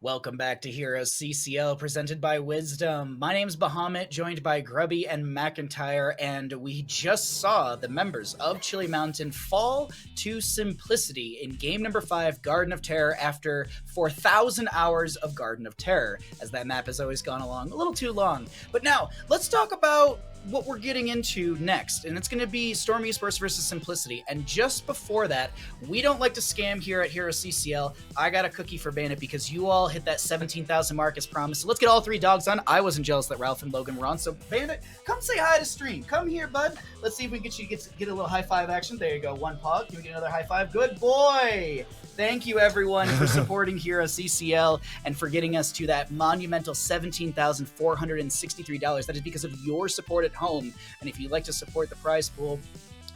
Welcome back to HeroesCCL, presented by Wisdom. My name's Bahamut, joined by Grubby and McIntyre, and we just saw the members of Chili Mountain fall to simplicity in game number 5, Garden of Terror, after 4,000 hours of Garden of Terror, as that map has always gone along a little too long. But now, let's talk about what we're getting into next, and it's going to be Storm Esports versus Simplicity. And just before that, we don't like to scam here at HeroesCCL. I got a cookie for Bandit because you all hit that 17,000 mark as promised. So let's get all 3 dogs on. I wasn't jealous that Ralph and Logan were on. So Bandit, come say hi to stream. Come here, bud. Let's see if we can get a little high five action. There you go. One paw. Can we get another high five? Good boy. Thank you, everyone, for supporting HeroesCCL and for getting us to that monumental $17,463. That is because of your support at home. And if you'd like to support the prize pool,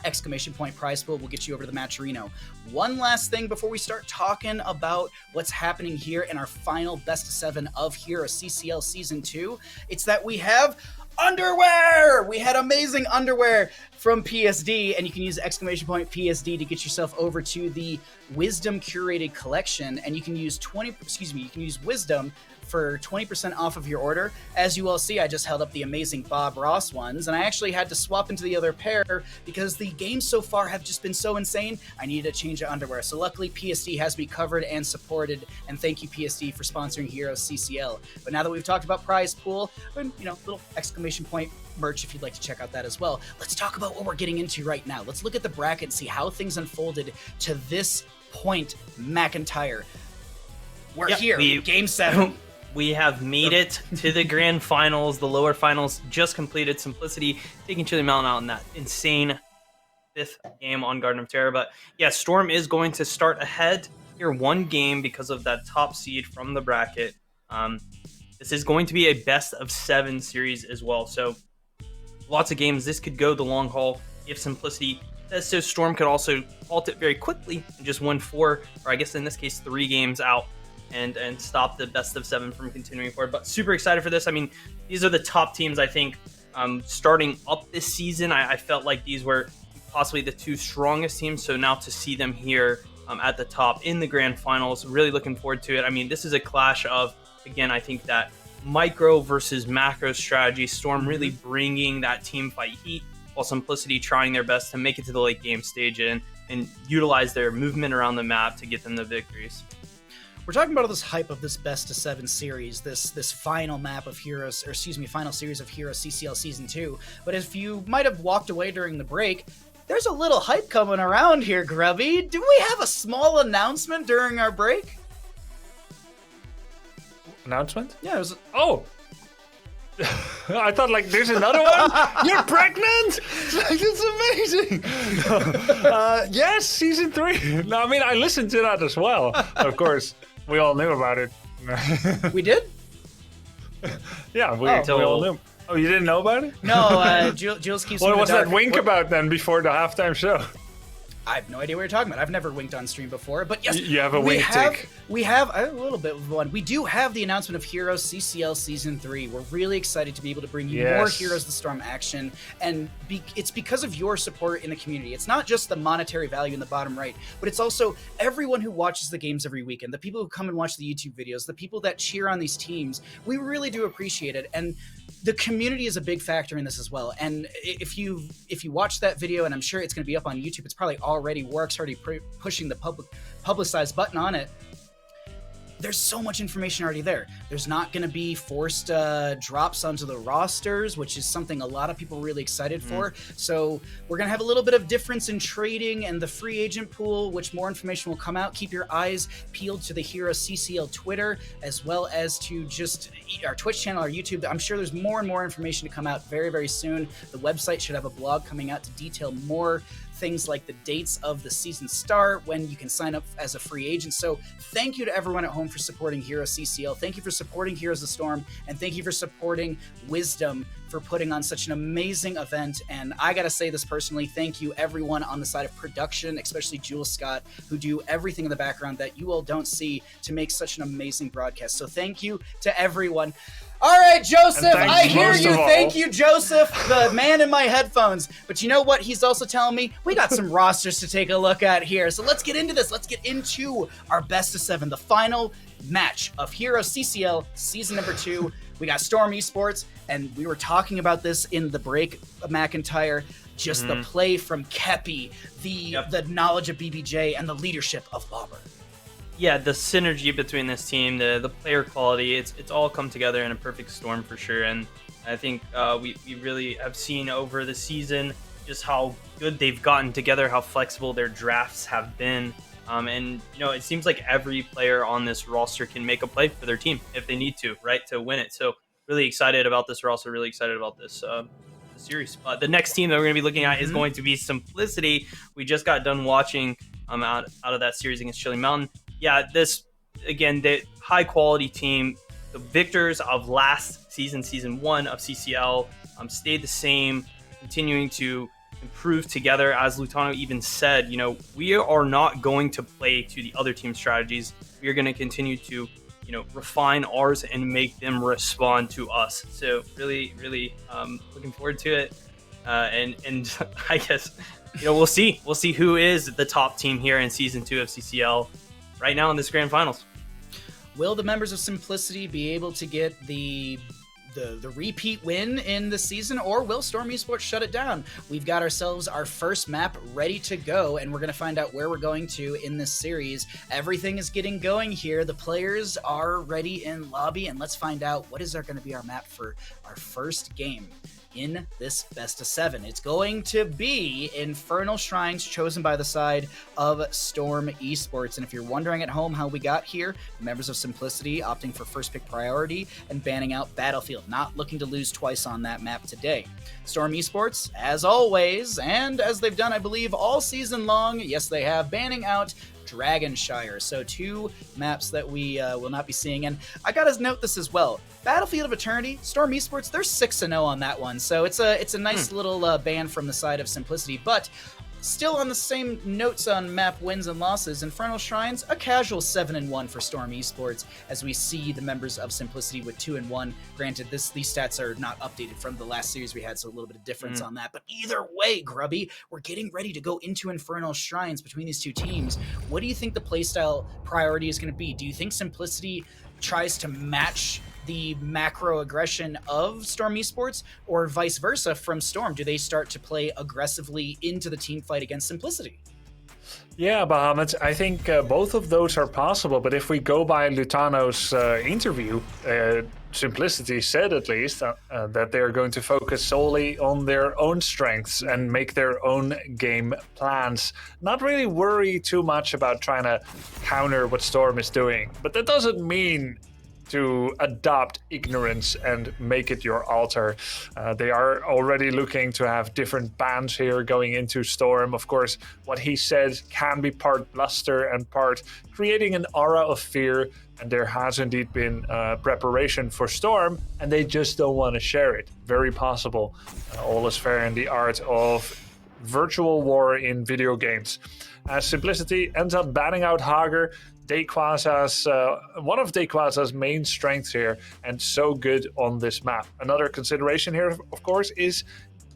!prize pool will get you over to the Matcherino. One last thing before we start talking about what's happening here in our final best of 7 of HeroesCCL Season 2, it's that we have underwear! We had amazing underwear from PSD, and you can use !PSD to get yourself over to the Wisdom curated collection, and you can use Wisdom for 20% off of your order. As you all see, I just held up the amazing Bob Ross ones, and I actually had to swap into the other pair because the games so far have just been so insane. I needed to change the underwear. So luckily, PSD has me covered and supported, and thank you, PSD, for sponsoring HeroesCCL. But now that we've talked about prize pool, and little ! merch if you'd like to check out that as well, let's talk about what we're getting into right now. Let's look at the bracket and see how things unfolded to this point. McIntyre, we're here, game 7. We have made it to the grand finals. The lower finals just completed. Simplicity taking Chili Mountain out in that insane 5th game on Garden of Terror. But yeah, Storm is going to start ahead here 1 game because of that top seed from the bracket. This is going to be a best of 7 series as well. So lots of games. This could go the long haul if Simplicity says so. Storm could also halt it very quickly and just win 4, or I guess in this case 3 games out and stop the best of 7 from continuing forward. But super excited for this. I mean, these are the top teams, I think, starting up this season. I felt like these were possibly the 2 strongest teams. So now to see them here at the top in the grand finals, really looking forward to it. I mean, this is a clash of, again, I think that micro versus macro strategy. Storm really bringing that team fight heat, while Simplicity trying their best to make it to the late game stage and utilize their movement around the map to get them the victories. We're talking about all this hype of this best of 7 series, this final map of final series of HeroesCCL Season 2. But if you might have walked away during the break, there's a little hype coming around here, Grubby. Do we have a small announcement during our break? Announcement? Yeah, it was... Oh! I thought, there's another one? You're pregnant? It's amazing! Yes, Season 3. No, I mean, I listened to that as well. Of course, we all knew about it. We did? Yeah, we all knew. Oh, you didn't know about it? No, Jules keeps... What was that wink about then before the halftime show? I have no idea what you're talking about. I've never winked on stream before, but yes, you have a wink tick. We have a little bit of one. We do have the announcement of HeroesCCL Season 3. We're really excited to be able to bring you more Heroes of the Storm action, and it's because of your support in the community. It's not just the monetary value in the bottom right, but it's also everyone who watches the games every weekend, the people who come and watch the YouTube videos, the people that cheer on these teams. We really do appreciate it, and the community is a big factor in this as well. And if you watch that video, and I'm sure it's going to be up on YouTube, it's probably already pushing the publicized button on it. There's so much information already there. There's not going to be forced drops onto the rosters, which is something a lot of people are really excited for. So we're going to have a little bit of difference in trading and the free agent pool, which more information will come out. Keep your eyes peeled to the HeroesCCL Twitter, as well as to just our Twitch channel, our YouTube. I'm sure there's more and more information to come out very, very soon. The website should have a blog coming out to detail more things like the dates of the season start, when you can sign up as a free agent. So thank you to everyone at home for supporting HeroesCCL. Thank you for supporting Heroes of the Storm, and thank you for supporting Wisdom for putting on such an amazing event. And I gotta say this personally, thank you everyone on the side of production, especially Jules Scott, who do everything in the background that you all don't see to make such an amazing broadcast. So thank you to everyone. All right, Joseph, I hear you. Thank you, Joseph, the man in my headphones. But you know what? He's also telling me we got some rosters to take a look at here. So let's get into this. Let's get into our best of 7, the final match of HeroesCCL Season number 2. We got Storm Esports, and we were talking about this in the break, McIntyre. Just the play from Kepi, the knowledge of BBJ, and the leadership of Bobber. Yeah, the synergy between this team, the player quality, it's all come together in a perfect storm for sure. And I think we really have seen over the season just how good they've gotten together, how flexible their drafts have been. And, you know, it seems like every player on this roster can make a play for their team if they need to, right, to win it. So really excited about this. We're also really excited about this series. The next team that we're going to be looking at is going to be Simplicity. We just got done watching out of that series against Chili Mountain. Yeah, this, again, the high-quality team, the victors of last season, Season 1 of CCL, stayed the same, continuing to improve together. As Lutano even said, you know, we are not going to play to the other team's strategies. We are going to continue to, you know, refine ours and make them respond to us. So really, really looking forward to it. And I guess, you know, we'll see who is the top team here in Season 2 of CCL right now in this grand finals. Will the members of Simplicity be able to get the repeat win in the season, or will Storm Esports shut it down? We've got ourselves our first map ready to go, and we're going to find out where we're going to in this series. Everything is getting going here. The players are ready in lobby, and let's find out what is going to be our map for our first game in this best of 7. It's going to be Infernal Shrines, chosen by the side of Storm Esports. And if you're wondering at home how we got here, the members of Simplicity opting for first pick priority and banning out Battlefield, not looking to lose twice on that map today. Storm Esports, as always, and as they've done, I believe, all season long, yes, they have, banning out Dragonshire. So 2 maps that we will not be seeing. And I gotta note this as well. Battlefield of Eternity, Storm Esports, they're 6-0 on that one. So it's a nice little ban from the side of Simplicity. But still on the same notes on map wins and losses, Infernal Shrines, a casual 7-1 for Storm Esports, as we see the members of Simplicity with 2-1. Granted, these stats are not updated from the last series we had, so a little bit of difference on that. But either way, Grubby, we're getting ready to go into Infernal Shrines between these two teams. What do you think the playstyle priority is going to be? Do you think Simplicity tries to match the macro aggression of Storm Esports, or vice versa from Storm? Do they start to play aggressively into the team fight against Simplicity? Yeah, Bahamut, I think both of those are possible, but if we go by Lutano's interview, Simplicity said at least that they're going to focus solely on their own strengths and make their own game plans. Not really worry too much about trying to counter what Storm is doing, but that doesn't mean to adopt ignorance and make it your altar. They are already looking to have different bans here going into Storm. Of course, what he said can be part bluster and part creating an aura of fear, and there has indeed been preparation for Storm, and they just don't want to share it. Very possible. All is fair in the art of virtual war in video games. As Simplicity ends up banning out Hager, Dayquaza's one of Dayquaza's main strengths here, and so good on this map. Another consideration here, of course, is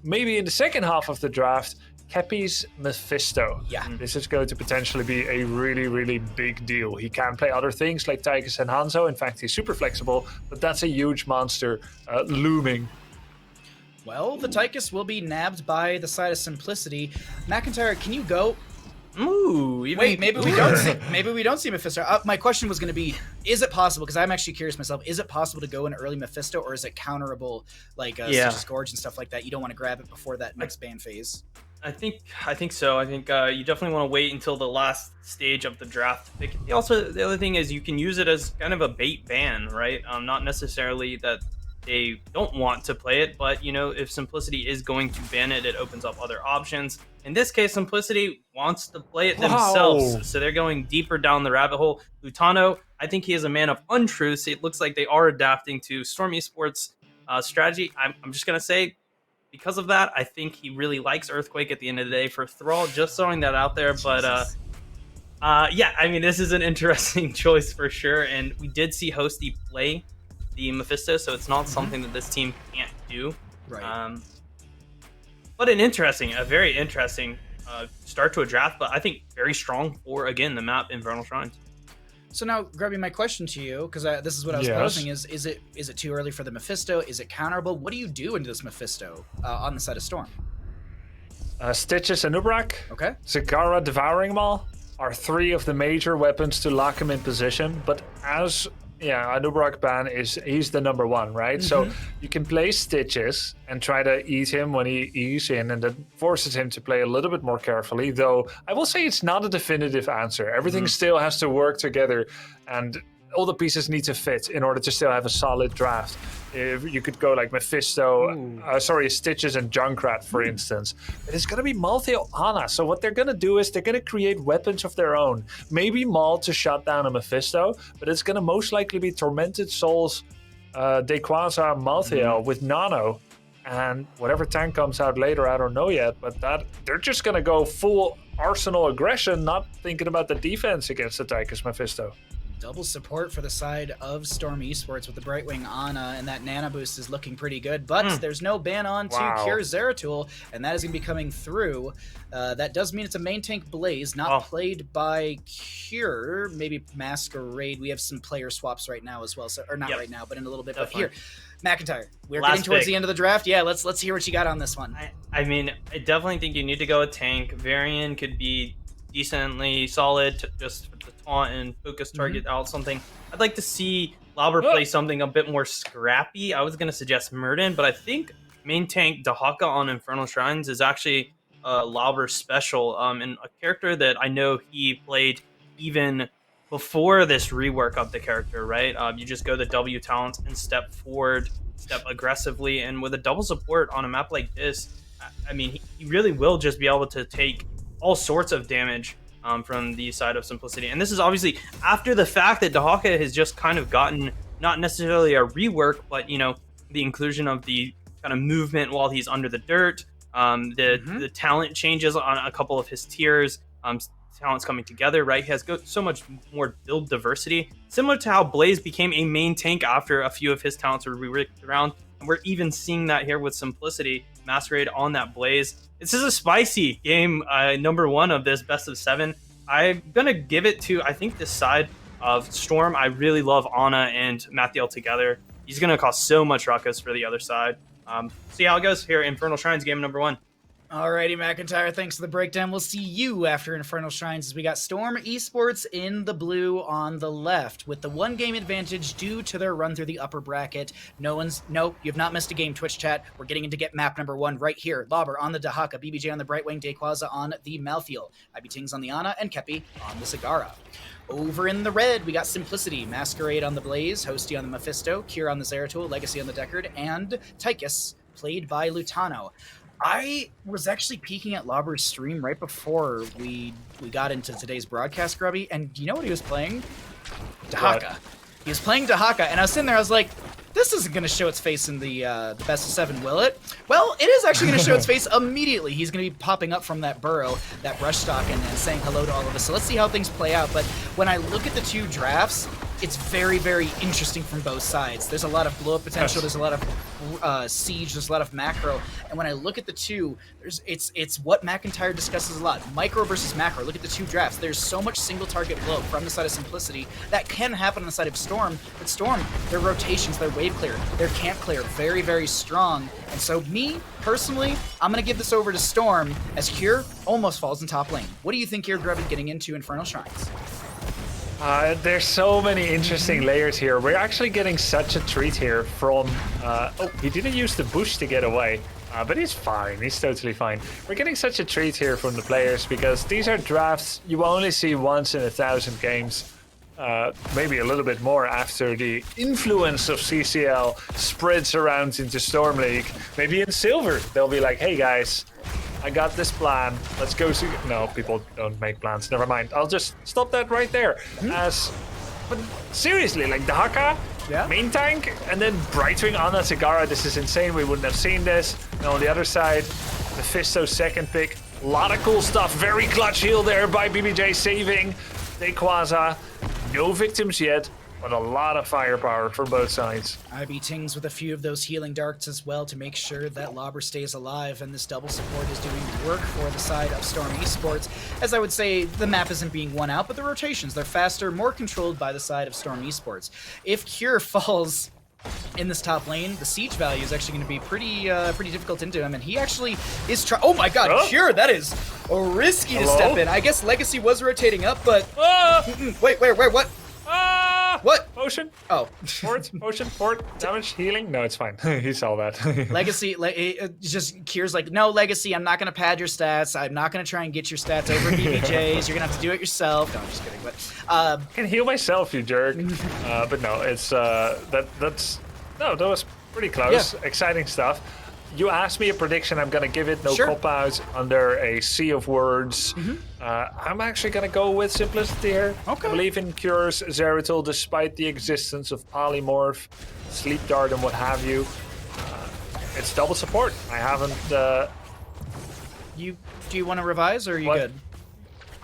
maybe in the second half of the draft, Kepi's Mephisto. Yeah. This is going to potentially be a really, really big deal. He can play other things like Tychus and Hanzo. In fact, he's super flexible, but that's a huge monster looming. Well, the Tychus will be nabbed by the side of Simplicity. McIntyre, can you go? Ooh, Wait, maybe we don't see Mephisto. My question was going to be, is it possible, because I'm actually curious myself, is it possible to go in early Mephisto, or is it counterable, like such as Gorge and stuff like that? You don't want to grab it before that next ban phase. I think so. I think you definitely want to wait until the last stage of the draft to pick it. Also, the other thing is you can use it as kind of a bait ban, right? Not necessarily that they don't want to play it, but you know, if Simplicity is going to ban it, it opens up other options. In this case, Simplicity wants to play it themselves, so they're going deeper down the rabbit hole. Lutano, I think he is a man of untruths. It looks like they are adapting to Storm Esports' strategy. I'm just going to say, because of that, I think he really likes Earthquake at the end of the day for Thrall. Just throwing that out there. But yeah, I mean, this is an interesting choice for sure. And we did see Hosty play the Mephisto, so it's not something that this team can't do. Right. But a very interesting start to a draft, but I think very strong for, again, the map Infernal Shrines. So now, Grubby, my question to you, because this is what I was posing, is it too early for the Mephisto? Is it counterable? What do you do into this Mephisto on the side of Storm? Stitches and Ubrak, Okay. Zagara, Devouring Maul are 3 of the major weapons to lock him in position, but as... Yeah, Anubrak ban he's the number 1, right? So you can play Stitches and try to eat him when he eats in, and that forces him to play a little bit more carefully. Though I will say it's not a definitive answer. Everything still has to work together, and all the pieces need to fit in order to still have a solid draft. If you could go like Mephisto, Stitches and Junkrat, for instance. But it's going to be Malthael Ana. So what they're going to do is they're going to create weapons of their own. Maybe Maul to shut down a Mephisto, but it's going to most likely be Tormented Souls, Dequaza, Malthael with Nano. And whatever tank comes out later, I don't know yet. But they're just going to go full Arsenal aggression, not thinking about the defense against the Tychus Mephisto. Double support for the side of Storm Esports with the Brightwing Ana, and that Nana boost is looking pretty good, but there's no ban on to Cure Zeratul, and that is going to be coming through. That does mean it's a main tank Blaze, not played by Cure, maybe Masquerade. We have some player swaps right now as well, so, or not right now, but in a little bit. But here, McIntyre, we're getting towards the end of the draft. Yeah, let's hear what you got on this one. I mean, I definitely think you need to go with tank. Varian could be decently solid to just to taunt and focus target out something. I'd like to see Lauber play something a bit more scrappy. I was going to suggest Murden, but I think main tank Dahaka on Infernal Shrines is actually Lauber special, and a character that I know he played even before this rework of the character, right? You just go the W talents and step forward, step aggressively, and with a double support on a map like this, I mean, he really will just be able to take all sorts of damage from the side of Simplicity. And this is obviously after the fact that Dahaka has just kind of gotten not necessarily a rework, but, you know, the inclusion of the kind of movement while he's under the dirt, the talent changes on a couple of his tiers, talents coming together, right? He has so much more build diversity, similar to how Blaze became a main tank after a few of his talents were reworked around. And we're even seeing that here with Simplicity, Masquerade on that Blaze. This is a spicy game, number 1 of this best of 7. I'm going to give it to, I think, this side of Storm. I really love Ana and Mathiel together. He's going to cause so much ruckus for the other side. See how it goes here, Infernal Shrines game number 1. Alrighty, McIntyre, thanks for the breakdown. We'll see you after Infernal Shrines as we got Storm Esports in the blue on the left with the 1-game advantage due to their run through the upper bracket. No, you've not missed a game, Twitch chat. We're getting into get map number 1 right here. Lauber on the Dahaka, BBJ on the Brightwing, Dequaza on the Malthael, IBTings on the Ana, and Kepi on the Zagara. Over in the red, we got Simplicity, Masquerade on the Blaze, Hosty on the Mephisto, Cure on the Zeratul, Legacy on the Deckard, and Tychus, played by Lutano. I was actually peeking at Lauber's stream right before we got into today's broadcast, Grubby, and you know what he was playing? Dahaka. He was playing Dahaka, and I was sitting there, I was like, this isn't going to show its face in the best of 7, will it? Well, it is actually going to show its face immediately. He's going to be popping up from that burrow, that brush stock, and saying hello to all of us. So let's see how things play out. But when I look at the 2 drafts, it's very, very interesting from both sides. There's a lot of blow-up potential. There's a lot of siege. There's a lot of macro. And when I look at the 2, it's what McIntyre discusses a lot. Micro versus macro. Look at the 2 drafts. There's so much single-target blow from the side of Simplicity that can happen on the side of Storm. But Storm, their rotations, their wave clear, their camp clear, very, very strong. And so me, personally, I'm going to give this over to Storm as Cure almost falls in top lane. What do you think here, Grubby, getting into Infernal Shrines? There's so many interesting layers here. We're actually getting such a treat here from... he didn't use the bush to get away, but he's fine. He's totally fine. We're getting such a treat here from the players because these are drafts you only see once in 1,000 games. Maybe a little bit more after the influence of CCL spreads around into Storm League. Maybe in Silver, they'll be like, hey guys, I got this plan. Let's go see... No, people don't make plans. Never mind. I'll just stop that right there. But seriously, like Dahaka, main tank, and then Brightwing on that Zagara. This is insane. We wouldn't have seen this. And on the other side, Mephisto second pick. A lot of cool stuff. Very clutch heal there by BBJ saving Rayquaza. No victims yet, but a lot of firepower from both sides. IB Tings with a few of those healing darts as well to make sure that Lobber stays alive, and this double support is doing work for the side of Storm Esports. As I would say, the map isn't being won out, but the rotations, they're faster, more controlled by the side of Storm Esports. If Cure falls in this top lane, the siege value is actually going to be pretty difficult into him, and he actually is trying. Oh my god, Cure, that is risky to step in. I guess Legacy was rotating up, but wait, what? What? Potion? Oh. Fort, damage, healing? No, it's fine. He saw that. Legacy, just Kier's like, no, Legacy, I'm not going to pad your stats. I'm not going to try and get your stats over BBJ's. You're going to have to do it yourself. No, I'm just kidding. But I can heal myself, you jerk. But no, it's that was pretty close. Yeah. Exciting stuff. You asked me a prediction, I'm going to give it, no cop-outs, under a sea of words. I'm actually going to go with Simplicity here. Okay. I believe in Cure's Zeratul, despite the existence of Polymorph, Sleep Dart, and what have you. It's double support. I haven't... Do you want to revise, or are you good?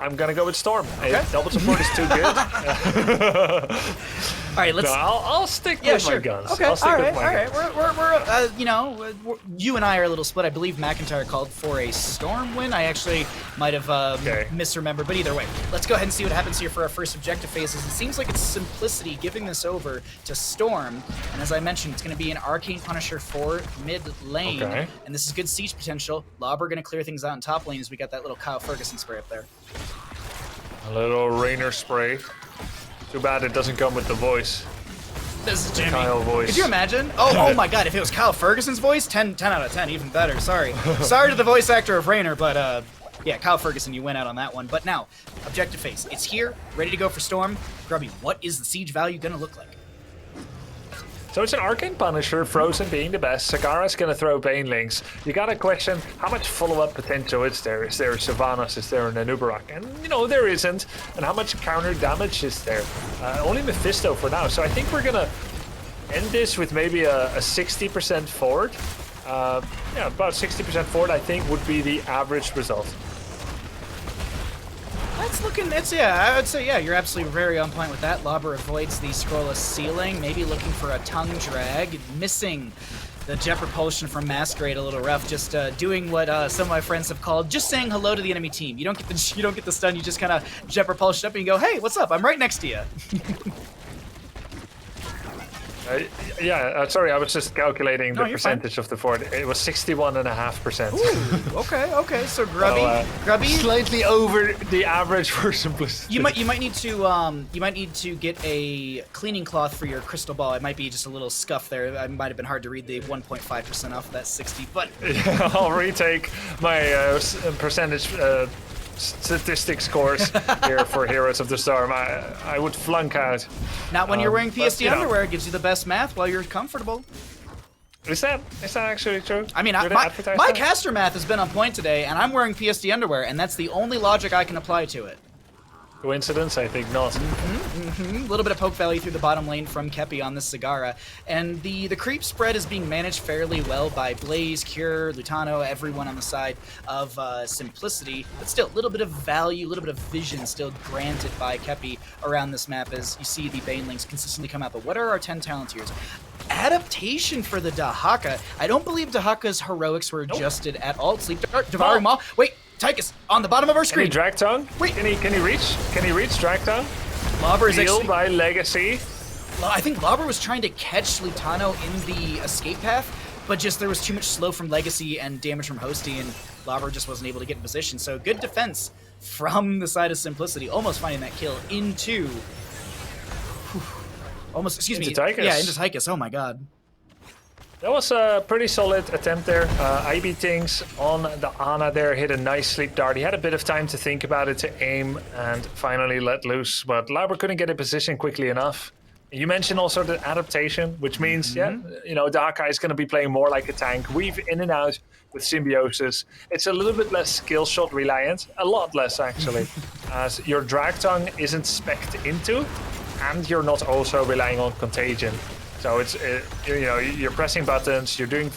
I'm going to go with Storm. Okay. Double support is too good. All right, let's. No, I'll stick with my guns. Okay, I'll stick with my guns. We're you and I are a little split. I believe McIntyre called for a Storm win. I actually might have misremembered, but either way, let's go ahead and see what happens here for our first objective phases. It seems like it's Simplicity giving this over to Storm, and as I mentioned, it's going to be an Arcane Punisher for mid lane, and this is good siege potential. Lobber going to clear things out in top lane as we got that little Kyle Ferguson spray up there. A little Rainer spray. Too bad it doesn't come with the voice. This is Jimmy. Kyle voice. Could you imagine? Oh my god, if it was Kyle Ferguson's voice, 10 out of 10, even better. Sorry to the voice actor of Rainer, but yeah, Kyle Ferguson, you went out on that one. But now, objective phase. It's here, ready to go for Storm. Grubby, what is the siege value going to look like? So it's an Arcane Punisher, Frozen being the best. Zagara's going to throw Banelings. You got to question how much follow-up potential is there? Is there Sylvanas? Is there an Anubarak? And, there isn't. And how much counter damage is there? Only Mephisto for now. So I think we're going to end this with maybe a 60% forward. About 60% forward, I think, would be the average result. I would say, yeah, you're absolutely very on point with that. Lobber avoids the scrollless ceiling, maybe looking for a tongue drag, missing the jet propulsion from Masquerade a little rough, just doing what some of my friends have called just saying hello to the enemy team. You don't get the stun, you just kind of jet propulsion up and you go, hey, what's up? I'm right next to you. Sorry, I was just calculating the percentage of the fort. It was 61.5%. Okay. So Grubby, slightly over the average for Simplicity. You might need to get a cleaning cloth for your crystal ball. It might be just a little scuff there. It might have been hard to read the 1.5% off of that 60, but I'll retake my percentage. Statistics course here for Heroes of the Storm. I would flunk out. Not when you're wearing PSD underwear. It gives you the best math while you're comfortable. Is that actually true? I mean, my caster math has been on point today, and I'm wearing PSD underwear, and that's the only logic I can apply to it. Coincidence? I think not. A little bit of poke value through the bottom lane from Kepi on this Zagara. And the creep spread is being managed fairly well by Blaze, Cure, Lutano, everyone on the side of Simplicity. But still, a little bit of value, a little bit of vision still granted by Kepi around this map as you see the Banelings consistently come out. But what are our 10 talent tiers? Adaptation for the Dahaka. I don't believe Dahaka's heroics were adjusted at all. Sleep Dart, Devouring Maw. Wait, Tychus on the bottom of our screen. Can he drag tongue? Wait, can he reach? Can he reach drag tongue? Lobber is healed by Legacy. I think Lobber was trying to catch Lutano in the escape path, but just there was too much slow from Legacy and damage from Hosty, and Lobber just wasn't able to get in position. So good defense from the side of Simplicity, almost finding that kill into. Into Tychus. Yeah, into Tychus. Oh my god. That was a pretty solid attempt there. IB Tings on the Ana there hit a nice sleep dart. He had a bit of time to think about it, to aim, and finally let loose. But Lobber couldn't get in position quickly enough. You mentioned also the adaptation, which means, Dahaka is going to be playing more like a tank. Weave in and out with Symbiosis. It's a little bit less skill shot reliant, a lot less actually, as your drag tongue isn't spec'd into, and you're not also relying on Contagion. So you're pressing buttons, you're doing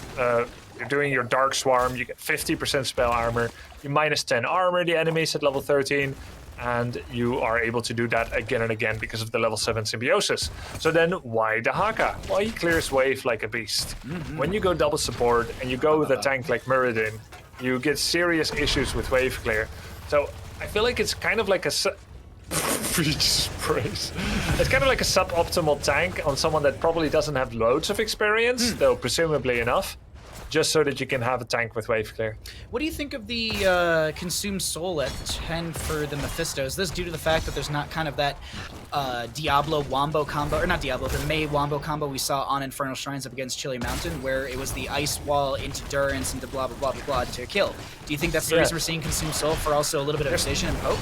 your Dark Swarm, you get 50% spell armor, you minus 10 armor the enemies at level 13, and you are able to do that again and again because of the level 7 symbiosis. So then why Dahaka? Well, he clears wave like a beast. When you go double support and you go with a tank like Muradin, you get serious issues with wave clear. So I feel like it's kind of like a... Jesus praise. It's kind of like a suboptimal tank on someone that probably doesn't have loads of experience, though presumably enough, just so that you can have a tank with wave clear. What do you think of the Consumed Soul at 10 for the Mephisto? Is this due to the fact that there's not kind of that Diablo Wombo combo, or not Diablo, the Mei Wombo combo we saw on Infernal Shrines up against Chili Mountain, where it was the ice wall into Durance into blah, blah, blah, blah, blah to kill? Do you think that's the reason we're seeing Consumed Soul for also a little bit of precision and poke?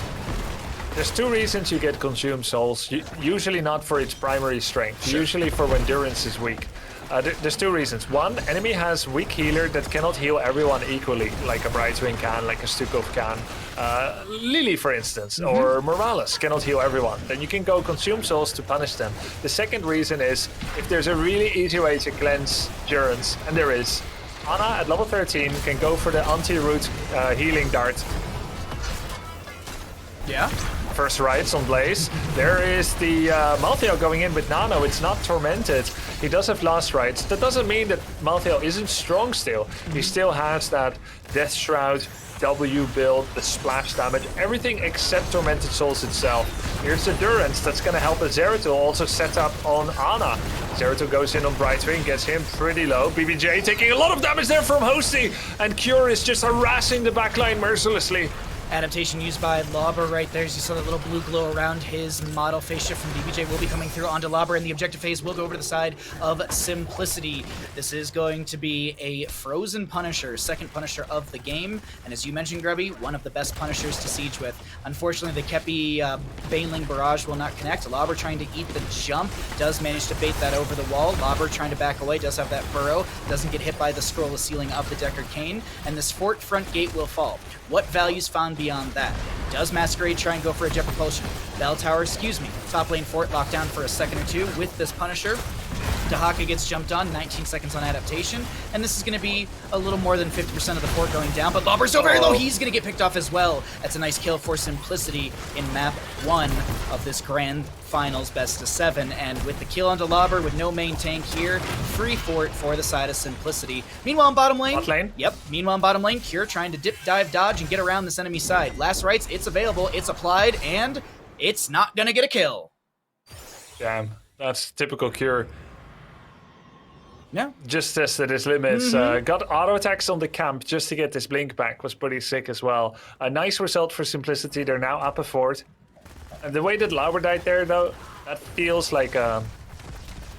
There's two reasons you get Consumed Souls, usually not for its primary strength, usually for when Durance is weak. There's two reasons. One, enemy has weak healer that cannot heal everyone equally, like a Brightwing can, like a Stukov can. Lily, for instance, or Morales cannot heal everyone. Then you can go Consume Souls to punish them. The second reason is, if there's a really easy way to cleanse Durance, and there is, Ana at level 13 can go for the anti-root healing dart. Yeah. First rights on Blaze. There is the Malthael going in with Nano. It's not tormented. He does have last rights. That doesn't mean that Malthael isn't strong still. He still has that Death Shroud, W build, the splash damage, everything except Tormented Souls itself. Here's the Durance that's going to help Zeratul also set up on Ana. Zeratul goes in on Brightwing, gets him pretty low. BBJ taking a lot of damage there from Hosty, and Cure is just harassing the backline mercilessly. Adaptation used by Lauber right there. As you saw that little blue glow around his model. Phase shift from BBJ will be coming through onto Lauber, and the objective phase will go over to the side of Simplicity. This is going to be a Frozen Punisher, second Punisher of the game, and as you mentioned, Grubby, one of the best Punishers to siege with. Unfortunately, the Kepi Baneling Barrage will not connect. Lauber trying to eat the jump, does manage to bait that over the wall. Lauber trying to back away, does have that burrow, doesn't get hit by the scroll of ceiling of the Deckard Cain, and this fort front gate will fall. What values found beyond that? Does Masquerade try and go for a Jet Propulsion? Bell Tower, excuse me. Top lane fort locked down for a second or two with this Punisher. Dahaka gets jumped on, 19 seconds on adaptation, and this is going to be a little more than 50% of the fort going down, but Lauber's so very low, he's going to get picked off as well. That's a nice kill for Simplicity in map 1 of this grand finals best of 7, and with the kill onto Lauber with no main tank here, free fort for the side of Simplicity. Meanwhile in bottom lane, meanwhile in bottom lane, Cure trying to dip, dive, dodge, and get around this enemy side. Last rights, it's available, it's applied, and it's not going to get a kill. Damn, that's typical Cure. Yeah. Just tested his limits. Got auto attacks on the camp just to get this blink back. Was pretty sick as well. A nice result for Simplicity. They're now up a fort. And the way that Lauber died there, though, that feels like it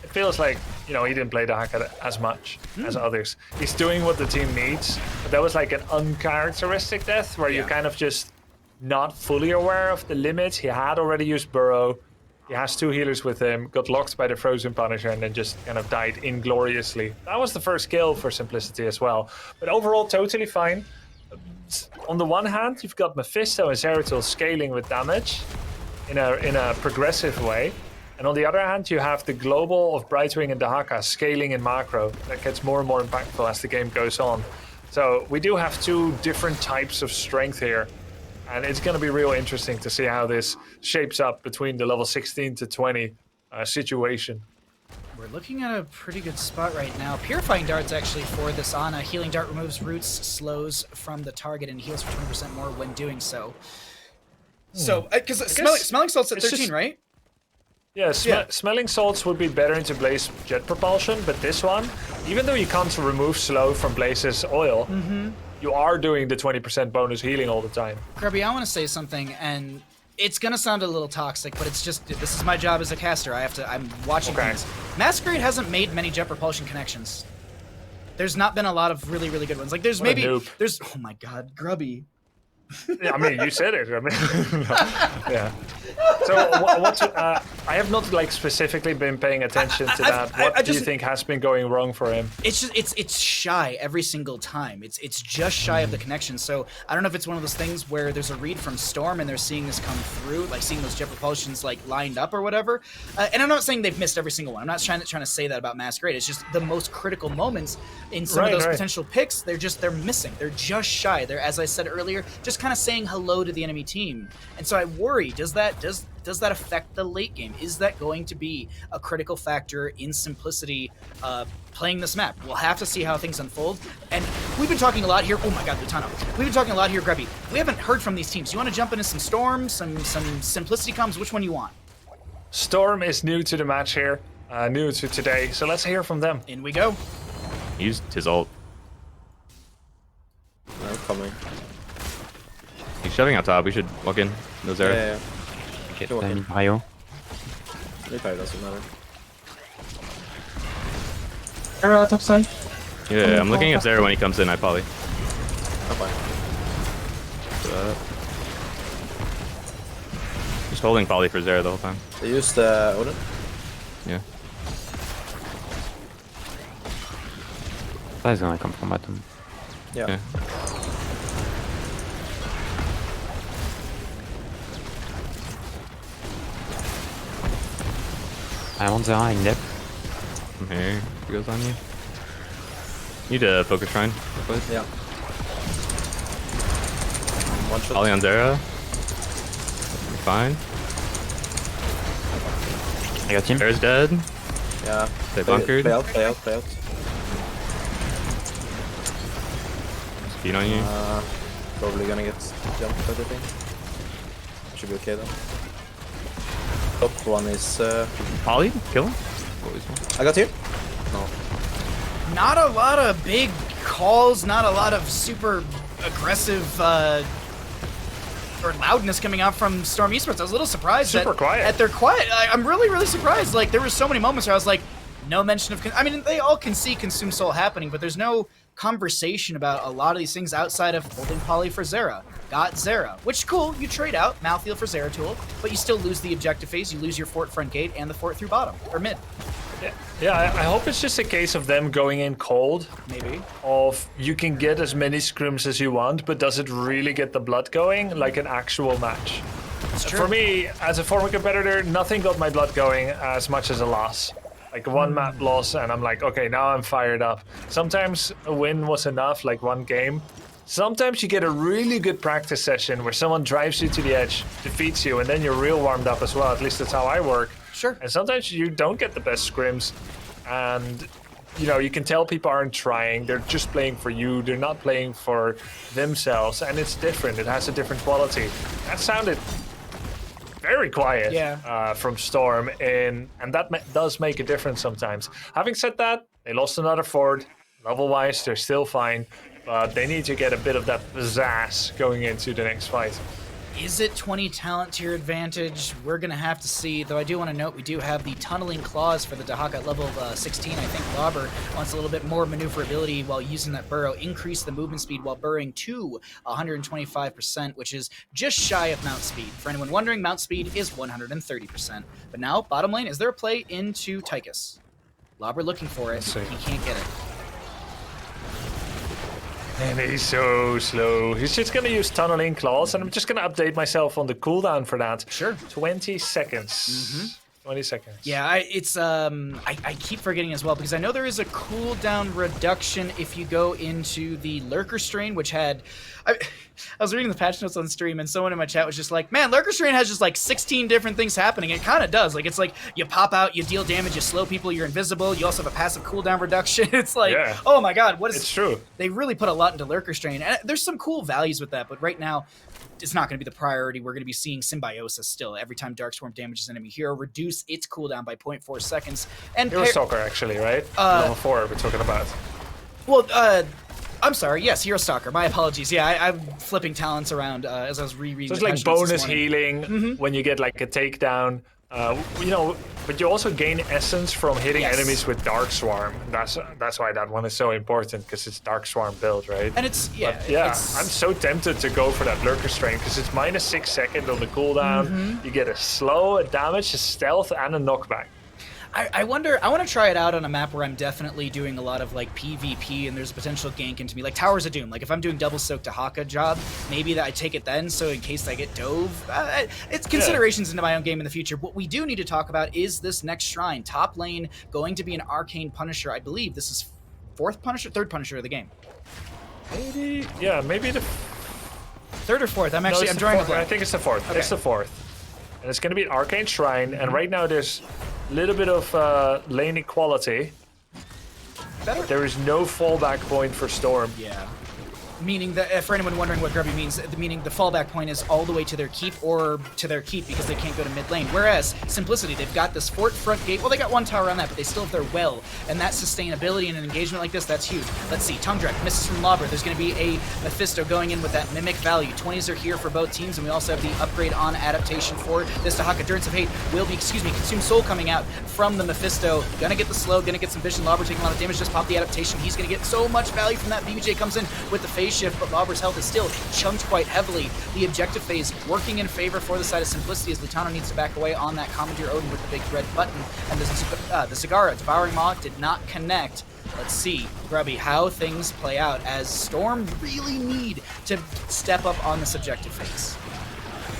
feels like, you know, he didn't play the Dahaka as much as others. He's doing what the team needs. But that was like an uncharacteristic death where you're kind of just not fully aware of the limits. He had already used Burrow. He has two healers with him, got locked by the Frozen Punisher, and then just kind of died ingloriously. That was the first kill for Simplicity as well. But overall, totally fine. On the one hand, you've got Mephisto and Zeratul scaling with damage in a progressive way. And on the other hand, you have the global of Brightwing and Dahaka scaling in macro. That gets more and more impactful as the game goes on. So we do have two different types of strength here. And it's going to be real interesting to see how this shapes up between the level 16 to 20 situation. We're looking at a pretty good spot right now. Purifying Dart's actually for this Ana. Healing Dart removes roots, slows from the target, and heals for 20% more when doing so. So, because Smelling Salt's at 13, right? Yeah, Smelling Salts would be better into Blaze Jet Propulsion, but this one, even though you can't remove slow from Blaze's oil, you are doing the 20% bonus healing all the time. Grubby, I want to say something, and it's going to sound a little toxic, but it's just, this is my job as a caster. I'm watching things. Masquerade hasn't made many Jet Propulsion connections. There's not been a lot of really, really good ones. Like, there's oh my god, Grubby. Yeah, I mean, you said it. I mean, yeah. So what's I have not like specifically been paying attention to that. What do you think has been going wrong for him? It's just it's shy every single time. It's just shy of the connection. So I don't know if it's one of those things where there's a read from Storm and they're seeing this come through, like seeing those jet propulsions like lined up or whatever. And I'm not saying they've missed every single one. I'm not trying to say that about Masquerade. It's just the most critical moments in some of those potential picks. They're missing. They're just shy. They're, as I said earlier, just kind of saying hello to the enemy team. And so I worry, does that affect the late game? Is that going to be a critical factor in Simplicity playing this map? We'll have to see how things unfold. And we've been talking a lot here. Oh my god, Lutano. We've been talking a lot here, Grubby. We haven't heard from these teams. You want to jump into some Storm, some Simplicity comms? Which one you want? Storm is new to the match here, new to today. So let's hear from them. In we go. He used his ult. I'm coming. He's shoving out top. We should walk in. No Zera. Yeah. Get Go ahead. MyIntyre. MyIntyre doesn't matter. Top side. Yeah, I'm looking at Zera when he comes in. I poly. I'm fine. Just holding poly for Zera the whole time. They used Odin. Yeah. That is gonna come from bottom. Yeah. I want Zera in depth. From here, he goes on you. Need a focus shrine. Yeah. One shot. Poly on Zera. You're fine. I got him. Zera's dead. Yeah. They bunkered. Play out. Speed on you. Probably gonna get jumped, I think. Should be okay though. Top one is. Poly? Kill him? I got here. No. Not a lot of big calls, not a lot of super aggressive or loudness coming out from Storm Esports. I was a little surprised at their quiet. I'm really surprised. Like, there were so many moments where I was like, no mention of... I mean, they all can see Consume Soul happening, but there's no conversation about a lot of these things outside of holding poly for Zera. Got Zera, which is cool. You trade out Malthael for Zera tool, but you still lose the objective phase. You lose your fort front gate and the fort through bottom, or mid. Yeah, I hope it's just a case of them going in cold. Maybe. Of you can get as many scrims as you want, but does it really get the blood going like an actual match? It's true. For me, as a former competitor, nothing got my blood going as much as a loss. Like one map loss, and I'm like, okay, now I'm fired up. Sometimes a win was enough, like one game. Sometimes you get a really good practice session where someone drives you to the edge, defeats you, and then you're real warmed up as well. At least that's how I work. Sure. And sometimes you don't get the best scrims, and you know, you can tell people aren't trying. They're just playing for you. They're not playing for themselves, and it's different. It has a different quality. That sounded very quiet from Storm, and that does make a difference sometimes. Having said that, they lost another fort. Level-wise, they're still fine, but they need to get a bit of that pizzazz going into the next fight. Is it 20 talent to your advantage? We're going to have to see, though I do want to note we do have the tunneling clause for the Dahak at level 16. I think Lauber wants a little bit more maneuverability while using that burrow, increase the movement speed while burrowing to 125%, which is just shy of mount speed. For anyone wondering, mount speed is 130%. But now, bottom lane, is there a play into Tychus? Lauber looking for it. He can't get it. And he's so slow. He's just going to use tunneling claws, and I'm just going to update myself on the cooldown for that. Sure. 20 seconds. 20 seconds. Yeah, I keep forgetting as well, because I know there is a cooldown reduction if you go into the Lurker Strain, which had... I was reading the patch notes on stream, and someone in my chat was just like, man, Lurker Strain has just like 16 different things happening. It kind of does. Like, it's like you pop out, you deal damage, you slow people, you're invisible. You also have a passive cooldown reduction. It's like, oh my god, what is... It's true. They really put a lot into Lurker Strain. And there's some cool values with that, but right now, it's not going to be the priority. We're going to be seeing Symbiosis still. Every time Darkstorm damages an enemy hero, reduce its cooldown by 0.4 seconds. And HeroesStalker, actually, right? Level 4 we're talking about. Well, I'm sorry. Yes, HeroesStalker. My apologies. Yeah, I'm flipping talents around as I was rereading. So it's like bonus healing when you get like a takedown, But you also gain essence from hitting Yes. enemies with Dark Swarm. That's why that one is so important, because it's Dark Swarm build, right? And it's I'm so tempted to go for that Lurker Strain because it's minus 6 seconds on the cooldown. You get a slow, a damage, a stealth, and a knockback. I wonder. I want to try it out on a map where I'm definitely doing a lot of like PvP, and there's a potential gank into me, like Towers of Doom. Like if I'm doing double soak to Haka job, maybe that I take it then. So in case I get dove, it's considerations into my own game in the future. What we do need to talk about is this next shrine. Top lane going to be an Arcane Punisher. I believe this is third Punisher of the game. Maybe the Third or fourth? I'm it's drawing the a fourth. I blank. think it's the fourth. Okay. It's the fourth, and it's going to be an Arcane Shrine. And right now there's a little bit of lane equality. Better. There is no fallback point for Storm. Yeah. Meaning that, for anyone wondering what Grubby means, meaning the fallback point is all the way to their keep or to their keep because they can't go to mid lane. Whereas Simplicity, they've got this fort front gate. Well, they got one tower on that, but they still have their well. And that sustainability in an engagement like this, that's huge. Let's see, Tongue Drag misses from Lobber. There's going to be a Mephisto going in with that Mimic value. 20s are here for both teams, and we also have the upgrade on adaptation for this Tahaka. Endurance of Hate will be, Consume Soul coming out from the Mephisto. Gonna get the slow, gonna get some vision. Lobber taking a lot of damage, just pop the adaptation. He's gonna get so much value from that. BBJ comes in with the phase shift, but Lobber's health is still chunked quite heavily. The objective phase working in favor for the side of Simplicity as Lutano needs to back away on that Commandeer Odin with the big red button. And the Zagara, Devouring Maw, did not connect. Let's see, Grubby, how things play out as Storm really need to step up on this objective phase.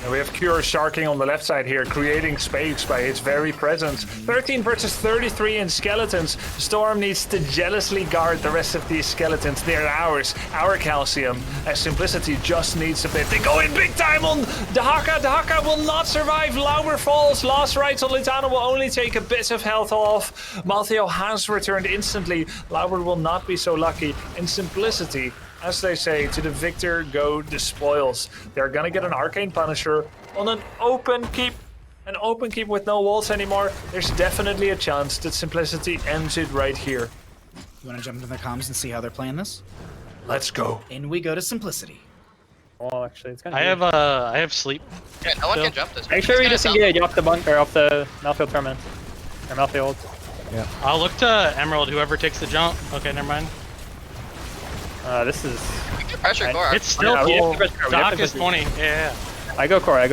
And we have Cure sharking on the left side here, creating space by its very presence. 13 versus 33 in skeletons. Storm needs to jealously guard the rest of these skeletons. They're ours, our calcium. As Simplicity just needs a bit. They go in big time on Dahaka. Dahaka will not survive. Lauber falls. Last rights on Litano will only take a bit of health off. Maltheo has returned instantly. Lauber will not be so lucky. And Simplicity, as they say, to the victor go the spoils. They're gonna get an Arcane Punisher on an open keep. An open keep with no walls anymore. There's definitely a chance that Simplicity ends it right here. You want to jump into the comms and see how they're playing this? Let's go. In we go to Simplicity. Well, actually, it's gonna I have sleep. Yeah, no one can jump this. Make sure we It's gonna disengage off the bunker, off the Malfield Torment. Or Malfield. I'll look to Emerald, whoever takes the jump. Okay, never mind. This is... We can pressure core. It's still Yeah, we have full. to press core, we have Doc to is press 20. Yeah. I go core. I'm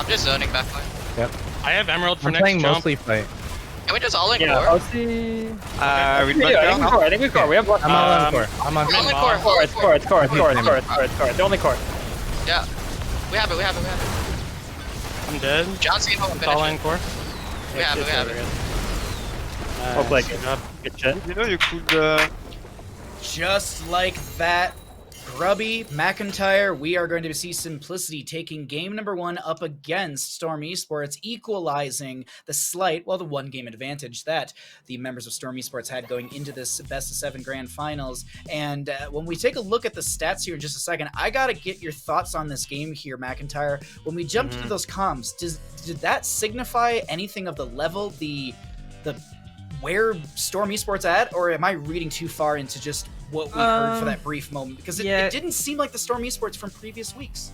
just zoning back line. I have Emerald for I'm next playing jump. mostly fight. Can we just all in Yeah, core? I'll see... Are we I think we core. We have one. I'm all in core. I'm on All in core. core. It's core. It's the only core. Yeah. We have it. I'm dead. John Cena will It's finish all in it. core. We have it. Well played. Good job. Good shit. You know you could... Just like that, Grubby, McIntyre, we are going to see Simplicity taking game number 1 up against Storm Esports, equalizing the 1 game advantage that the members of Storm Esports had going into this best of 7 grand finals. And when we take a look at the stats here in just a second, I got to get your thoughts on this game here, McIntyre. When we jumped into those comms, did that signify anything of the level, the where Storm Esports at, or am I reading too far into just what we heard for that brief moment? Because it didn't seem like the Storm Esports from previous weeks.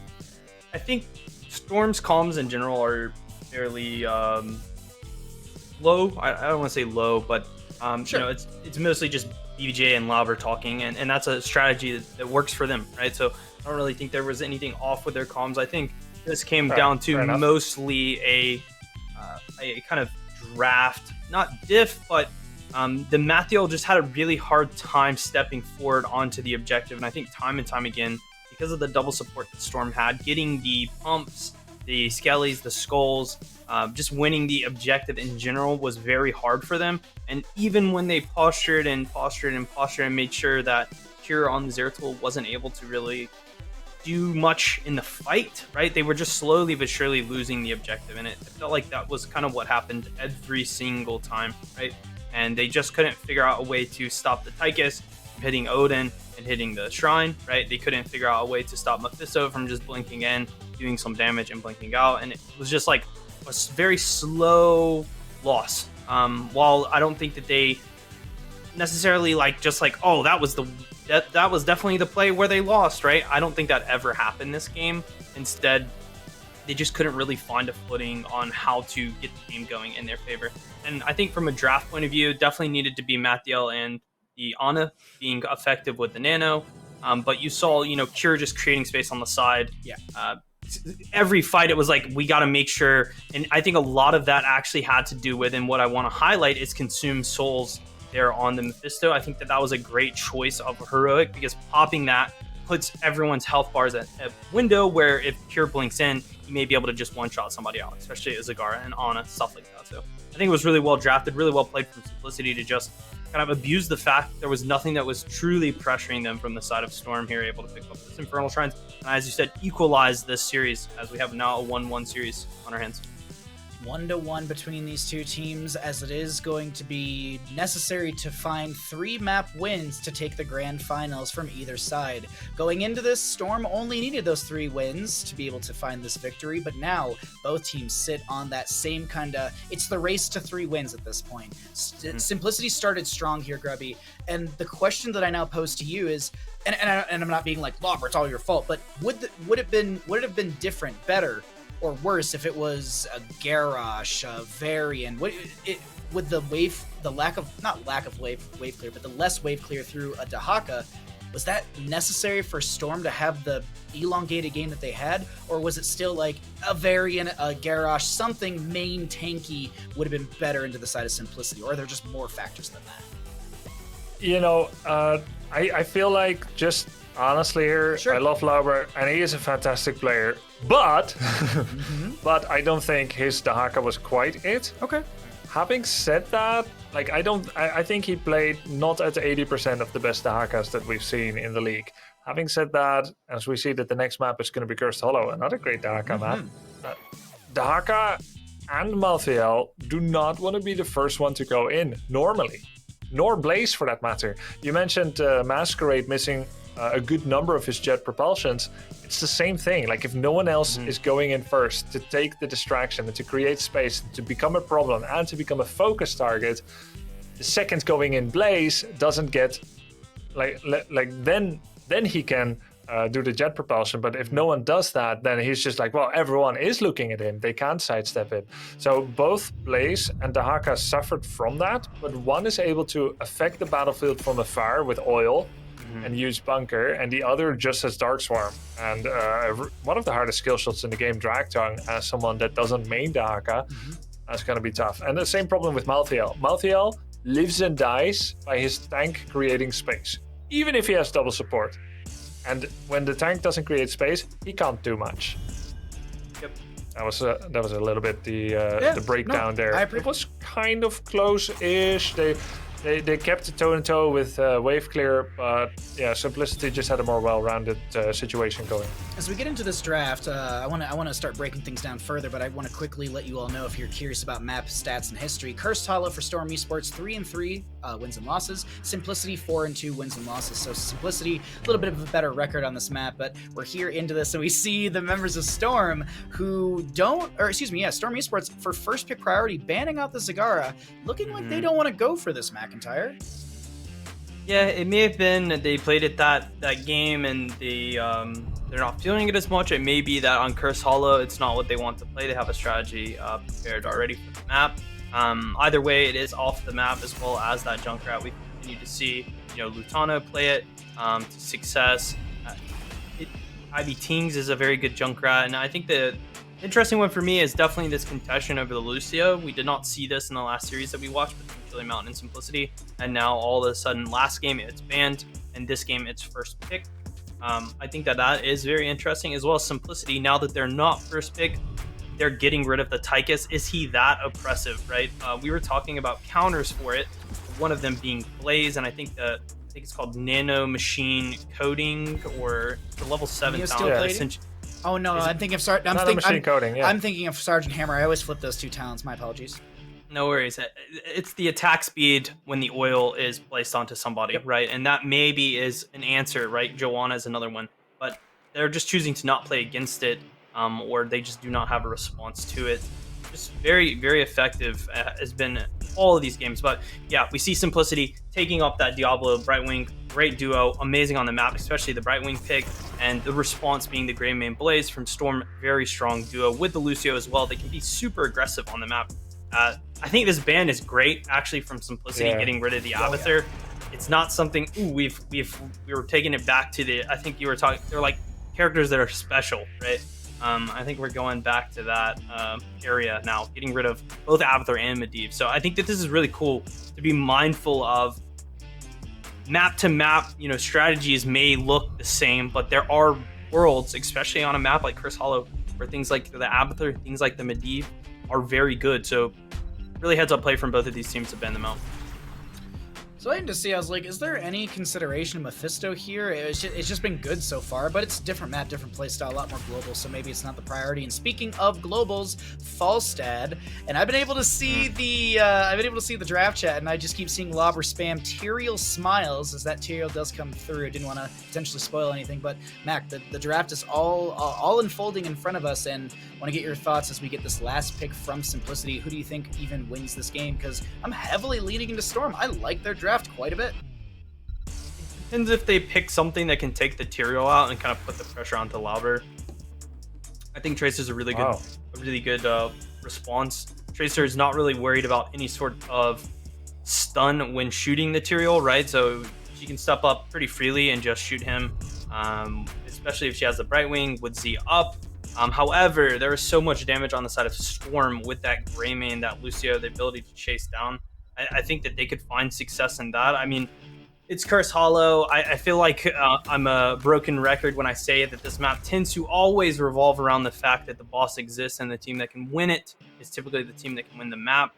I think Storm's comms in general are fairly low. I don't want to say low, but Sure. you know, it's mostly just BBJ and Lauber talking, and that's a strategy that works for them, right? So I don't really think there was anything off with their comms. I think this came down to mostly a kind of draft, not diff, but the Mathiel just had a really hard time stepping forward onto the objective. And I think time and time again, because of the double support that Storm had, getting the pumps, the skellies, the skulls, just winning the objective in general was very hard for them. And even when they postured and made sure that Cure on the Zeratul wasn't able to really do much in the fight, right? They were just slowly but surely losing the objective, and it felt like that was kind of what happened every single time, right? And they just couldn't figure out a way to stop the Tychus from hitting Odin and hitting the Shrine, right? They couldn't figure out a way to stop Mephisto from just blinking in, doing some damage and blinking out, and it was just like a very slow loss. While I don't think that they necessarily oh, that was definitely the play where they lost, right? I don't think that ever happened this game. Instead, they just couldn't really find a footing on how to get the game going in their favor. And I think from a draft point of view, definitely needed to be Mathiel and the Ana being effective with the Nano. But you saw, Cure just creating space on the side. Yeah. Every fight, it was like, we got to make sure. And I think a lot of that actually had to do with, and what I want to highlight is Consume Souls there on the Mephisto. I think that was a great choice of Heroic, because popping that puts everyone's health bars at a window where if Cure blinks in, you may be able to just one-shot somebody out, especially Zagara and Ana, stuff like that. So I think it was really well drafted, really well played from Simplicity to just kind of abuse the fact there was nothing that was truly pressuring them from the side of Storm here, able to pick up this Infernal Shrines, and as you said, equalize this series, as we have now a 1-1 series on our hands. 1-1 between these two teams, as it is going to be necessary to find 3 map wins to take the grand finals from either side. Going into this, Storm only needed those 3 wins to be able to find this victory, but now both teams sit on that same kind of, it's the race to 3 wins at this point. Simplicity started strong here, Grubby, and the question that I now pose to you is, and I'm not being like, Lobber, it's all your fault, but would it have been different, better, or worse if it was a Garrosh, a Varian? With the lack of wave clear, but the less wave clear through a Dahaka, was that necessary for Storm to have the elongated game that they had? Or was it still like a Varian, a Garrosh, something main tanky would have been better into the side of Simplicity? Or are there just more factors than that? I feel like, just honestly here, sure, I love Lauber, and he is a fantastic player, but but I don't think his Dahaka was quite it. Okay. Having said that, I think he played not at 80% of the best Dahakas that we've seen in the league. Having said that, as we see that the next map is going to be Cursed Hollow, another great Dahaka map, Dahaka and Malthael do not want to be the first one to go in, normally. Nor Blaze, for that matter. You mentioned Masquerade missing a good number of his jet propulsions. It's the same thing. Like, if no one else is going in first to take the distraction and to create space, to become a problem and to become a focus target, the second going in Blaze doesn't get then he can do the jet propulsion. But if no one does that, then he's just like, well, everyone is looking at him. They can't sidestep it. So both Blaze and Dahaka suffered from that, but one is able to affect the battlefield from afar with oil and use bunker, and the other just has Dark Swarm. And one of the hardest skill shots in the game, Drag Tongue, as someone that doesn't main Dahaka, that's going to be tough. And the same problem with Malthael. Malthael lives and dies by his tank creating space, even if he has double support. And when the tank doesn't create space, he can't do much. Yep. That was a little bit the breakdown there. It was kind of close-ish. They kept it toe-to-toe with wave clear, but yeah, Simplicity just had a more well-rounded situation going. As we get into this draft, I want to start breaking things down further, but I want to quickly let you all know, if you're curious about map stats and history, Cursed Hollow for Storm Esports 3-3 wins and losses, Simplicity 4-2 wins and losses. So Simplicity, a little bit of a better record on this map, but we're here into this, and we see the members of Storm who Storm Esports for first pick priority banning out the Zagara, looking like they don't want to go for this McIntyre. Yeah, it may have been they played it that game and they're not feeling it as much. It may be that on Cursed Hollow, it's not what they want to play. They have a strategy prepared already for the map. Either way, it is off the map, as well as that Junkrat. We continue to see, Lutano play it to success. Ivy Tings is a very good Junkrat, and I think the interesting one for me is definitely this contestation over the Lucio. We did not see this in the last series that we watched between Chili Mountain and Simplicity, and now all of a sudden, last game it's banned, and this game it's first pick. I think that is very interesting, as well as Simplicity. Now that they're not first pick, they're getting rid of the Tychus. Is he that oppressive, right? We were talking about counters for it, one of them being Blaze, and I think it's called Nano Machine Coding, or the level 7 talent. Oh no, I'm thinking of I'm thinking of Sergeant Hammer. I always flip those two talents. My apologies. No worries. It's the attack speed when the oil is placed onto somebody, right? And that maybe is an answer, right? Joanna is another one, but they're just choosing to not play against it, or they just do not have a response to it. Just very, very effective has been all of these games. But yeah, we see Simplicity taking up that Diablo Brightwing great duo, amazing on the map, especially the Brightwing pick, and the response being the Grey Mane Blaze from Storm, very strong duo with the Lucio as well. They can be super aggressive on the map. I think this ban is great, actually, from Simplicity, getting rid of the Abathur. It's not something, we were taking it back to the, I think you were talking, they're like characters that are special, right? I think we're going back to that area now, getting rid of both Abathur and Medivh. So I think that this is really cool to be mindful of. Map to map, strategies may look the same, but there are worlds, especially on a map like Curse Hollow, where things like the Abathur, things like the Medivh are very good. So really heads up play from both of these teams to ban them out. So I had to see, I was like, is there any consideration of Mephisto here? It's just been good so far, but it's a different map, different playstyle, a lot more global, so maybe it's not the priority. And speaking of globals, Falstad, and I've been able to see the draft chat, and I just keep seeing Lobber spam Tyrael Smiles, as that Tyrael does come through. I didn't want to potentially spoil anything, but Mac, the draft is all unfolding in front of us, and I want to get your thoughts as we get this last pick from Simplicity. Who do you think even wins this game? Because I'm heavily leaning into Storm. I like their draft quite a bit. Depends if they pick something that can take the Tyrael out and kind of put the pressure onto Lauber. I think Tracer's a really good response. Tracer is not really worried about any sort of stun when shooting the Tyrael, right? So she can step up pretty freely and just shoot him, especially if she has the Brightwing with Z up. However, there is so much damage on the side of Storm with that Greymane, that Lucio, the ability to chase down. I think that they could find success in that. I mean, it's Curse Hollow. I feel like I'm a broken record when I say that this map tends to always revolve around the fact that the boss exists and the team that can win it is typically the team that can win the map.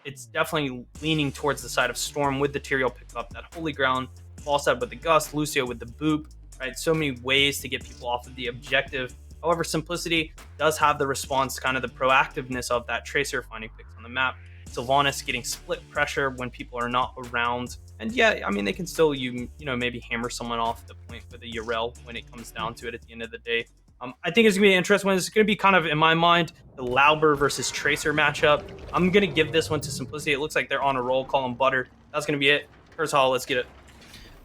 It's definitely leaning towards the side of Storm with the Tyrael pick up that Holy Ground, Falstad with the Gust, Lucio with the Boop, right? So many ways to get people off of the objective. However, Simplicity does have the response, kind of the proactiveness of that Tracer finding picks on the map. Sylvanas getting split pressure when people are not around. And yeah, I mean, they can still, maybe hammer someone off the point with a Yrel when it comes down to it at the end of the day. I think it's going to be an interesting one. It's going to be kind of, in my mind, the Lauber versus Tracer matchup. I'm going to give this one to Simplicity. It looks like they're on a roll. Call them butter. That's going to be it. Curse Hollow, let's get it.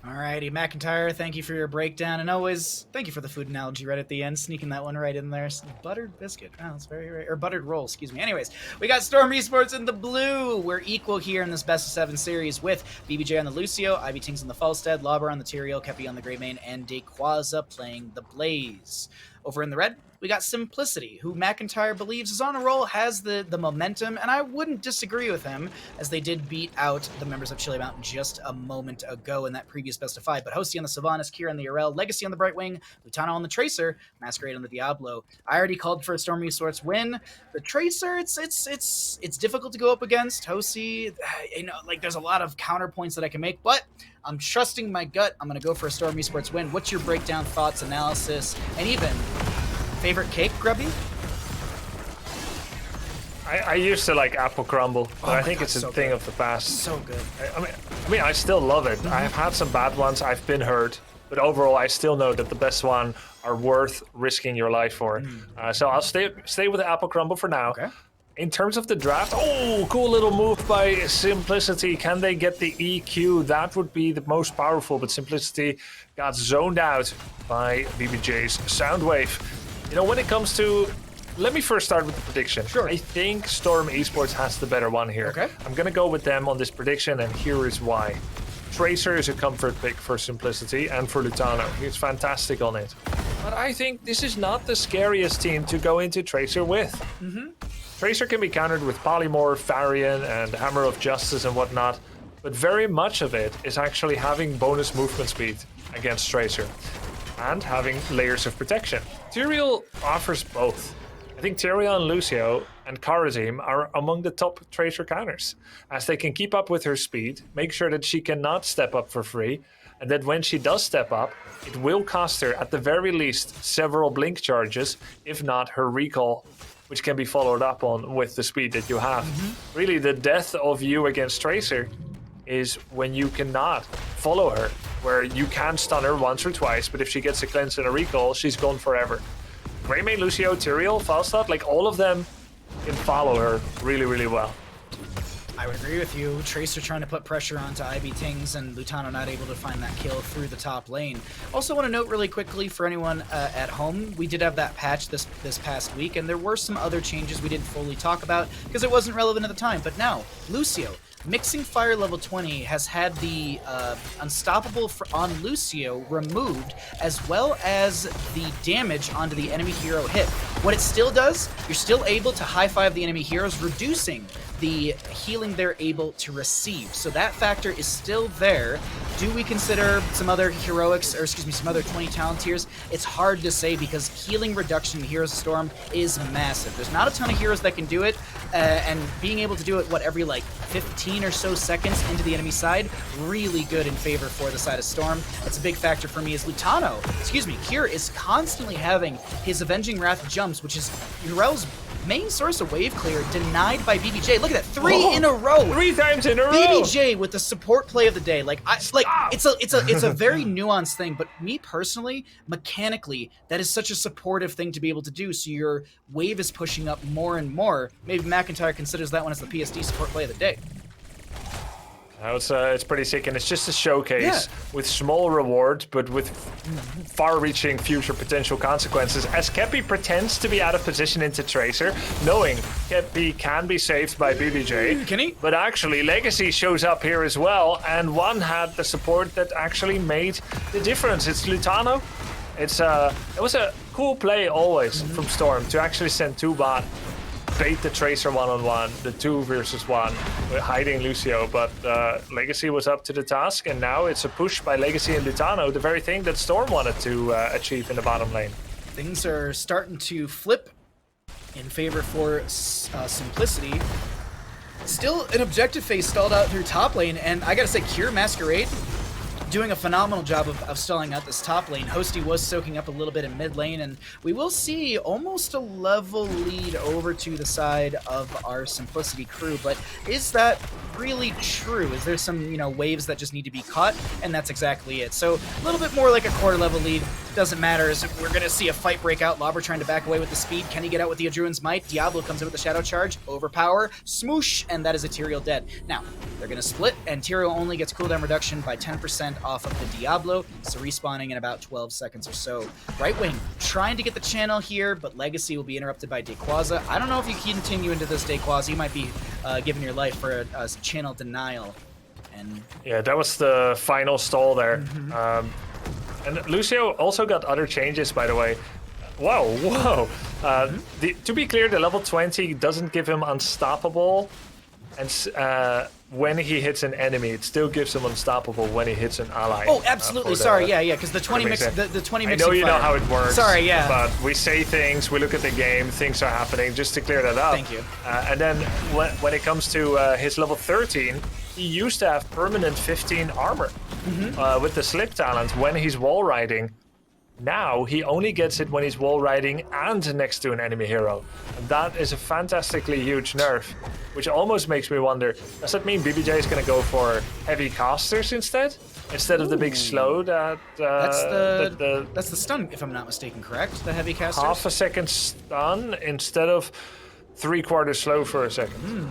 Alrighty, McIntyre, thank you for your breakdown, and always thank you for the food analogy right at the end, sneaking that one right in there. Buttered biscuit, oh, that's very right, or buttered roll, excuse me. Anyways, we got Storm Esports in the blue. We're equal here in this best of 7 series with BBJ on the Lucio, Ivy Tings on the Falstad, Lauber on the Tyrael, Kepi on the Greymane, and Dayquaza playing the Blaze. Over in the red, we got Simplicity, who McIntyre believes is on a roll, has the momentum, and I wouldn't disagree with him, as they did beat out the members of Chili Mountain just a moment ago in that previous best of 5. But Hosty on the Sylvanas, Kira on the Yrel, Legacy on the Brightwing, Lutano on the Tracer, Masquerade on the Diablo. I already called for a Storm Esports win. The Tracer, it's difficult to go up against. Hosty, there's a lot of counterpoints that I can make, but I'm trusting my gut. I'm going to go for a Storm Esports win. What's your breakdown, thoughts, analysis, and even favorite cake, Grubby? I used to like apple crumble, but I think it's a thing of the past. So good. I mean, I still love it. I've had some bad ones. I've been hurt, but overall, I still know that the best one are worth risking your life for. So I'll stay with the apple crumble for now. Okay. In terms of the draft, cool little move by Simplicity. Can they get the EQ? That would be the most powerful, but Simplicity got zoned out by BBJ's Soundwave. When it comes to... Let me first start with the prediction. Sure. I think Storm Esports has the better one here. Okay. I'm going to go with them on this prediction, and here is why. Tracer is a comfort pick for Simplicity and for Lutano. He's fantastic on it. But I think this is not the scariest team to go into Tracer with. Tracer can be countered with Polymorph, Varian, and Hammer of Justice and whatnot, but very much of it is actually having bonus movement speed against Tracer and having layers of protection. Tyrael offers both. I think Tyrael and Lucio and Karazim are among the top Tracer counters, as they can keep up with her speed, make sure that she cannot step up for free, and that when she does step up, it will cost her at the very least several blink charges, if not her recall, which can be followed up on with the speed that you have. Really, the death of you against Tracer is when you cannot follow her, where you can stun her once or twice, but if she gets a cleanse and a recall, she's gone forever. Greymane, Lucio, Tyrael, Falstad, all of them can follow her really, really well. I would agree with you. Tracer trying to put pressure onto IB Tings and Lutano not able to find that kill through the top lane. Also want to note really quickly for anyone at home, we did have that patch this past week, and there were some other changes we didn't fully talk about because it wasn't relevant at the time. But now, Lucio, Mixing Fire level 20 has had the Unstoppable on Lucio removed, as well as the damage onto the enemy hero hit. What it still does, you're still able to high-five the enemy heroes, reducing the healing they're able to receive. So that factor is still there. Do we consider some other heroics, or excuse me, some other 20 talent tiers? It's hard to say because healing reduction in Heroes of Storm is massive. There's not a ton of heroes that can do it, and being able to do it, every like 15 or so seconds into the enemy side, really good in favor for the side of Storm. It's a big factor for me as Lutano, Kier is constantly having his Avenging Wrath jumps, which is Urel's main source of wave clear, denied by BBJ. Look at that, 3 in a row. 3 times in a row. BBJ with the support play of the day. It's a very nuanced thing, but me personally, mechanically, that is such a supportive thing to be able to do. So your wave is pushing up more and more. Maybe McIntyre considers that one as the PSD support play of the day. It's pretty sick, and it's just a showcase with small rewards, but with far-reaching future potential consequences. As Kepi pretends to be out of position into Tracer, knowing Kepi can be saved by BBJ. Can he? But actually, Legacy shows up here as well, and one had the support that actually made the difference. It's Lutano. It was a cool play always from Storm to actually send 2 bot, bait the Tracer one-on-one, the 2 versus 1, with hiding Lucio, but Legacy was up to the task, and now it's a push by Legacy and Lutano, the very thing that Storm wanted to achieve in the bottom lane. Things are starting to flip in favor for Simplicity. Still an objective phase stalled out through top lane, and I gotta say, Cure Masquerade doing a phenomenal job of stalling out this top lane. Hosty was soaking up a little bit in mid lane, and we will see almost a level lead over to the side of our Simplicity crew, but is that really true? Is there some, waves that just need to be caught? And that's exactly it. So a little bit more like a quarter level lead. Doesn't matter, as we're going to see a fight break out. Lobber trying to back away with the speed. Can he get out with the Adruin's Might? Diablo comes in with the Shadow Charge. Overpower. Smoosh. And that is a Tyrael dead. Now, they're going to split, and Tyrael only gets cooldown reduction by 10% off of the Diablo, so respawning in about 12 seconds or so. Right wing trying to get the channel here, but Legacy will be interrupted by Dayquaza. I don't know if you continue into this, Dayquaza. You might be giving your life for a channel denial. And yeah, that was the final stall there. And Lucio also got other changes, by the way. Whoa. To be clear, the level 20 doesn't give him unstoppable, and when he hits an enemy, it still gives him unstoppable when he hits an ally. Oh, absolutely. Sorry, because the 20 mix, the 20 mix. I know you know how it works. Sorry, yeah. But we say things, we look at the game, things are happening, just to clear that up. Thank you. And then when it comes to his level 13, he used to have permanent 15 armor with the slip talent when he's wall riding. Now he only gets it when he's wall riding and next to an enemy hero. And that is a fantastically huge nerf, which almost makes me wonder, does that mean BBJ is going to go for heavy casters instead of the big slow that... that's the stun, if I'm not mistaken, correct? The heavy casters? Half a second stun instead of 3/4 slow for a second.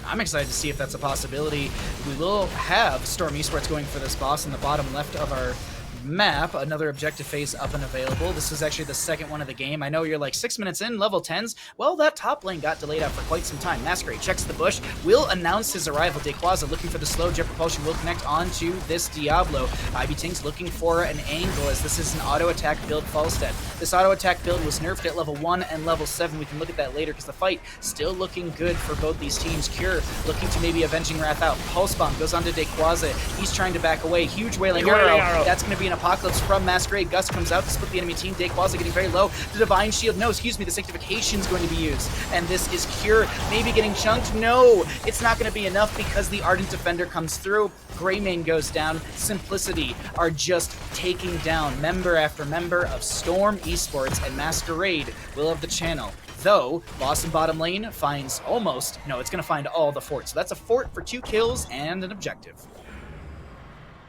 I'm excited to see if that's a possibility. We will have Storm Esports going for this boss in the bottom left of our map. Another objective phase up and available. This is actually the second one of the game. I know you're like 6 minutes in, level 10s. Well, that top lane got delayed out for quite some time. Masquerade checks the bush, will announce his arrival. Dayquaza looking for the slow. Jet Propulsion will connect onto this Diablo. Ivy Tink's looking for an angle, as this is an auto attack build Falstead. This auto attack build was nerfed at level 1 and level 7. We can look at that later because the fight still looking good for both these teams. Cure looking to maybe Avenging Wrath out. Pulse Bomb goes onto Dayquaza. He's trying to back away. Huge Wailing Arrow. That's going to be an Apocalypse from Masquerade. Gus comes out to split the enemy team. Dayquaza getting very low. The Divine Shield, the Sanctification is going to be used. And this is Cure maybe getting chunked. No, it's not going to be enough because the Ardent Defender comes through. Greymane goes down. Simplicity are just taking down member after member of Storm Esports, and Masquerade will have the channel. Though, boss in bottom lane finds it's going to find all the forts. So that's a fort for 2 kills and an objective.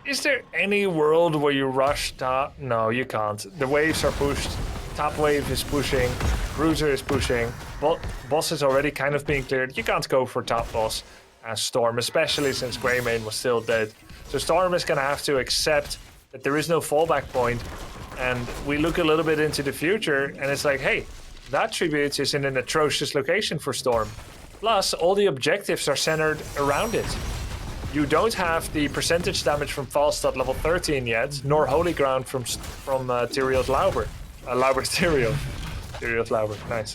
Is there any world where you rush top? No, you can't. The waves are pushed. Top wave is pushing. Bruiser is pushing. Boss is already kind of being cleared. You can't go for top boss. as Storm, especially since Greymane was still dead. So Storm is going to have to accept that there is no fallback point, and we look a little bit into the future, and it's like, hey, that tribute is in an atrocious location for Storm. Plus, all the objectives are centered around it. You don't have the percentage damage from Falstad level 13 yet, nor Holy Ground from Tyrion's Lauber. Lauber's Tyrion. Tyrion's Lauber, nice.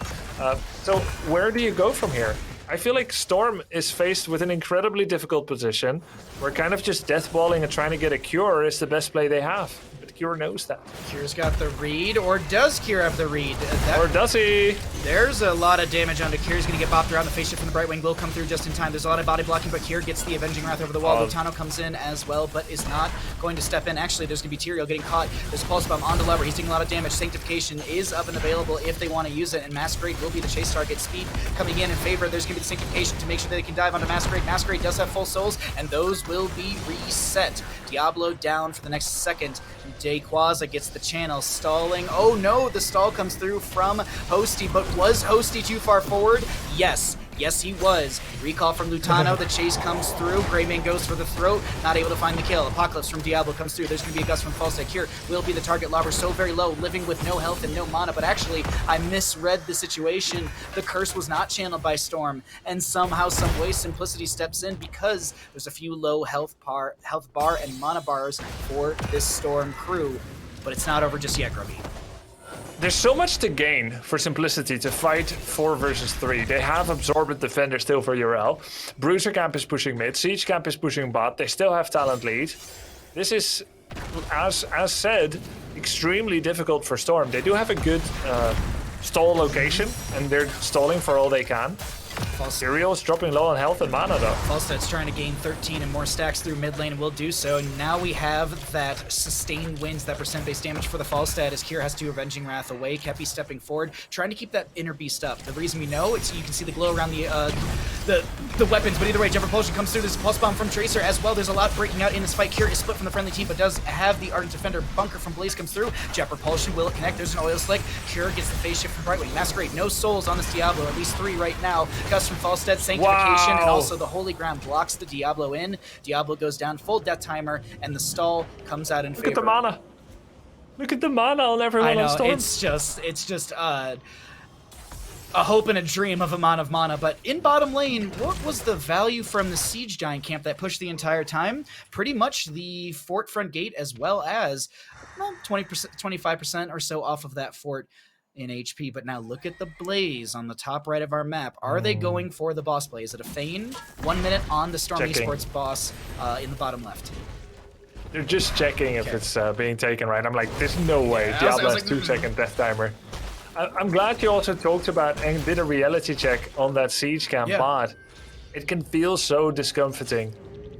So where do you go from here? I feel like Storm is faced with an incredibly difficult position, where kind of just deathballing and trying to get a cure is the best play they have. But Cure knows that. Cure's got the read, or does Cure have the read? Or does he? There's a lot of damage onto Cure. He's going to get bopped around. The face shift from the Brightwing will come through just in time. There's a lot of body blocking, but Cure gets the Avenging Wrath over the wall. Lutano comes in as well, but is not going to step in. Actually, there's going to be Tyrael getting caught. There's a Pulse Bomb onto Lever. He's taking a lot of damage. Sanctification is up and available if they want to use it, and Masquerade will be the chase target. Speed coming in favor. There's going to be the Sanctification to make sure that they can dive onto Masquerade. Masquerade does have full souls, and those will be reset. Diablo down for the next second. Dayquaza gets the channel stalling. Oh no, the stall comes through from Hosty, but was Hosty too far forward? Yes. Yes, he was. Recall from Lutano. The chase comes through. Greymane goes for the throat. Not able to find the kill. Apocalypse from Diablo comes through. There's going to be a gust from Falstad. Cure will be the target. Lauber so very low, living with no health and no mana. But actually, I misread the situation. The curse was not channeled by Storm. And somehow, some way, Simplicity steps in because there's a few low health bar and mana bars for this Storm crew. But it's not over just yet, Grubby. There's so much to gain for Simplicity to fight 4 versus 3. They have Absorbent Defender still for URL. Bruiser Camp is pushing mid. Siege Camp is pushing bot. They still have Talent lead. This is, as said, extremely difficult for Storm. They do have a good stall location, and they're stalling for all they can. Tyrael's dropping low on health and mana though. Falstad's trying to gain 13 and more stacks through mid lane and will do so. Now we have that sustained wins, that percent-based damage for the Falstad as Kier has to Avenging Wrath away. Kepi stepping forward, trying to keep that inner beast up. The reason we know it's you can see the glow around the weapons, but either way, Jump Repulsion comes through. There's a Pulse Bomb from Tracer as well. There's a lot breaking out in this fight. Kier is split from the friendly team, but does have the Ardent Defender. Bunker from Blaze comes through. Jet Repulsion, will it connect? There's an Oil Slick. Kier gets the phase shift from Brightwing. Masquerade, no souls on this Diablo, at least 3 right now. Gust from Falstad, Sanctification, and also the Holy Ground blocks the Diablo in. Diablo goes down, full death timer, and the stall comes out in favor. Look at the mana. Look at the mana on everyone on Storm. It's just a hope and a dream of amount of mana. But in bottom lane, what was the value from the Siege Giant camp that pushed the entire time? Pretty much the fort front gate, as well as 20%, 25% or so off of that fort in HP. But now look at the Blaze on the top right of our map. Are they going for the boss play? Is it a feign? 1 minute on the Storm Esports boss in the bottom left. They're just checking if it's being taken right. I'm like, there's no way. Diablo has 2-second death timer. I'm glad you also talked about and did a reality check on that Siege Camp bot. It can feel so discomforting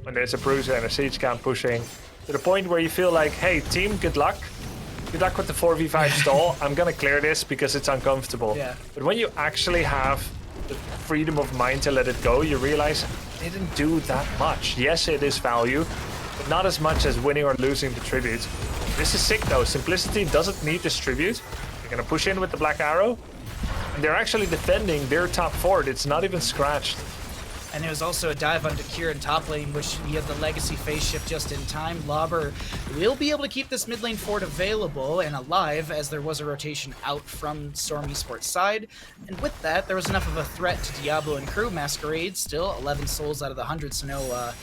when there's a Bruiser and a Siege Camp pushing to the point where you feel like, hey, team, good luck. Good luck with the 4v5 stall. I'm gonna clear this because it's uncomfortable. Yeah. But when you actually have the freedom of mind to let it go, you realize it didn't do that much. Yes, it is value, but not as much as winning or losing the tribute. This is sick though. Simplicity doesn't need this tribute. They're gonna push in with the Black Arrow, and they're actually defending their top fort. It's not even scratched. And there was also a dive onto Cure in top lane, which he had the Legacy phase shift just in time. Lauber will be able to keep this mid lane fort available and alive, as there was a rotation out from Storm Esports side. And with that, there was enough of a threat to Diablo and crew. Masquerade still 11 souls out of the 100, so no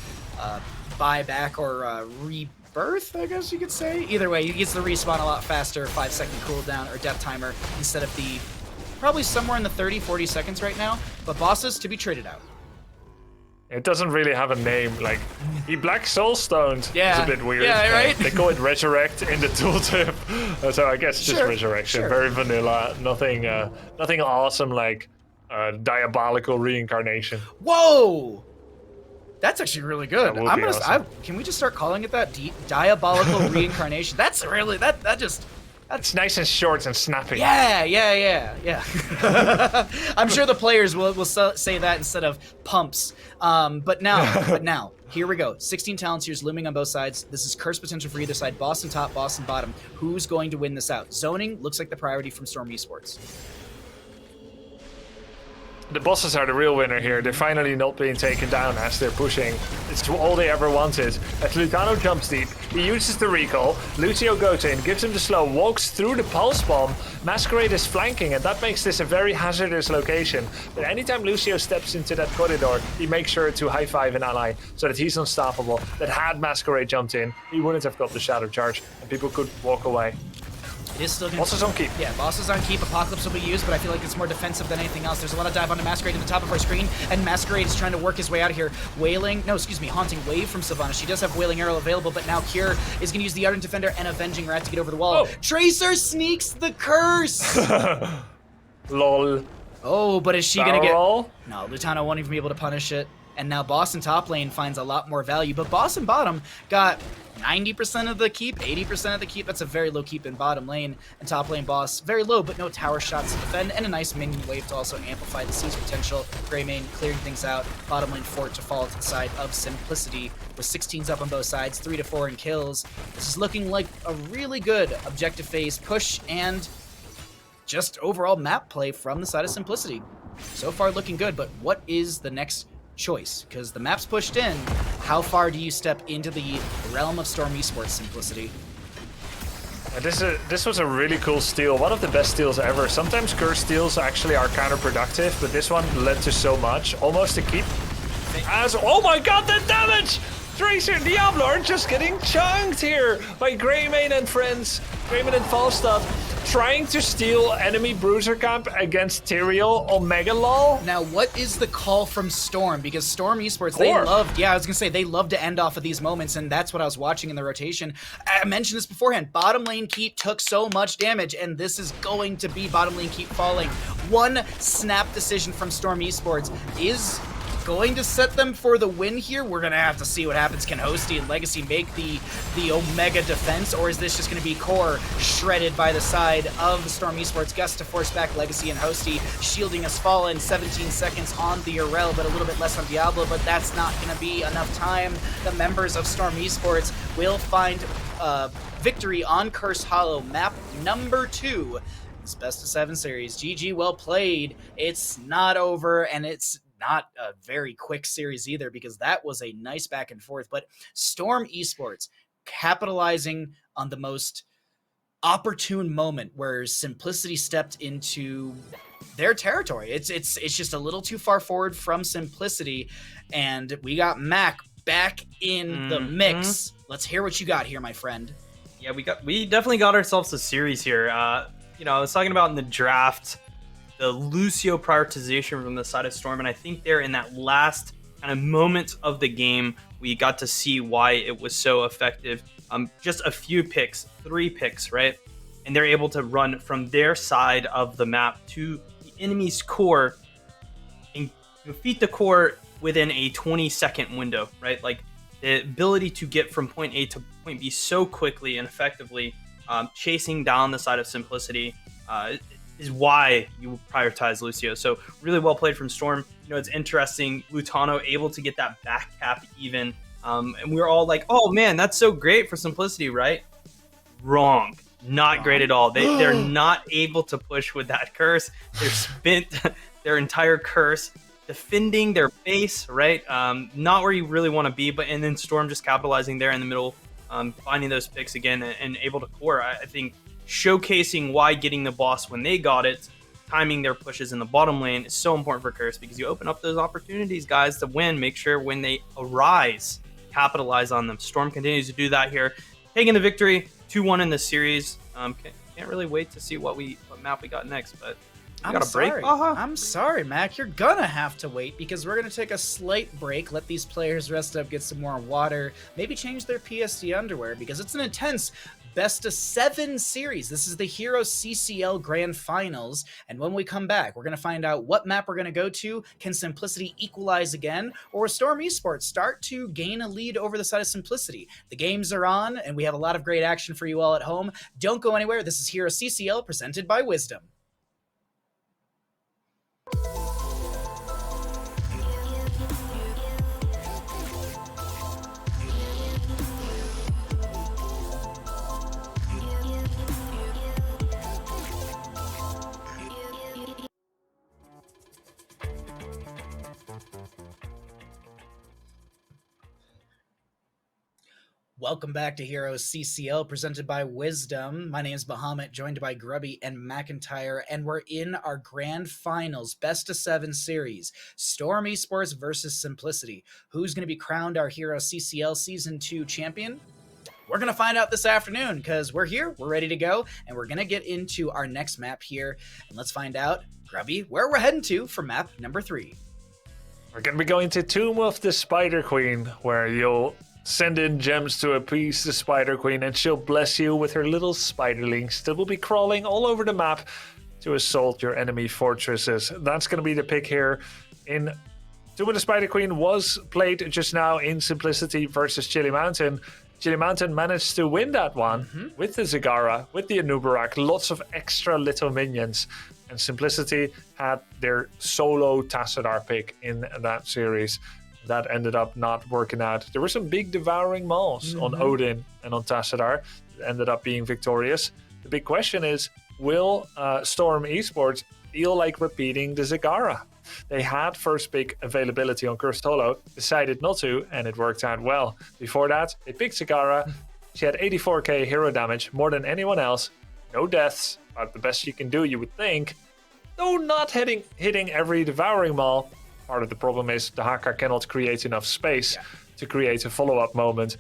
buyback or rebirth, I guess you could say. Either way, he gets the respawn a lot faster, 5-second cooldown or death timer, instead of the probably somewhere in the 30-40 seconds right now. But bosses to be traded out. It doesn't really have a name, like, he Black Soulstoned. Yeah. It's a bit weird. Yeah, right? They call it Resurrect in the tooltip. So I guess just Resurrection. Sure. Very vanilla. Nothing awesome like Diabolical Reincarnation. Whoa! That's actually really good. Awesome. Can we just start calling it that? Diabolical Reincarnation? That's really, It's nice and short and snappy. Yeah. I'm sure the players will say that instead of pumps. But now, here we go. 16 talents here's looming on both sides. This is curse potential for either side. Boss and top, boss and bottom. Who's going to win this out? Zoning looks like the priority from Storm Esports. The bosses are the real winner here. They're finally not being taken down as they're pushing. It's all they ever wanted. As Lutano jumps deep, he uses the recall. Lucio goes in, gives him the slow, walks through the pulse bomb. Masquerade is flanking, and that makes this a very hazardous location. But anytime Lucio steps into that corridor, he makes sure to high-five an ally so that he's unstoppable. That had Masquerade jumped in, he wouldn't have got the Shadow Charge, and people could walk away. It is still going Boss is on keep. Yeah, Boss is on keep. Apocalypse will be used, but I feel like it's more defensive than anything else. There's a lot of dive onto Masquerade at the top of our screen, and Masquerade is trying to work his way out of here. Haunting Wave from Sylvanas. She does have Wailing Arrow available, but now Cure is going to use the Ardent Defender and Avenging Rat to get over the wall. Oh. Tracer sneaks the curse! Lol. Oh, but is she going to get... Barrel? No, Lutano won't even be able to punish it. And now Boss in top lane finds a lot more value, but Boss in bottom got 90% of the keep, 80% of the keep. That's a very low keep in bottom lane. And top lane Boss, very low, but no tower shots to defend, and a nice minion wave to also amplify the siege potential. Greymane clearing things out. Bottom lane Fort to fall to the side of Simplicity with 16s up on both sides, 3 to 4 in kills. This is looking like a really good objective phase push and just overall map play from the side of Simplicity. So far looking good, but what is the next choice? Because the map's pushed in. How far do you step into the realm of Storm Esports Simplicity? This was a really cool steal. One of the best steals ever. Sometimes curse steals actually are counterproductive, but this one led to so much. Almost a keep. As oh my god, the damage! Tracer and Diablo are just getting chunked here by Greymane and friends. Greymane and Falstad trying to steal enemy Bruiser Camp against Tyrael Omega LOL. Now, what is the call from Storm? Because Storm Esports, they love, I was going to say, they love to end off of these moments, and that's what I was watching in the rotation. I mentioned this beforehand. Bottom lane keep took so much damage, and this is going to be bottom lane keep falling. One snap decision from Storm Esports is going to set them for the win here. We're going to have to see what happens. Can Hosty and Legacy make the Omega defense, or is this just going to be core shredded by the side of the Storm Esports? Gust to force back Legacy and Hosty. Shielding has fallen. 17 seconds on the Urel, but a little bit less on Diablo, but that's not going to be enough time. The members of Storm Esports will find victory on Curse Hollow, map number 2. This best of 7 series. GG, well played. It's not over, and it's not a very quick series either, because that was a nice back and forth. But Storm Esports capitalizing on the most opportune moment where Simplicity stepped into their territory. It's just a little too far forward from Simplicity, and we got Mac back in the mix. Let's hear what you got here, my friend. Yeah, we definitely got ourselves a series here. I was talking about in the draft the Lucio prioritization from the side of Storm, and I think there in that last kind of moment of the game, we got to see why it was so effective. Just a few picks, 3 picks, right? And they're able to run from their side of the map to the enemy's core and defeat the core within a 20-second window, right? Like the ability to get from point A to point B so quickly and effectively, chasing down the side of Simplicity, is why you prioritize Lucio. So really well played from Storm. It's interesting. Lutano able to get that back cap even. And we were all like, oh man, that's so great for Simplicity, right? Wrong. Not great at all. They're not able to push with that curse. They're spent their entire curse defending their base, right? Not where you really want to be, and then Storm just capitalizing there in the middle, finding those picks again and able to core. I think showcasing why getting the boss when they got it, timing their pushes in the bottom lane is so important for Curse, because you open up those opportunities, guys, to win. Make sure when they arise, capitalize on them. Storm continues to do that here, taking the victory, 2-1 in the series. Can't really wait to see what map we got next, but we got a break, Baha? I'm sorry, Mac. You're gonna have to wait, because we're gonna take a slight break, let these players rest up, get some more water, maybe change their PSD underwear, because it's an intense best of 7 series. This is the HeroesCCL Grand Finals, and when we come back, we're going to find out what map we're going to go to. Can Simplicity equalize again, or will Storm Esports start to gain a lead over the side of Simplicity? The games are on, and we have a lot of great action for you all at home. Don't go anywhere. This is HeroesCCL presented by Wisdom. Welcome back to Heroes CCL, presented by Wisdom. My name is Bahamut, joined by Grubby and McIntyre, and we're in our grand finals, best of 7 series, Storm Esports versus Simplicity. Who's going to be crowned our Heroes CCL Season 2 champion? We're going to find out this afternoon, because we're here, we're ready to go, and we're going to get into our next map here. And let's find out, Grubby, where we're heading to for map number 3. We're going to be going to Tomb of the Spider Queen, where you'll send in gems to appease the Spider Queen, and she'll bless you with her little spiderlings that will be crawling all over the map to assault your enemy fortresses. That's going to be the pick here. In Tomb of the Spider Queen was played just now in Simplicity versus Chili Mountain. Chili Mountain managed to win that one with the Zagara, with the Anubarak, lots of extra little minions. And Simplicity had their solo Tassadar pick in that series. That ended up not working out. There were some big devouring mauls on Odin and on Tassadar that ended up being victorious. The big question is, will Storm Esports feel like repeating the Zagara? They had first pick availability on Cursed Hollow, decided not to, and it worked out well. Before that, they picked Zagara. She had 84k hero damage, more than anyone else. No deaths, about the best you can do, you would think. Though not hitting every devouring maul. Part of the problem is the Haka cannot create enough space to create a follow-up moment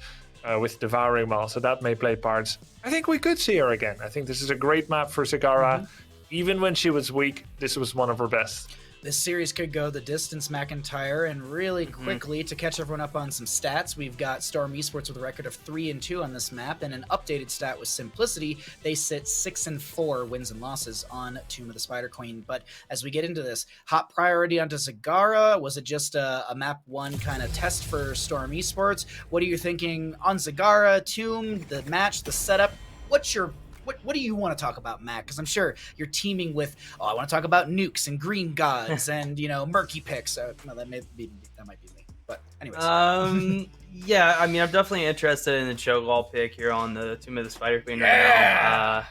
with devouring maul, so that may play parts. I think we could see her again. I think this is a great map for Zagara. Even when she was weak, this was one of her best. This series could go the distance, McIntyre, and really quickly, to catch everyone up on some stats, we've got Storm Esports with a record of 3-2 on this map, and an updated stat with Simplicity. They sit 6-4 wins and losses on Tomb of the Spider Queen. But as we get into this, hot priority onto Zagara. Was it just a map 1 kind of test for Storm Esports? What are you thinking on Zagara, Tomb, the match, the setup? What do you want to talk about, Matt? Because I'm sure you're teaming with, I want to talk about nukes and green gods and, murky picks. No, that might be me. But anyways. Yeah, I mean, I'm definitely interested in the Cho'Gall pick here on the Tomb of the Spider Queen right now.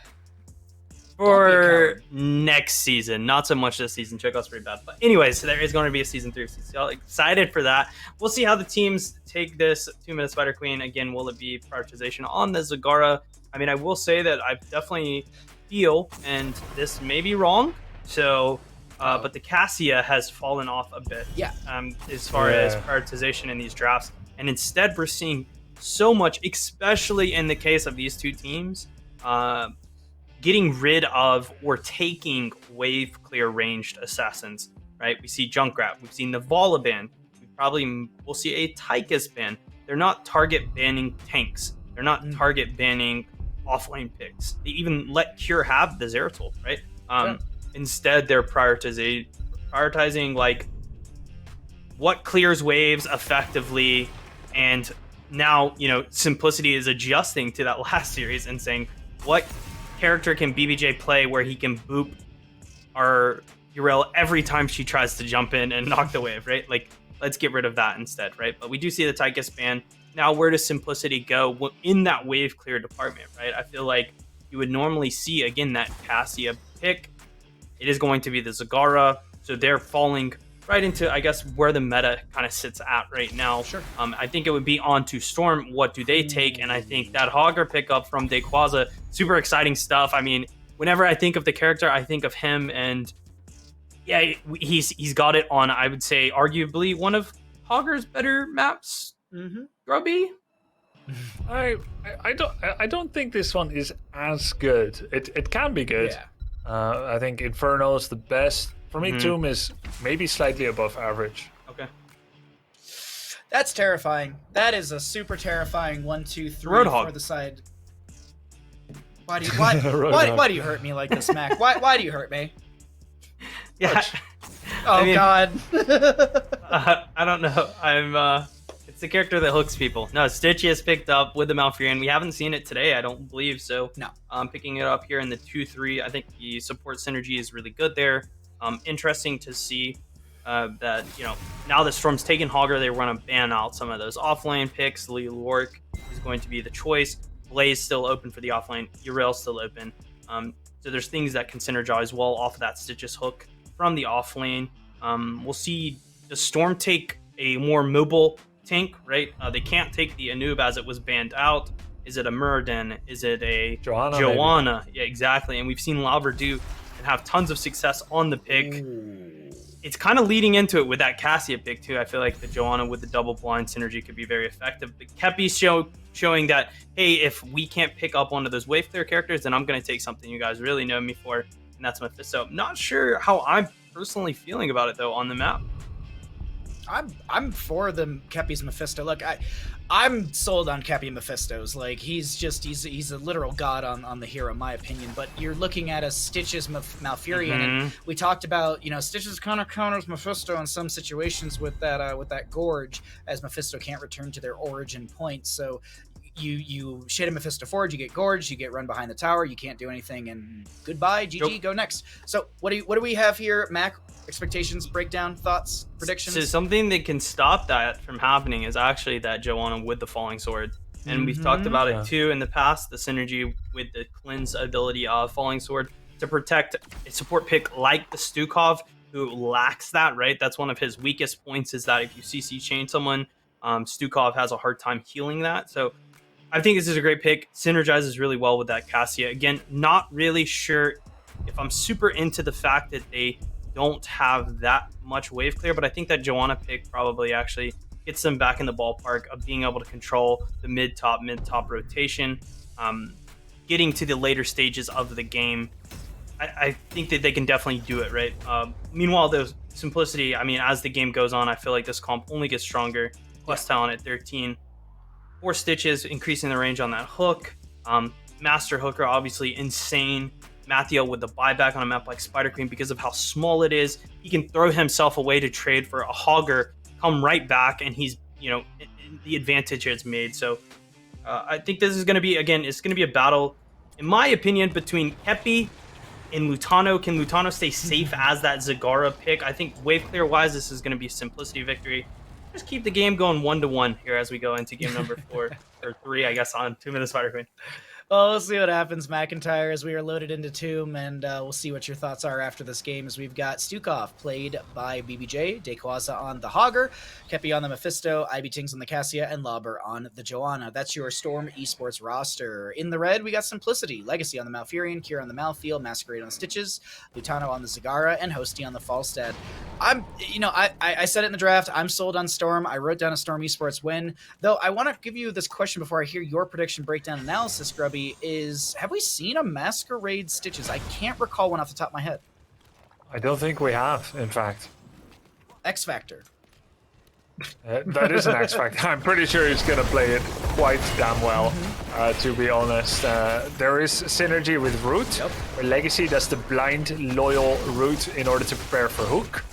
For next season, not so much this season. Cho'Gall's pretty bad. But anyways, there is going to be a season 3 of CCL. Excited for that. We'll see how the teams take this Tomb of the Spider Queen. Again, will it be prioritization on the Zagara? I mean, I will say that I definitely feel, and this may be wrong, so, but the Cassia has fallen off a bit as far as prioritization in these drafts. And instead, we're seeing so much, especially in the case of these two teams, getting rid of or taking wave clear ranged assassins, right? We see Junkrat, we've seen the Vala ban, we'll see a Tychus ban. They're not target banning tanks. They're not target banning offlane picks. They even let Cure have the Zeratul, right? Instead, they're prioritizing like what clears waves effectively, and now Simplicity is adjusting to that last series and saying what character can BBJ play where he can boop our Yrel every time she tries to jump in and knock the wave, right? Like, let's get rid of that instead, right? But we do see the Tychus ban. Now, where does Simplicity go in that wave clear department, right? I feel like you would normally see, again, that Cassia pick. It is going to be the Zagara. So they're falling right into, I guess, where the meta kind of sits at right now. Sure. I think it would be on to Storm. What do they take? And I think that Hogger pickup from Dequaza, super exciting stuff. I mean, whenever I think of the character, I think of him. And yeah, he's got it on, I would say, arguably one of Hogger's better maps. Grubby? I don't think this one is as good. It can be good. I think Infernal is the best. For me, Tomb is maybe slightly above average. Okay. That's terrifying. That is a super terrifying 1, 2, 3 Roadhog for the side. Why do you hurt me like this, Mac? Why do you hurt me? Yeah. God. I don't know. It's the character that hooks people. No, Stitchy has picked up with the Malfurion. We haven't seen it today, I don't believe so. No. Picking it up here in the 2-3. I think the support synergy is really good there. Interesting to see that, now that Storm's taken Hogger, they want to ban out some of those offlane picks. Lee Lork is going to be the choice. Blaze still open for the offlane. Yrel still open. So there's things that can synergize well off of that Stitches hook from the offlane. We'll see the Storm take a more mobile tank, right? They can't take the Anub as it was banned out. Is it a Muradin? Is it a Joanna? Yeah, exactly. And we've seen Lauber do and have tons of success on the pick. It's kind of leading into it with that Cassia pick too. I feel like the Joanna with the double blind synergy could be very effective. But Kepi's showing that, hey, if we can't pick up one of those wave clear characters, then I'm going to take something you guys really know me for, and that's Mephisto. Not sure how I'm personally feeling about it though on the map. I'm for the Kepi's Mephisto. Look, I'm sold on Kepi Mephistos. Like he's a literal god on the hero, in my opinion. But you're looking at a Stitches Malfurion, and we talked about, you know, Stitches kind of counters Mephisto in some situations with that Gorge, as Mephisto can't return to their origin point. So you shit a Mephisto Forge, you get Gorge, you get run behind the tower, you can't do anything, and goodbye, GG, Nope. go next. So what do we have here, Mac? Expectations, breakdown, thoughts, predictions? So something that can stop that from happening is actually that Joanna with the Falling Sword. And we've talked about it too in the past, the synergy with the cleanse ability of Falling Sword to protect a support pick like the Stukov, who lacks that, right? That's one of his weakest points, is that if you CC chain someone, Stukov has a hard time healing that. So I think this is a great pick. Synergizes really well with that Cassia. Again, not really sure if I'm super into the fact that they don't have that much wave clear, but I think that Joanna pick probably actually gets them back in the ballpark of being able to control the mid-top rotation, getting to the later stages of the game. I think that they can definitely do it, right? Meanwhile, the Simplicity, I mean, as the game goes on, I feel like this comp only gets stronger. Plus talent at 13. 4 Stitches, increasing the range on that hook. Master Hooker, obviously insane. Matthew with the buyback on a map like Spider Queen, because of how small it is, he can throw himself away to trade for a Hogger, come right back, and he's, you know, the advantage is made. So I think this is going to be, again, it's going to be a battle, in my opinion, between Kepi and Lutano. Can Lutano stay safe as that Zagara pick? I think wave clear wise, this is going to be Simplicity victory. Just keep the game going 1-1 here as we go into game number 4 or 3, I guess, on 2 minutes Spider Queen. Well, we'll see what happens, McIntyre, as we are loaded into Tomb, and we'll see what your thoughts are after this game, as we've got Stukov, played by BBJ, Dekwaza on the Hogger, Kepi on the Mephisto, Ivy Tings on the Cassia, and Lauber on the Joanna. That's your Storm Esports roster. In the red, we got Simplicity, Legacy on the Malfurion, Kira on the Malfield, Masquerade on the Stitches, Lutano on the Zagara, and Hosty on the Falstad. I said it in the draft, I'm sold on Storm. I wrote down a Storm Esports win, though I want to give you this question before I hear your prediction breakdown analysis, Grubby. Have we seen a Masquerade Stitches? I can't recall one off the top of my head. I don't think we have, in fact. X Factor. That is an X Factor. I'm pretty sure he's going to play it quite damn well, to be honest. There is synergy with Root. Yep. Where Legacy does the blind, loyal Root in order to prepare for Hook.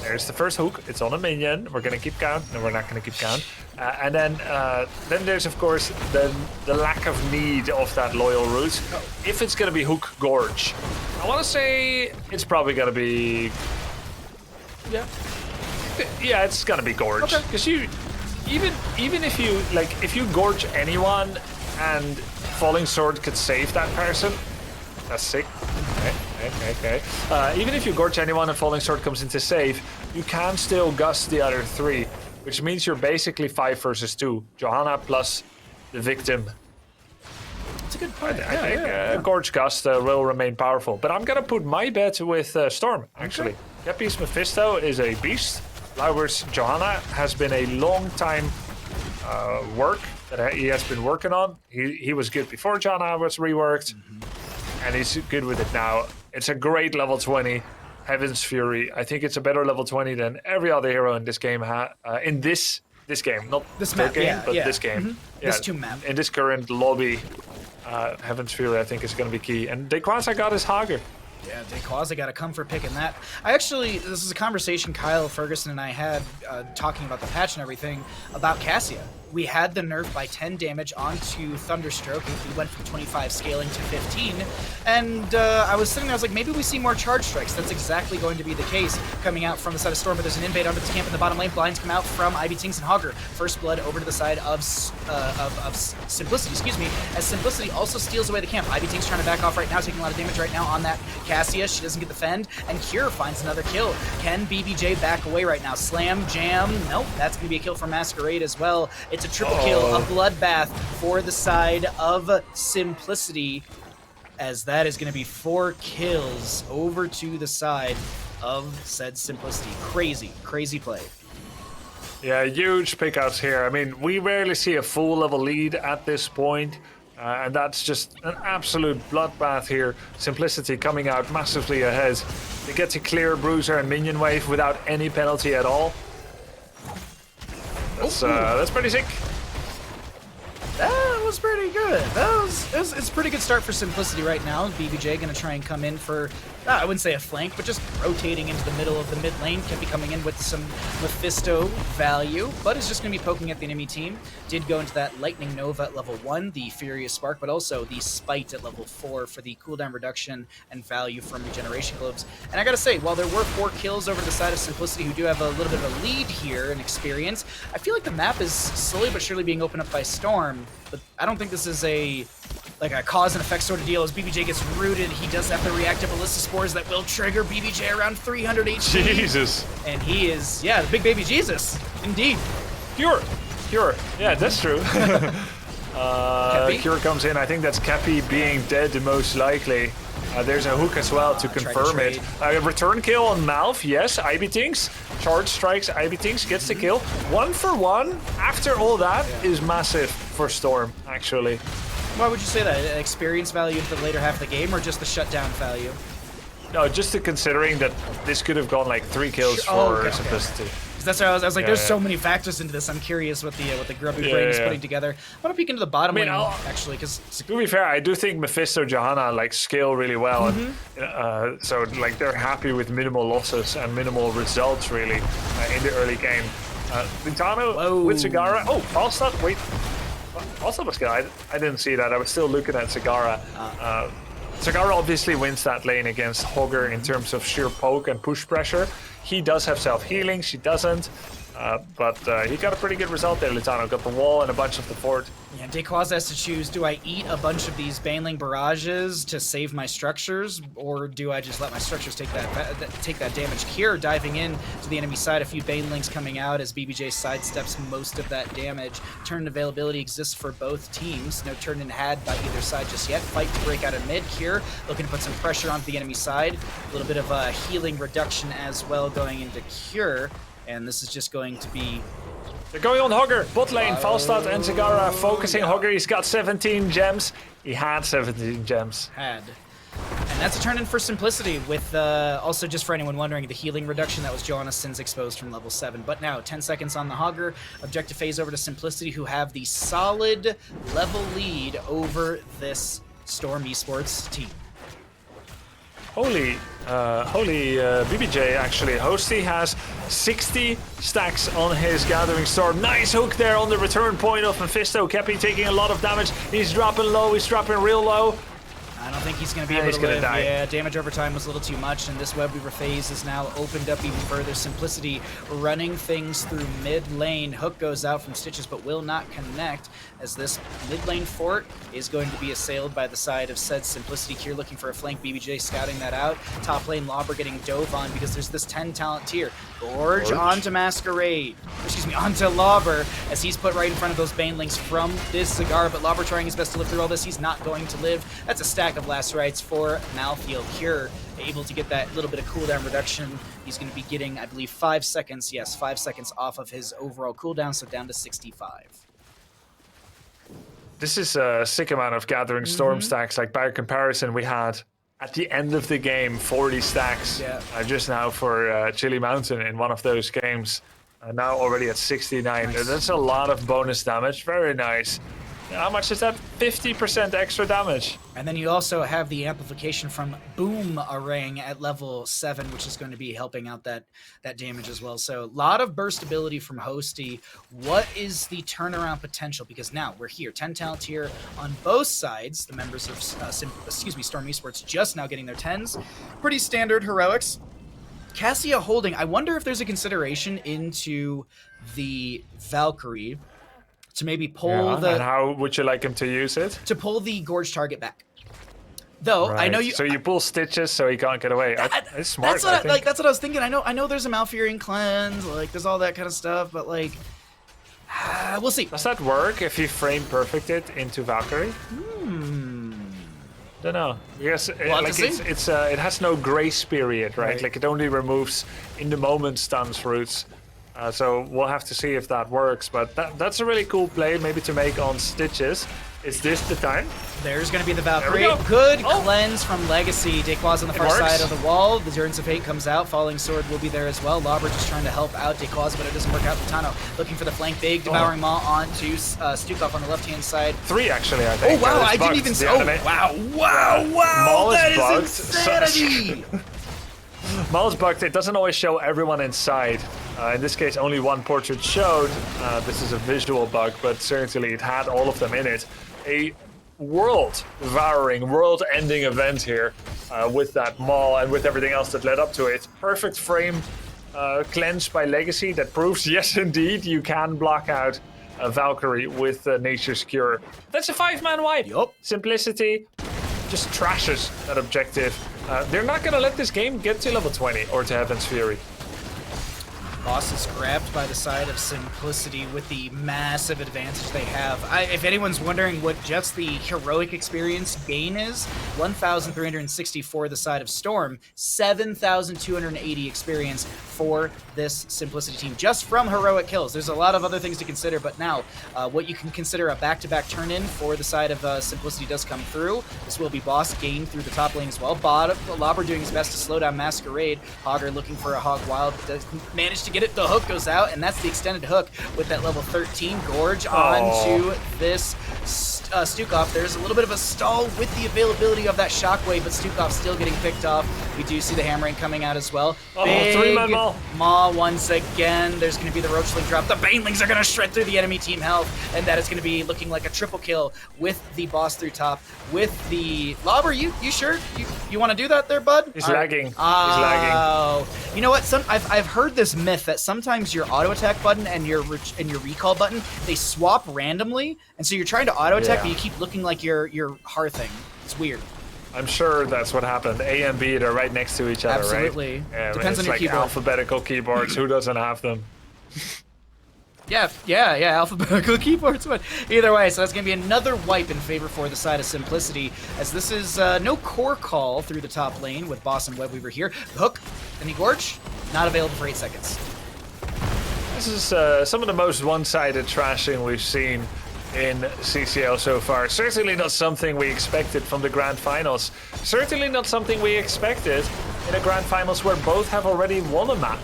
There's the first hook. It's on a minion. We're going to keep count. No, we're not going to keep count. And then there's, of course, the lack of need of that loyal Root. If it's going to be Hook Gorge, I want to say it's probably going to be... Yeah, it's going to be Gorge. Because even if you Gorge anyone and Falling Sword could save that person, that's sick. Okay. Even if you Gorge anyone and Falling Sword comes into save, you can still gust the other 3, which means you're basically 5 versus 2. Johanna plus the victim. That's a good point. I think Gorge Gust will remain powerful. But I'm going to put my bet with Storm, actually. Kepi's Mephisto is a beast. Lauber's Johanna has been a long time work that he has been working on. He was good before Johanna was reworked. And he's good with it now. It's a great level 20. Heaven's Fury. I think it's a better level 20 than every other hero in this game. In this game, not this map, game, but this game. This Tomb map. In this current lobby, Heaven's Fury, I think, is going to be key. And Dekwaza got his Hager. Yeah, Dekwaza got to come for picking that. This is a conversation Kyle Ferguson and I had talking about the patch and everything about Cassia. we had the nerf by 10 damage onto Thunderstroke. We went from 25 scaling to 15, and I was sitting there, I was like, maybe we see more charge strikes. That's exactly going to be the case coming out from the side of Storm, but there's an invade onto this camp in the bottom lane. Blinds come out from Ivy Tinks and Hogger. First blood over to the side of Simplicity, excuse me, as Simplicity also steals away the camp. Ivy Tinks trying to back off right now, taking a lot of damage right now on that Cassia. She doesn't get the fend, and Cure finds another kill. Can BBJ back away right now? Slam, jam, nope, that's going to be a kill for Masquerade as well. It's a triple kill, a bloodbath for the side of Simplicity, as that is going to be 4 kills over to the side of said Simplicity. Crazy, crazy play. Yeah, huge pickouts here. I mean, we rarely see a full level lead at this point. And that's just an absolute bloodbath here. Simplicity coming out massively ahead. They get to clear Bruiser and Minion Wave without any penalty at all. That's pretty sick. That was pretty good. It's a pretty good start for Simplicity right now. BBJ going to try and come in for, I wouldn't say a flank, but just rotating into the middle of the mid lane. Can be coming in with some Mephisto value, but is just going to be poking at the enemy team. Did go into that Lightning Nova at level 1, the Furious Spark, but also the Spite at level 4 for the cooldown reduction and value from regeneration globes. And I gotta say, while there were 4 kills over the side of Simplicity, who do have a little bit of a lead here in experience, I feel like the map is slowly but surely being opened up by Storm. But I don't think this is a cause and effect sort of deal. As BBJ gets rooted, he does have the reactive Ballista Spores that will trigger BBJ around 300 HP. Jesus. And he is, yeah, the big baby Jesus, indeed. Cure. Yeah, that's true. Cure comes in. I think that's Cappy being dead the most likely. There's a hook as well to confirm it. Return kill on Malf, yes. Ivy Tinks. Charge strikes, Ivy Tinks gets the kill. 1 for 1 after all that is massive for Storm, actually. Why would you say that? Experience value into the later half of the game, or just the shutdown value? No, just considering that this could have gone like 3 kills for Simplicity. That's why I was like, there's so many factors into this. I'm curious what the Grubby brain is putting together. I want to peek into the bottom lane, actually, because to be fair, I do think Mephisto Johanna like scale really well, and so like they're happy with minimal losses and minimal results really in the early game. Lintano with Zagara. Oh, Falstad, wait. Falstad was good. I didn't see that. I was still looking at Zagara. Zagara obviously wins that lane against Hogger in terms of sheer poke and push pressure. He does have self-healing, she doesn't. But he got a pretty good result there, Lutano. Got the wall and a bunch of the fort. Yeah, Dayquaza has to choose, do I eat a bunch of these Baneling barrages to save my structures, or do I just let my structures take that damage? Cure diving in to the enemy side, a few Banelings coming out as BBJ sidesteps most of that damage. Turn availability exists for both teams. No turn in had by either side just yet. Fight to break out of mid. Cure looking to put some pressure onto the enemy side. A little bit of a healing reduction as well going into Cure. And this is just going to be... They're going on Hogger. Bot lane, Falstad and Zagara focusing Hogger. He's got 17 gems. He had 17 gems. And that's a turn in for Simplicity with, also just for anyone wondering, the healing reduction that was Joanna Sins exposed from level 7. But now, 10 seconds on the Hogger. Objective phase over to Simplicity, who have the solid level lead over this Storm Esports team. Holy BBJ, actually. Hosty has 60 stacks on his Gathering Storm. Nice hook there on the return point of Mephisto. Kepi taking a lot of damage. He's dropping low. He's dropping real low. I don't think he's going to be able to live. Yeah, damage over time was a little too much, and this Web Weaver phase is now opened up even further. Simplicity running things through mid lane. Hook goes out from Stitches, but will not connect, as this mid lane fort is going to be assailed by the side of said Simplicity. Here looking for a flank. BBJ scouting that out. Top lane Lobber getting dove on because there's this 10 talent tier. Gorge onto Masquerade. Excuse me, onto Lobber, as he's put right in front of those Banelings from this Cigar, but Lobber trying his best to live through all this. He's not going to live. That's a stack of lacerates for Malfield. Cure able to get that little bit of cooldown reduction. He's going to be getting, I believe, 5 seconds. Yes, 5 seconds off of his overall cooldown, so down to 65. This is a sick amount of Gathering Storm stacks. Like by comparison, we had at the end of the game 40 stacks just now for Chili Mountain in one of those games. Now already at 69. Nice. That's a lot of bonus damage. Very nice. How much is that? 50% extra damage. And then you also have the amplification from Boomerang at level 7, which is going to be helping out that damage as well. So a lot of burst ability from Hosty. What is the turnaround potential? Because now we're here, 10 talent tier on both sides. The members of Storm Esports just now getting their 10s. Pretty standard heroics. Cassia holding. I wonder if there's a consideration into the Valkyrie to maybe pull the... And how would you like him to use it? To pull the Gorge target back. Though, Right. I know you... So you pull Stitches so he can't get away. It's smart, That's what I was thinking. I know there's a Malfurion cleanse, like, there's all that kind of stuff, but, like... we'll see. Does that work if you frame perfect it into Valkyrie? Don't know. Because it has no grace period, right? Like it only removes in the moment stuns fruits. So we'll have to see if that works. But that's a really cool play, maybe to make on Stitches. Is this the time? There's going to be the Valkyrie. Go. Good cleanse from Legacy. Dequaz on the far works. side of the wall. The Endurance of Fate comes out. Falling Sword will be there as well. Lauber just trying to help out Dequaz, but it doesn't work out. Tano looking for the flank. Big Devouring Maw onto Stukov on the left-hand side. 3 actually, I think. Oh, wow. I bugged, didn't even... the Oh, enemy. wow. Maul That is bugged. is insanity. Maul's bugged. It doesn't always show everyone inside. In this case, only one portrait showed. This is a visual bug, but certainly it had all of them in it. A world-devouring, world-ending event here with that Maul and with everything else that led up to it. Perfect frame cleanse by Legacy that proves, yes, indeed, you can block out a Valkyrie with Nature's Cure. That's a 5-man wipe. Yup. Simplicity just trashes that objective. They're not going to let this game get to level 20 or to Heaven's Fury. Boss is grabbed by the side of Simplicity with the massive advantage they have. If anyone's wondering what just the heroic experience gain is, 1,360 for the side of Storm, 7,280 experience for this Simplicity team, just from heroic kills. There's a lot of other things to consider, but now what you can consider a back-to-back turn-in for the side of Simplicity does come through. This will be boss gained through the top lane as well. Lauber doing his best to slow down Masquerade. Hogger looking for a Hog Wild, but doesn't manage to get it. The hook goes out, and that's the extended hook with that level 13 Gorge onto this Stukov. There's a little bit of a stall with the availability of that shockwave, but Stukov still getting picked off. We do see the hammering coming out as well. Big 3-man Maul once again. There's going to be the Roachling drop. The Banelings are going to shred through the enemy team health, and that is going to be looking like a triple kill with the boss through top. With the Lauber, you sure you want to do that there, bud? He's lagging. He's lagging. You know what? I've heard this myth that sometimes your auto attack button and your recall button, they swap randomly, and so you're trying to auto attack, but you keep looking like you're hearthing. It's weird. I'm sure that's what happened. A and B, they're right next to each other, Absolutely. right? Absolutely. Depends on your like keyboard. Alphabetical keyboards. Who doesn't have them? Yeah, alphabetical keyboards. But either way, so that's going to be another wipe in favor for the side of Simplicity, as this is no core call through the top lane with Boss and Webweaver here. The hook, any Gorge, not available for 8 seconds. This is some of the most one-sided trashing we've seen in CCL so far. Certainly not something we expected from the Grand Finals. Certainly not something we expected in a Grand Finals where both have already won a map.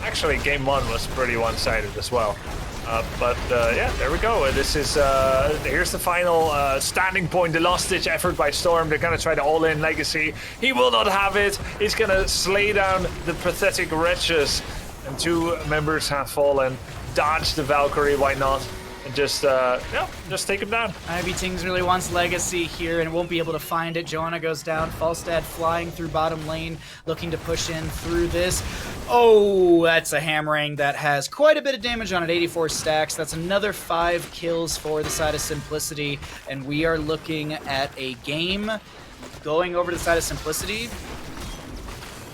Actually, Game 1 was pretty one-sided as well. But yeah, there we go. This is here's the final standing point, the last-ditch effort by Storm. They're going to try to all-in Legacy. He will not have it. He's going to slay down the pathetic wretches. And 2 members have fallen. Dodge the Valkyrie, why not? And just take him down. Ivy Tings really wants Legacy here and won't be able to find it. Joanna goes down. Falstad flying through bottom lane, looking to push in through this. Oh, that's a hammering that has quite a bit of damage on it, 84 stacks. That's another 5 kills for the side of Simplicity, and we are looking at a game going over to the side of Simplicity.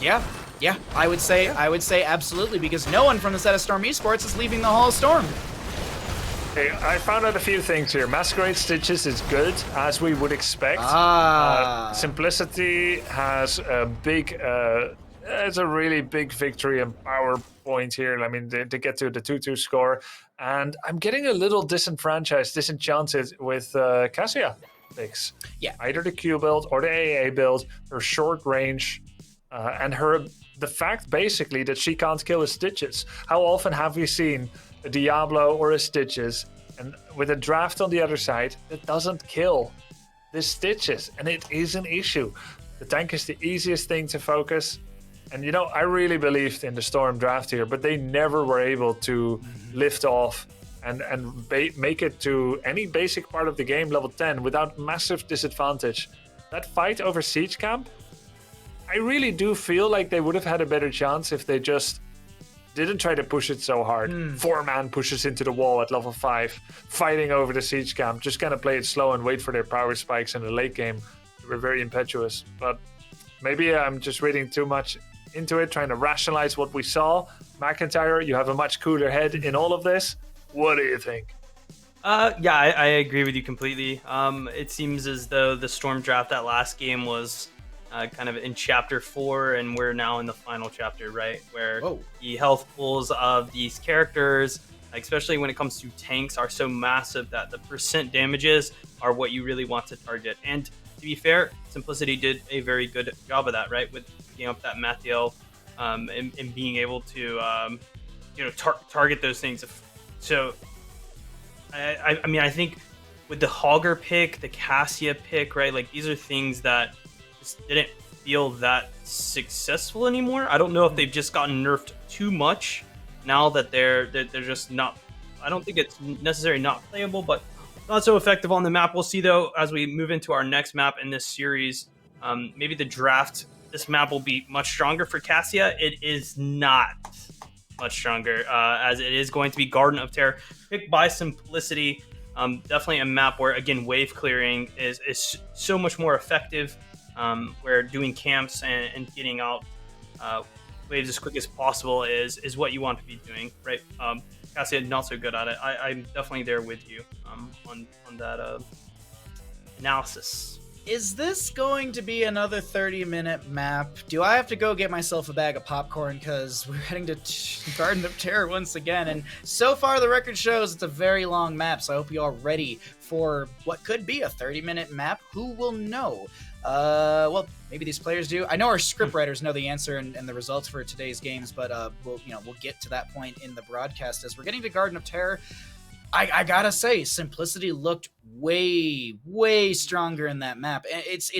Yeah, I would say absolutely, because no one from the side of Storm Esports is leaving the Hall of Storm. Okay, I found out a few things here. Masquerade Stitches is good, as we would expect. Simplicity has a big, it's a really big victory and power point here. I mean, to get to the 2-2 score. And I'm getting a little disenchanted with Cassia picks. Yeah. Either the Q build or the AA build, her short range, and the fact basically that she can't kill a Stitches. How often have we seen a Diablo or a Stitches And with a draft on the other side, that doesn't kill the Stitches, and it is an issue. The tank is the easiest thing to focus. And you know, I really believed in the Storm draft here, but they never were able to lift off and make it to any basic part of the game, level 10, without massive disadvantage. That fight over Siege Camp, I really do feel like they would have had a better chance if they just didn't try to push it so hard. 4-man pushes into the wall at level 5, fighting over the Siege Camp, just kind of play it slow and wait for their power spikes in the late game. They were very impetuous, but maybe I'm just reading too much into it, trying to rationalize what we saw. McIntyre, you have a much cooler head in all of this. What do you think? Yeah, I agree with you completely. It seems as though the Storm draft, that last game, was kind of in chapter 4, and we're now in the final chapter, right? Where the health pools of these characters, especially when it comes to tanks, are so massive that the percent damages are what you really want to target. And to be fair, Simplicity did a very good job of that, right? With picking up that Mathiel and being able to target those things. So I mean, I think with the Hogger pick, the Cassia pick, right? Like, these are things that just didn't feel that successful anymore. I don't know if they've just gotten nerfed too much now that they're just not. I don't think it's necessarily not playable, but not so effective on the map. We'll see, though, as we move into our next map in this series. Maybe the draft, this map will be much stronger for Cassia. It is not much stronger, as it is going to be Garden of Terror, picked by Simplicity. Definitely a map where, again, wave clearing is so much more effective, where doing camps and getting out waves as quick as possible is what you want to be doing, right? Cassia not so good at it. I'm definitely there with you on that analysis. Is this going to be another 30-minute map? Do I have to go get myself a bag of popcorn, because we're heading to Garden of Terror once again, and so far the record shows it's a very long map, so I hope you're all ready for what could be a 30-minute map. Who will know? Well, maybe these players do. I know our scriptwriters know the answer and the results for today's games, but we'll get to that point in the broadcast as we're getting to Garden of Terror. I gotta say, Simplicity looked way stronger in that map. It's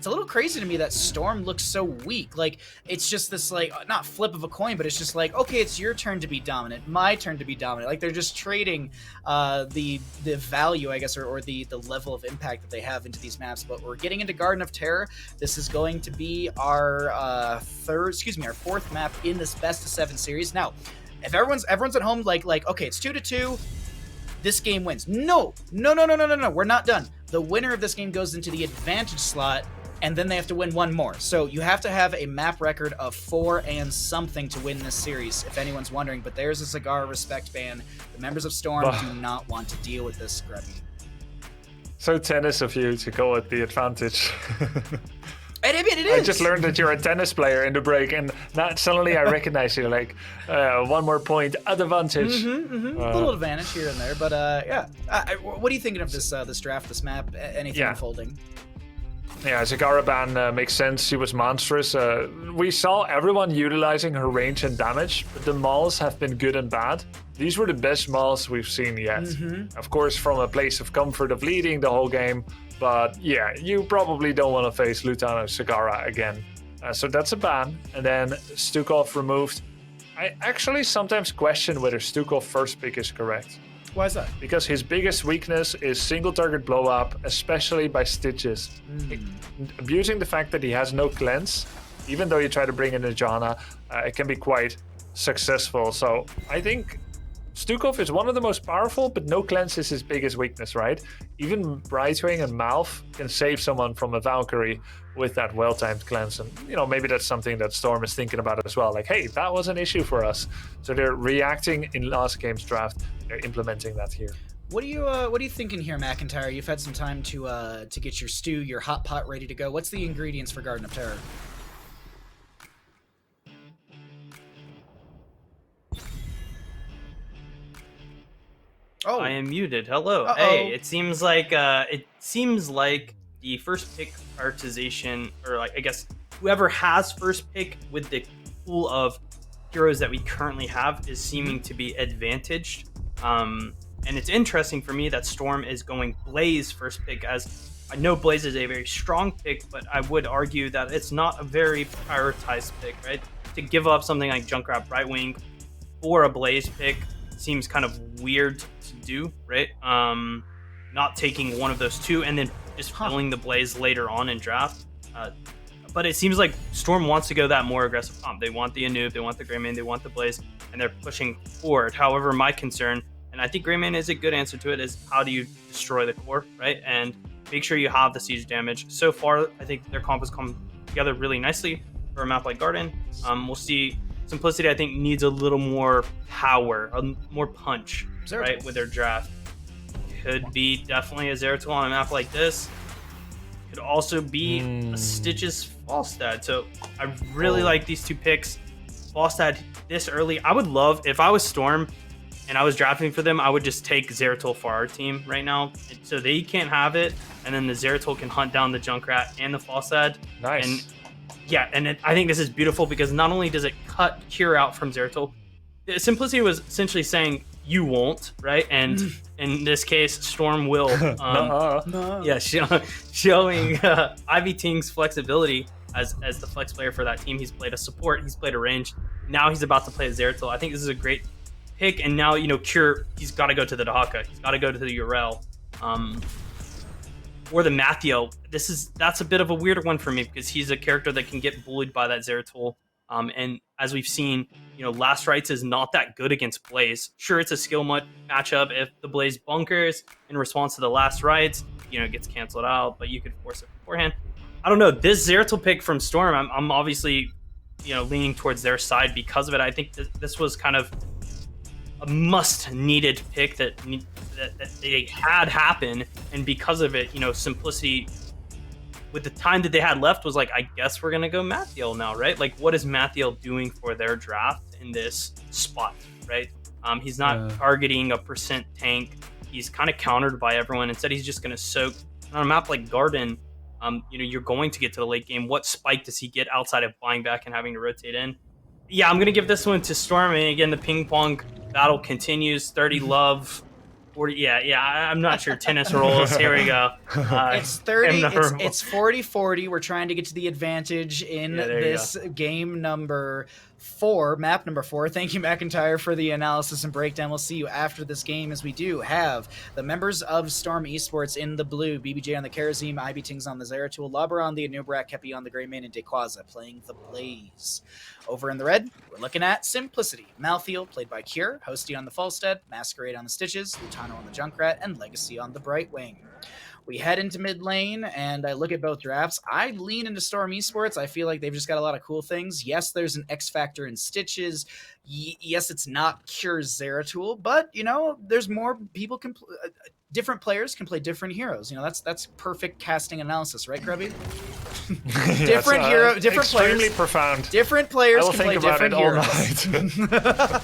a little crazy to me that Storm looks so weak. Like, it's just this, like, not flip of a coin, but it's just like, okay, it's your turn to be dominant, my turn to be dominant. Like, they're just trading the value, I guess, or the level of impact that they have into these maps. But we're getting into Garden of Terror. This is going to be our fourth map in this best of 7 series. Now, if everyone's at home, like, okay, it's 2-2. This game wins. No. We're not done. The winner of this game goes into the advantage slot, and then they have to win one more. So you have to have a map record of 4 and something to win this series, if anyone's wondering. But there's a cigar respect ban. The members of Storm do not want to deal with this, Grubby. So tennis of you to go at the advantage. I mean, it is. I just learned that you're a tennis player in the break, and now suddenly I recognize you. Like, one more point, advantage. A little advantage here and there, but yeah. What are you thinking of this draft, this map? Anything unfolding? Yeah, Zagara ban makes sense. She was monstrous. We saw everyone utilizing her range and damage, but the mauls have been good and bad. These were the best mauls we've seen yet. Of course, from a place of comfort of leading the whole game. But yeah, you probably don't want to face Lutano Sagara again. So that's a ban. And then Stukov removed. I actually sometimes question whether Stukov first pick is correct. Why is that? Because his biggest weakness is single target blow up, especially by Stitches. Abusing the fact that he has no cleanse, even though you try to bring in a Janna, it can be quite successful. So I think Stukov is one of the most powerful, but no cleanse is his biggest weakness, right? Even Brightwing and Mouth can save someone from a Valkyrie with that well-timed cleanse. And, maybe that's something that Storm is thinking about as well. Like, hey, that was an issue for us. So they're reacting in last game's draft. They're implementing that here. What are you thinking here, McIntyre? You've had some time to get your stew, your hot pot ready to go. What's the ingredients for Garden of Terror? Oh, I am muted. Hello. Uh-oh. Hey, it seems like the first pick prioritization, or like, I guess whoever has first pick with the pool of heroes that we currently have is seeming to be advantaged. And it's interesting for me that Storm is going Blaze first pick, as I know Blaze is a very strong pick, but I would argue that it's not a very prioritized pick, right? To give up something like Junkrat Brightwing for a Blaze pick seems kind of weird to do, right? Not taking one of those two and then just filling the Blaze later on in draft. But it seems like Storm wants to go that more aggressive comp. They want the Anub, they want the Greymane, they want the Blaze, and they're pushing forward. However, my concern, and I think Greymane is a good answer to it, is how do you destroy the core, right? And make sure you have the siege damage. So far, I think their comp has come together really nicely for a map like Garden. We'll see. Simplicity, I think, needs a little more power, more punch, right, with their draft. Could be definitely a Zeratul on a map like this. Could also be a Stitches Falstad. So I really like these two picks. Falstad this early. I would love, if I was Storm and I was drafting for them, I would just take Zeratul for our team right now. So they can't have it, and then the Zeratul can hunt down the Junkrat and the Falstad. Nice. And yeah, and I think this is beautiful because not only does it cut Cure out from Zeratul, Simplicity was essentially saying, you won't, right? And in this case, Storm will. Yeah, showing Ivy Ting's flexibility as the flex player for that team. He's played a support, he's played a range. Now he's about to play a Zeratul. I think this is a great pick. And now, Cure, he's got to go to the Dahaka. He's got to go to the Urel. Or the Mathiel. That's a bit of a weird one for me because he's a character that can get bullied by that Zeratul. And as we've seen, Last Rites is not that good against Blaze. Sure, it's a skill matchup. If the Blaze bunkers in response to the Last Rites, it gets canceled out, but you could force it beforehand. I don't know. This Zeratul pick from Storm, I'm obviously, leaning towards their side because of it. I think this was kind of a must-needed pick that they had happen, and because of it, Simplicity, with the time that they had left, was like, I guess we're gonna go Mathiel now, right? Like, what is Mathiel doing for their draft in this spot, right? He's not targeting a percent tank. He's kind of countered by everyone. Instead, he's just gonna soak. On a map like Garden, you're going to get to the late game. What spike does he get outside of buying back and having to rotate in? Yeah, I'm gonna give this one to Storm. And again, the ping pong battle continues. 30 love. 40, yeah, I'm not sure. Tennis rolls. Here we go. It's 30. It's 40-40. We're trying to get to the advantage in this game number 4, map number 4. Thank you, McIntyre, for the analysis and breakdown. We'll see you after this game, as we do have the members of Storm Esports in the blue, BBJ on the Karazim, Ivy Tings on the Zeratul, Labra on the Anubrak, Kepi on the Greymane, and Dequaza playing the Blaze. Over in the red, we're looking at Simplicity. Malthiel, played by Cure, Hosty on the Falstad, Masquerade on the Stitches, Lutano on the Junkrat, and Legacy on the Brightwing. We head into mid lane, and I look at both drafts. I lean into Storm Esports. I feel like they've just got a lot of cool things. Yes, there's an X factor in Stitches. Yes, it's not Cure Zeratul, but, there's more people can different players can play different heroes. That's perfect casting analysis, right, Grubby? Different players. Extremely profound. Different players can play different heroes. All night.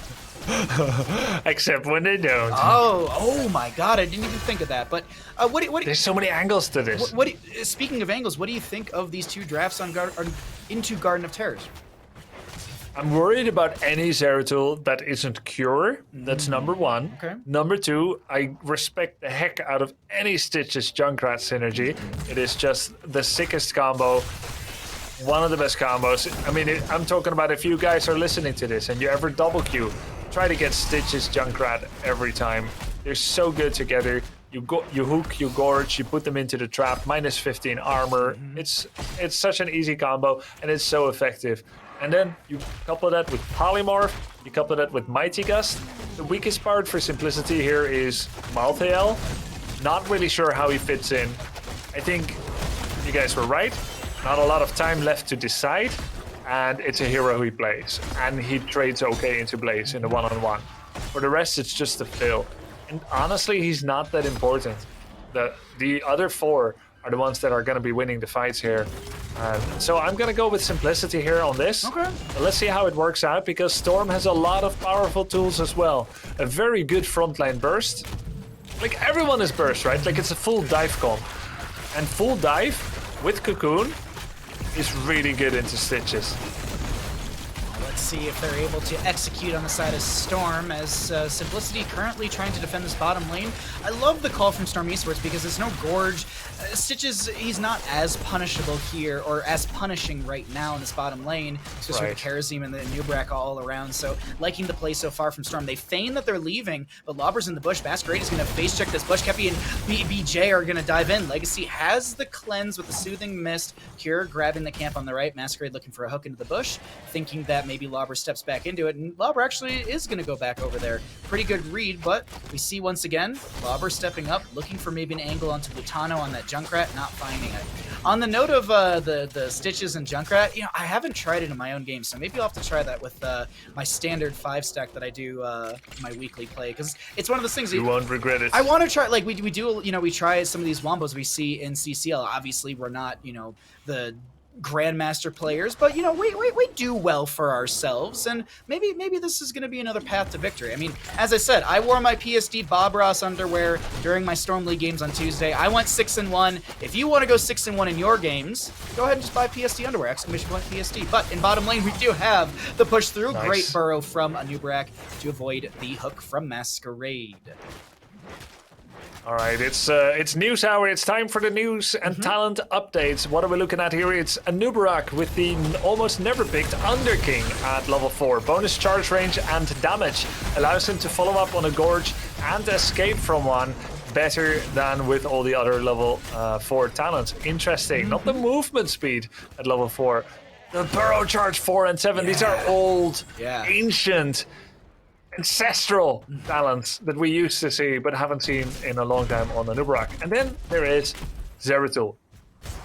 Except when they don't. Oh my God! I didn't even think of that. But what? There's so many angles to this. Speaking of angles, what do you think of these two drafts into Garden of Terrors? I'm worried about any Zeratul that isn't Cure. That's number 1. Okay. Number 2, I respect the heck out of any Stitches Junkrat synergy. It is just the sickest combo. One of the best combos. I mean, I'm talking about if you guys are listening to this and you ever double queue, try to get Stitches Junkrat every time. They're so good together. You hook, you gorge, you put them into the trap, minus 15 armor. It's such an easy combo, and it's so effective. And then you couple that with Polymorph, you couple that with Mighty Gust. The weakest part for Simplicity here is Malthael. Not really sure how he fits in. I think you guys were right. Not a lot of time left to decide, and it's a hero he plays. And he trades okay into Blaze in the one-on-one. For the rest, it's just a fill. And honestly, he's not that important. The other 4 are the ones that are going to be winning the fights here. So I'm going to go with Simplicity here on this. Okay. Let's see how it works out, because Storm has a lot of powerful tools as well. A very good frontline burst. Like, everyone is burst, right? Like, it's a full dive comp. And full dive with Cocoon is really good into Stitches. Let's see if they're able to execute on the side of Storm, as Simplicity currently trying to defend this bottom lane. I love the call from Storm Esports because there's no Gorge. Stitches, he's not as punishable here, or as punishing right now in this bottom lane, especially with the Karazim and the Nubrak all around. So liking the play so far from Storm. They feign that they're leaving, but Lobber's in the bush. Masquerade is going to face check this bush. Kepi and BJ are going to dive in. Legacy has the cleanse with the Soothing Mist. Cure grabbing the camp on the right. Masquerade looking for a hook into the bush, thinking that maybe Lobber steps back into it, and Lobber actually is going to go back over there. Pretty good read, but we see once again Lobber stepping up, looking for maybe an angle onto Lutano on that Junkrat, not finding it. On the note of the Stitches and Junkrat, you know, I haven't tried it in my own game, so maybe I'll have to try that with my standard 5-stack that I do my weekly play, because it's one of those things you won't regret it. I want to try, like we do, you know, we try some of these wombos we see in CCL. Obviously, we're not, you know, the grandmaster players, but you know, we do well for ourselves, and maybe this is going to be another path to victory. I mean, as I said, I wore my PSD Bob Ross underwear during my Storm League games on Tuesday. I went 6-1. If you want to go 6-1 in your games, go ahead and just buy PSD underwear, exclamation point PSD. But in bottom lane, we do have the push through. Nice. Great burrow from Nubrak to avoid the hook from Masquerade. All right, it's news hour. It's time for the news and talent updates. What are we looking at here? It's Anubarak with the almost never picked Underking at level 4. Bonus charge range and damage allows him to follow up on a Gorge and escape from one better than with all the other level 4 talents. Interesting. Not the movement speed at level 4. The burrow charge 4 and 7. These are old, ancient, ancestral talents that we used to see but haven't seen in a long time on the Anubarak. And then there is Zeratul.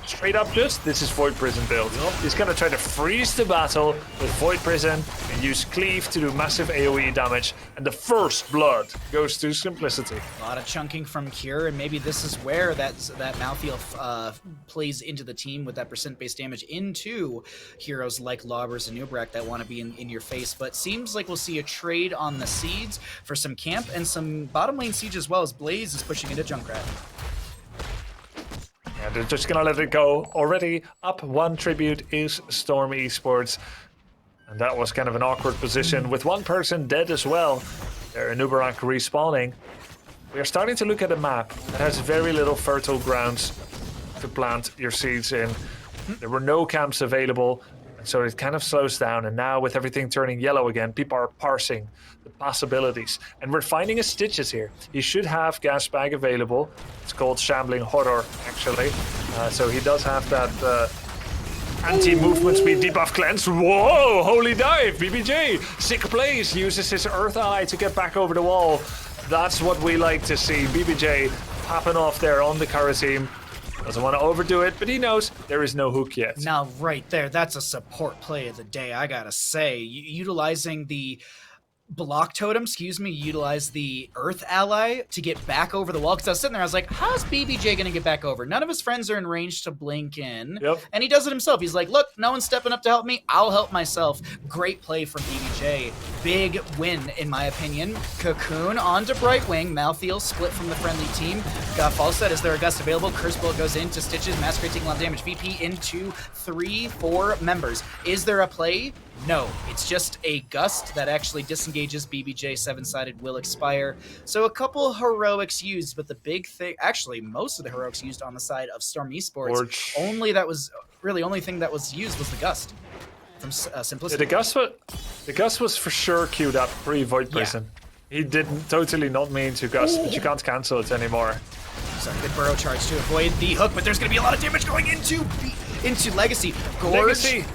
Straight up just, this is Void Prison build. He's gonna try to freeze the battle with Void Prison and use Cleave to do massive AoE damage, and the first blood goes to Simplicity. A lot of chunking from Cure, and maybe this is where that Malthael plays into the team with that percent-based damage into heroes like Lobbers and Nubrak that want to be in your face. But seems like we'll see a trade on the Seeds for some camp and some bottom lane siege as well, as Blaze is pushing into Junkrat. Yeah, they're just gonna let it go. Already up 1 tribute is Storm Esports. And that was kind of an awkward position with one person dead as well. There, Anubarak respawning. We are starting to look at a map that has very little fertile grounds to plant your seeds in. There were no camps available, and so it kind of slows down. And now with everything turning yellow again, people are parsing the possibilities. And we're finding his Stitches here. He should have gas bag available. It's called Shambling Horror, actually. So he does have that anti-movement speed debuff cleanse. Whoa, holy dive, BBJ. Sick plays, uses his Earth Ally to get back over the wall. That's what we like to see. BBJ popping off there on the Karazim. Doesn't want to overdo it, but he knows there is no hook yet. Now, right there, that's a support play of the day, I gotta say. Utilizing the block totem, utilize the Earth Ally to get back over the wall. Because I was sitting there, I was like, how's BBJ gonna get back over? None of his friends are in range to blink in. Yep. And he does it himself. He's like, look, no one's stepping up to help me. I'll help myself. Great play from BBJ. Big win, in my opinion. Cocoon onto Brightwing. Malthael split from the friendly team. Got false set. Is there a gust available? Curse Bullet goes into Stitches. Masquerade taking a lot of damage. VP into 3-4 members. Is there a play? No, it's just a gust that actually disengages BBJ. 7-sided will expire. So a couple heroics used, but the big thing, actually most of the heroics used on the side of Storm Esports, only thing that was used was the gust from Simplicity. Yeah, the gust was for sure queued up pre-Void Prison. He didn't totally not mean to gust, but you can't cancel it anymore. So good burrow charge to avoid the hook, but there's going to be a lot of damage going into Legacy.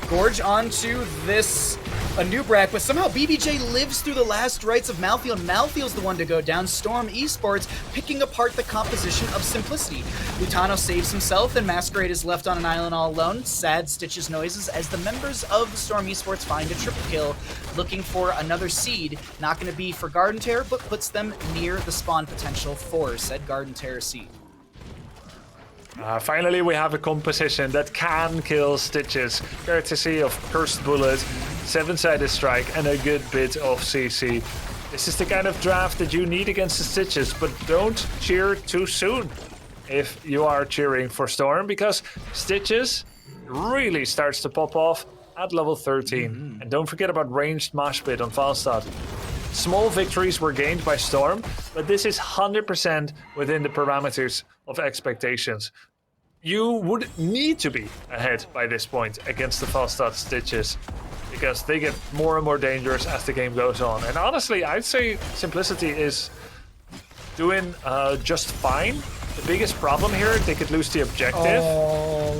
Gorge onto this Nubrak, but somehow BBJ lives through the last rites of Malthael. Malthael's the one to go down. Storm Esports picking apart the composition of Simplicity. Lutano saves himself, and Masquerade is left on an island all alone. Sad Stitches noises as the members of Storm Esports find a triple kill, looking for another seed. Not going to be for Garden Terror, but puts them near the spawn potential for said Garden Terror seed. Finally, we have a composition that can kill Stitches, courtesy of Cursed Bullet, 7-sided strike, and a good bit of CC. This is the kind of draft that you need against the Stitches, but don't cheer too soon if you are cheering for Storm, because Stitches really starts to pop off at level 13. And don't forget about ranged mosh pit on Falstad. Small victories were gained by Storm, but this is 100% within the parameters of expectations. You would need to be ahead by this point against the Falstad Stitches, because they get more and more dangerous as the game goes on. And honestly, I'd say Simplicity is doing just fine. The biggest problem here, they could lose the objective.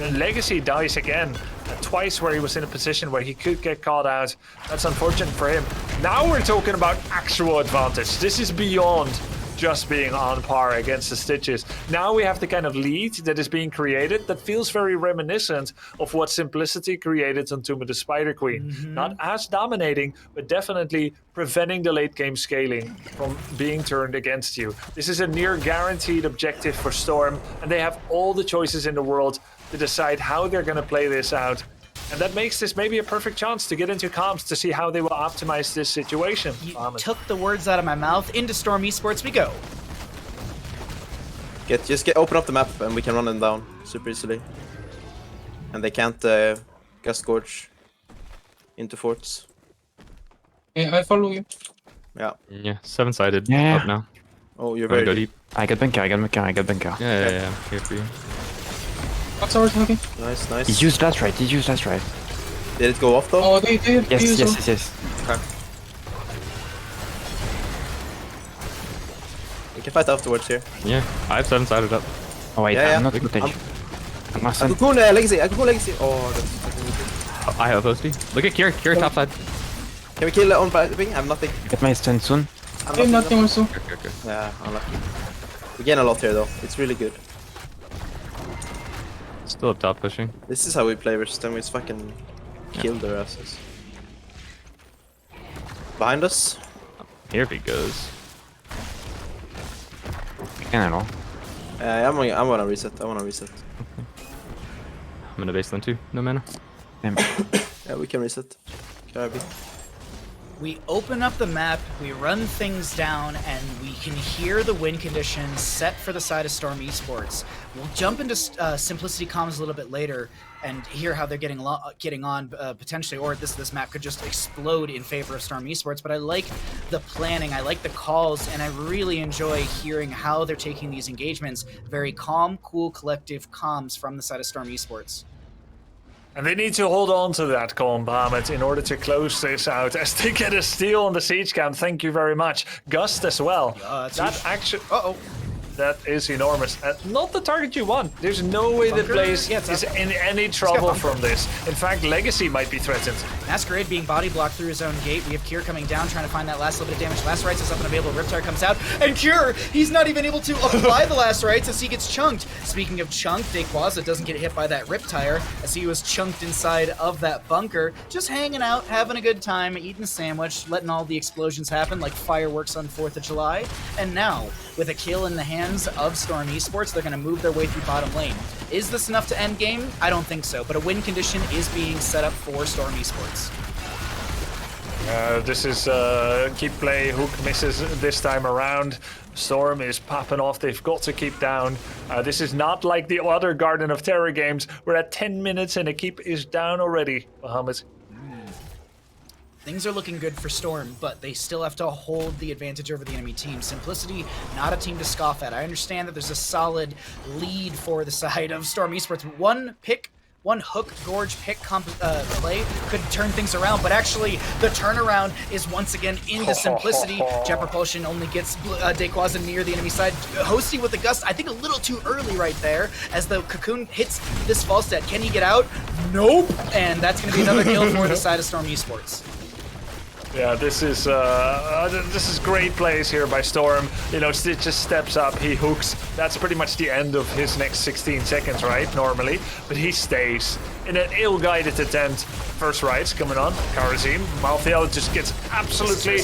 And Legacy dies again. Twice where he was in a position where he could get caught out. That's unfortunate for him. Now we're talking about actual advantage. This is beyond just being on par against the Stitches. Now we have the kind of lead that is being created that feels very reminiscent of what Simplicity created on Tomb of the Spider Queen. Not as dominating, but definitely preventing the late game scaling from being turned against you. This is a near guaranteed objective for Storm, and they have all the choices in the world to decide how they're going to play this out. And that makes this maybe a perfect chance to get into comps to see how they will optimize this situation. You took the words out of my mouth. Into Storm Esports we go. Open up the map and we can run them down super easily. And they can't Gust Gorge into forts. Yeah, I follow you. Yeah. Yeah, 7-sided Yeah. up now. Oh, you're Gonna very go deep. deep. I got bunker, I got bunker. Yeah. Here for you. What's ours looking? Nice, nice. He used last right, Did it go off though? Oh, they yes. Okay. We can fight afterwards here. Yeah, I have 7-sided up. Oh wait, Yeah, I'm yeah. not footage. I'm not Cocoon Legacy. Legacy. Oh, that's fucking wicked. I have OSD. Look at Kier top side. Can we kill on ping? I'm nothing. Get my stun soon. I'm nothing also. Okay. Yeah, unlucky. We gain a lot here though. It's really good. Still up top pushing. This is how we play versus them. We just fucking kill their asses. Behind us. Here he goes. I don't know. I'm gonna reset. I'm gonna baseline too. No mana. Damn. Yeah, we can reset. Grubby. We open up the map, we run things down, and we can hear the win conditions set for the side of Storm Esports. We'll jump into Simplicity comms a little bit later and hear how they're getting on potentially, or this map could just explode in favor of Storm Esports. But I like the planning, I like the calls, and I really enjoy hearing how they're taking these engagements. Very calm, cool, collective comms from the side of Storm Esports. And they need to hold on to that calm, Bahamut, in order to close this out as they get a steal on the siege camp. Thank you very much. Gust as well. That actually... Uh-oh. That is enormous. Not the target you want. There's no way that Blaze is in any trouble from this. In fact, Legacy might be threatened. Masquerade being body blocked through his own gate. We have Kier coming down, trying to find that last little bit of damage. Last rights is up and available. Riptire comes out, and Kier, he's not even able to apply the last rights as he gets chunked. Speaking of chunked, Dequaza doesn't get hit by that Riptire as he was chunked inside of that bunker. Just hanging out, having a good time, eating a sandwich, letting all the explosions happen like fireworks on 4th of July. And now, with a kill in the hands of Storm Esports, they're going to move their way through bottom lane. Is this enough to end game? I don't think so, but a win condition is being set up for Storm Esports. This is keep play. Hook misses this time around. Storm is popping off. They've got to keep down. This is not like the other Garden of Terror games. We're at 10 minutes and a keep is down already, Bahamut. Things are looking good for Storm, but they still have to hold the advantage over the enemy team. Simplicity, not a team to scoff at. I understand that there's a solid lead for the side of Storm Esports. One hook gorge pick play could turn things around, but actually the turnaround is once again into Simplicity. Jet Propulsion only gets Dequaza near the enemy side. Hosty with the Gust, I think a little too early right there as the Cocoon hits this Falstad. Can he get out? Nope! And that's going to be another kill for the side of Storm Esports. Yeah, this is great plays here by Storm. You know, Stitch just steps up, he hooks. That's pretty much the end of his next 16 seconds, right, normally. But he stays in an ill-guided attempt. First rights coming on, Karazim. Malthael just gets absolutely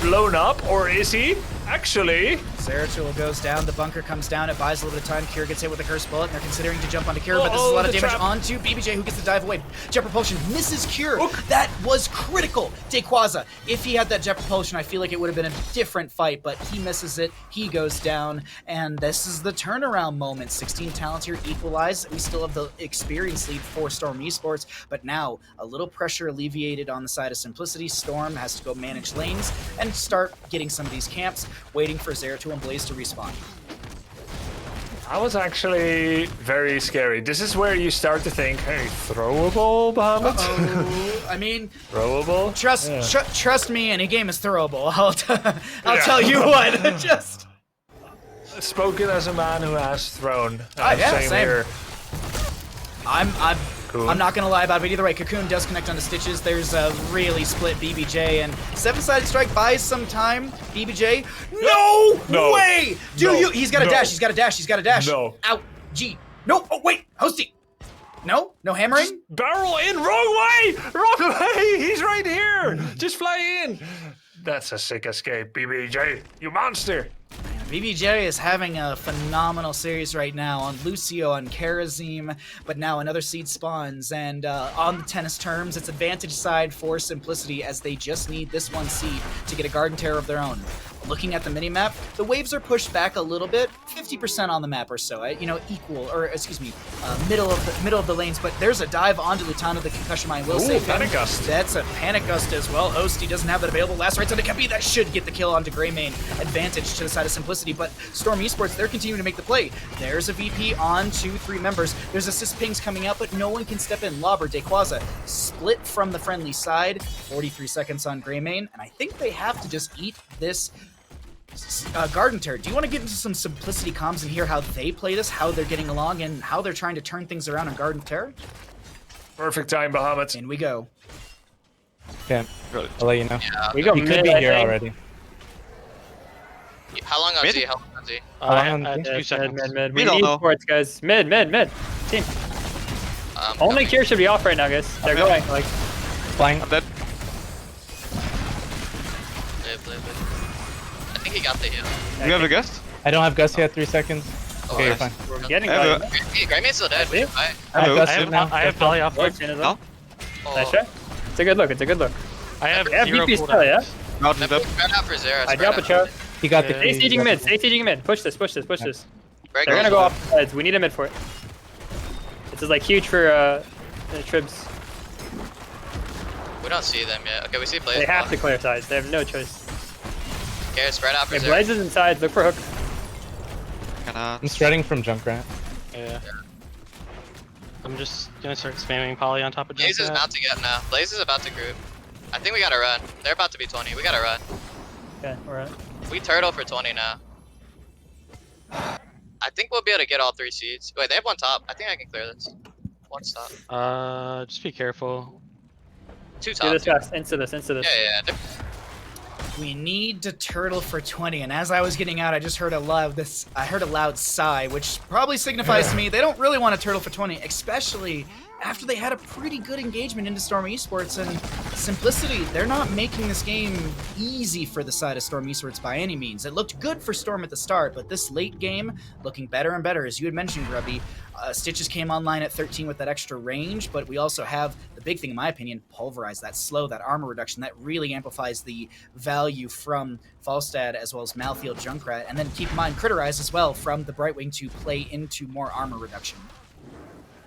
blown up, or is he? Actually, Zeratul goes down, the bunker comes down, it buys a little bit of time, Kira gets hit with a curse bullet, and they're considering to jump onto Kira, but this is a lot of damage onto BBJ, who gets the dive away. Jet Propulsion misses Kira. That was critical. Dequaza, if he had that Jet Propulsion, I feel like it would have been a different fight, but he misses it, he goes down, and this is the turnaround moment. 16 talents here equalize. We still have the experience lead for Storm Esports, but now a little pressure alleviated on the side of Simplicity. Storm has to go manage lanes and start getting some of these camps, waiting for Zeratul and Blaze to respawn. That was actually very scary. This is where you start to think, hey, throwable, Bahamut? I mean, throwable? Trust me, any game is throwable. I'll tell you what. Just spoken as a man who has thrown. Same. Here. I'm not gonna lie about it, but either way, Cocoon does connect onto Stitches. There's a really split BBJ, and 7-sided strike buys some time. BBJ, no way! He's got a dash, he's got a dash. No. Out, G. No, oh wait, Hosty. No hammering? Just barrel in, wrong way! He's right here! Just fly in! That's a sick escape, BBJ, you monster! BBJ is having a phenomenal series right now on Lucio, on Karazim, but now another seed spawns, and on the tennis terms, it's advantage side for Simplicity as they just need this one seed to get a Garden Terror of their own. Looking at the minimap, the waves are pushed back a little bit, 50% on the map or so, middle of the lanes, but there's a dive onto Lutano, the concussion mine will save him. Panic Gust. That's a Panic Gust as well. Hosty doesn't have that available. Last rights on the Kepi, that should get the kill onto Greymane. Advantage to the side of Simplicity, but Storm Esports, they're continuing to make the play. There's a VP on 2-3 members. There's assist pings coming out, but no one can step in. Lobber, Dequaza, split from the friendly side. 43 seconds on Greymane, and I think they have to just eat this Garden Terror. Do you want to get into some Simplicity comms and hear how they play this, how they're getting along, and how they're trying to turn things around on Garden Terror? Perfect time, Bahamut. In we go. Yeah, I'll let you know. Yeah. We go He mid, could be I here think. already. How long on Z? How long on Z? on 2 seconds. Mid. We We don't need know. Esports, guys. Mid. Team. Only Kier should be off right now, guys. They're going. Like, Flying. I'm dead. Live. I think he got the heal. You have a guest? I don't have Gus yet. 3 seconds. Oh, Okay, you're nice. fine. we're getting I have going. Greymane's still dead. Yeah. Right? I have Gus now. I have Valley off. Works in as well. Oh. Nice try. It's a good look. I have Yeah, 0 VP still, yeah? Mountain Spread up. out for Zera. I drop a chart. He got the. Stay sieging mid. Stay sieging mid. Push this. Break They're goes. gonna go off the sides. We need a mid for it. This is like huge for Tribs. We don't see them yet. Okay, we see Blaze. They have to clear sides. They have no choice. Okay, spread out for Okay, Zera. Blaze is inside. Look for hook. I'm shredding from Junkrat. Yeah. I'm just gonna start spamming Poly on top of Blaze is Junkrat. about to get now. Blaze is about to group. I think we gotta run. They're about to be 20. We gotta run. Okay, alright. We turtle for 20 now. I think we'll be able to get all 3 seeds. Wait, they have 1 top. I think I can clear this. 1 stop. Just be careful. 2 Do top. this fast. Into this. Yeah. We need to turtle for 20, and as I was getting out, I just heard a loud sigh, which probably signifies to me they don't really want to turtle for 20, especially after they had a pretty good engagement into Storm Esports, and Simplicity, they're not making this game easy for the side of Storm Esports by any means. It looked good for Storm at the start, but this late game, looking better and better. As you had mentioned, Grubby, Stitches came online at 13 with that extra range, but we also have the big thing, in my opinion, Pulverize, that slow, that armor reduction, that really amplifies the value from Falstad as well as Malfield Junkrat, and then keep in mind Critterize as well from the Brightwing to play into more armor reduction.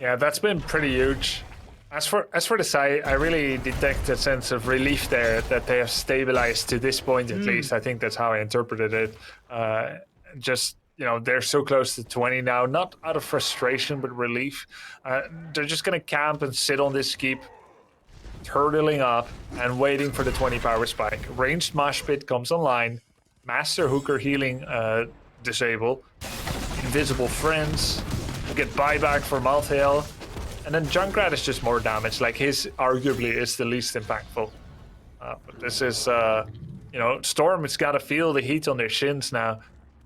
Yeah, that's been pretty huge. As for the side, I really detect a sense of relief there that they have stabilized to this point at least. I think that's how I interpreted it. They're so close to 20 now, not out of frustration, but relief. They're just going to camp and sit on this keep, turtling up and waiting for the 20 power spike. Ranged Mosh Pit comes online, Master Hooker healing disable, Invisible Friends, you get buyback for Malthael, and then Junkrat is just more damage. Like, his arguably is the least impactful. But this is, Storm has got to feel the heat on their shins now.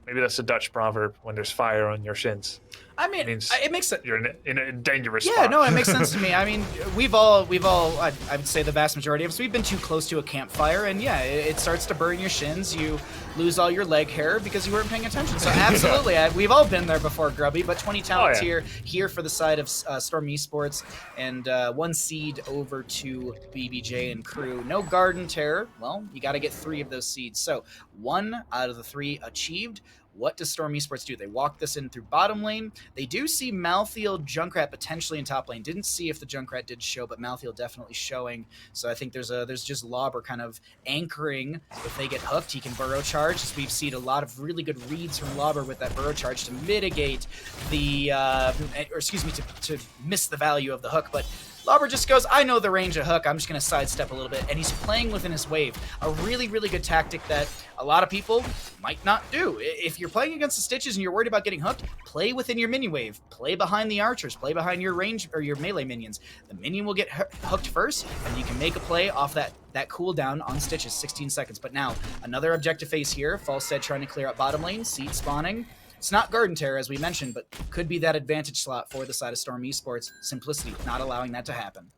Maybe that's a Dutch proverb, when there's fire on your shins. I mean, means it makes it. you're in a dangerous Yeah, spot. no, it makes sense to me. I mean, we've all, I would say the vast majority of us, we've been too close to a campfire, and yeah, it starts to burn your shins. You lose all your leg hair because you weren't paying attention. So absolutely, we've all been there before, Grubby. But 20 talents here for the side of Storm Esports, and 1 seed over to BBJ and crew. No Garden Terror. Well, you got to get 3 of those seeds. So 1 out of the 3 achieved. What does Storm Esports do? They walk this in through bottom lane. They do see Malthael Junkrat potentially in top lane. Didn't see if the Junkrat did show, but Malthael definitely showing. So I think there's just Lobber kind of anchoring. If they get hooked, he can burrow charge. As we've seen a lot of really good reads from Lobber with that burrow charge to mitigate the, to miss the value of the hook. But Lobber just goes, I know the range of hook, I'm just going to sidestep a little bit, and he's playing within his wave. A really, really good tactic that a lot of people might not do. If you're playing against the Stitches and you're worried about getting hooked, play within your minion wave. Play behind the archers. Play behind your range or your melee minions. The minion will get hooked first, and you can make a play off that cooldown on Stitches, 16 seconds. But now, another objective phase here. Falstead trying to clear up bottom lane, seed spawning. It's not Garden Terror, as we mentioned, but could be that advantage slot for the side of Storm Esports. Simplicity not allowing that to happen.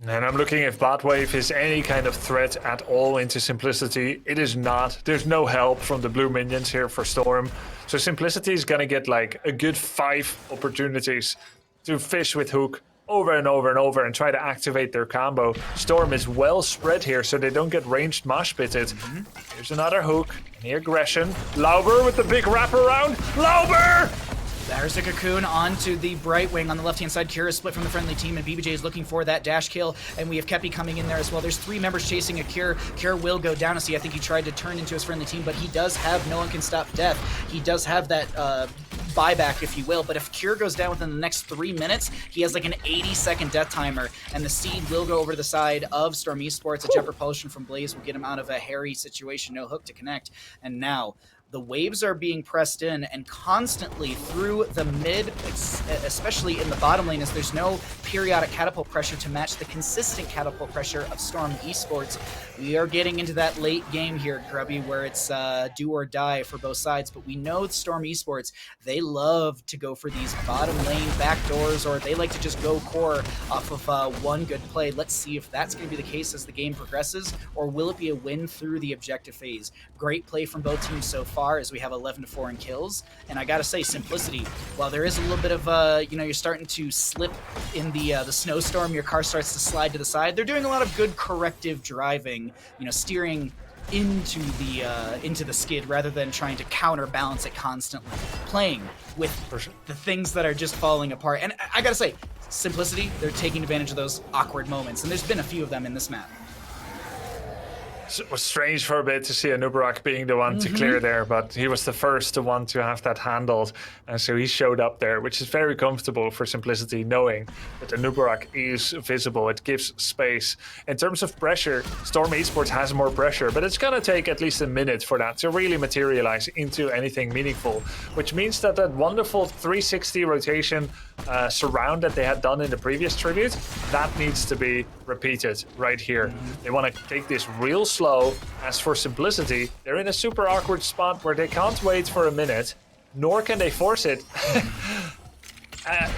And I'm looking if bot wave is any kind of threat at all into Simplicity. It is not. There's no help from the blue minions here for Storm. So Simplicity is going to get like a good 5 opportunities to fish with hook over and over and over and try to activate their combo. Storm is well spread here so they don't get ranged mosh pitted. Here's another hook. Any aggression. Lauber with the big wraparound. Lauber! There's a Cocoon onto the Bright Wing on the left-hand side. Kira is split from the friendly team, and BBJ is looking for that dash kill, and we have Kepi coming in there as well. There's 3 members chasing a Kira. Kira will go down. I think he tried to turn into his friendly team, but he does have No One Can Stop Death. He does have that buyback, if you will, but if Kira goes down within the next 3 minutes, he has like an 80-second death timer, and the seed will go over to the side of Storm Esports. A jet propulsion from Blaze will get him out of a hairy situation, no hook to connect, and now the waves are being pressed in and constantly through the mid, especially in the bottom lane, as there's no periodic catapult pressure to match the consistent catapult pressure of Storm Esports. We are getting into that late game here, Grubby, where it's do or die for both sides, but we know Storm Esports, they love to go for these bottom lane backdoors, or they like to just go core off of one good play. Let's see if that's going to be the case as the game progresses, or will it be a win through the objective phase? Great play from both teams so far, as we have 11-4 in kills, and I gotta say, Simplicity, while there is a little bit of you're starting to slip in the snowstorm, your car starts to slide to the side, they're doing a lot of good corrective driving, steering into the skid rather than trying to counterbalance it constantly, playing with the things that are just falling apart. And I gotta say, Simplicity, they're taking advantage of those awkward moments, and there's been a few of them in this map. It was strange for a bit to see Anubarak being the one to clear there, but he was the first one to have that handled, and so he showed up there, which is very comfortable for Simplicity, knowing that Anubarak is visible. It gives space. In terms of pressure, Storm Esports has more pressure, but it's going to take at least a minute for that to really materialize into anything meaningful, which means that that wonderful 360 rotation surround that they had done in the previous tribute, that needs to be repeated right here. They want to take this real slow. As for Simplicity, they're in a super awkward spot where they can't wait for a minute, nor can they force it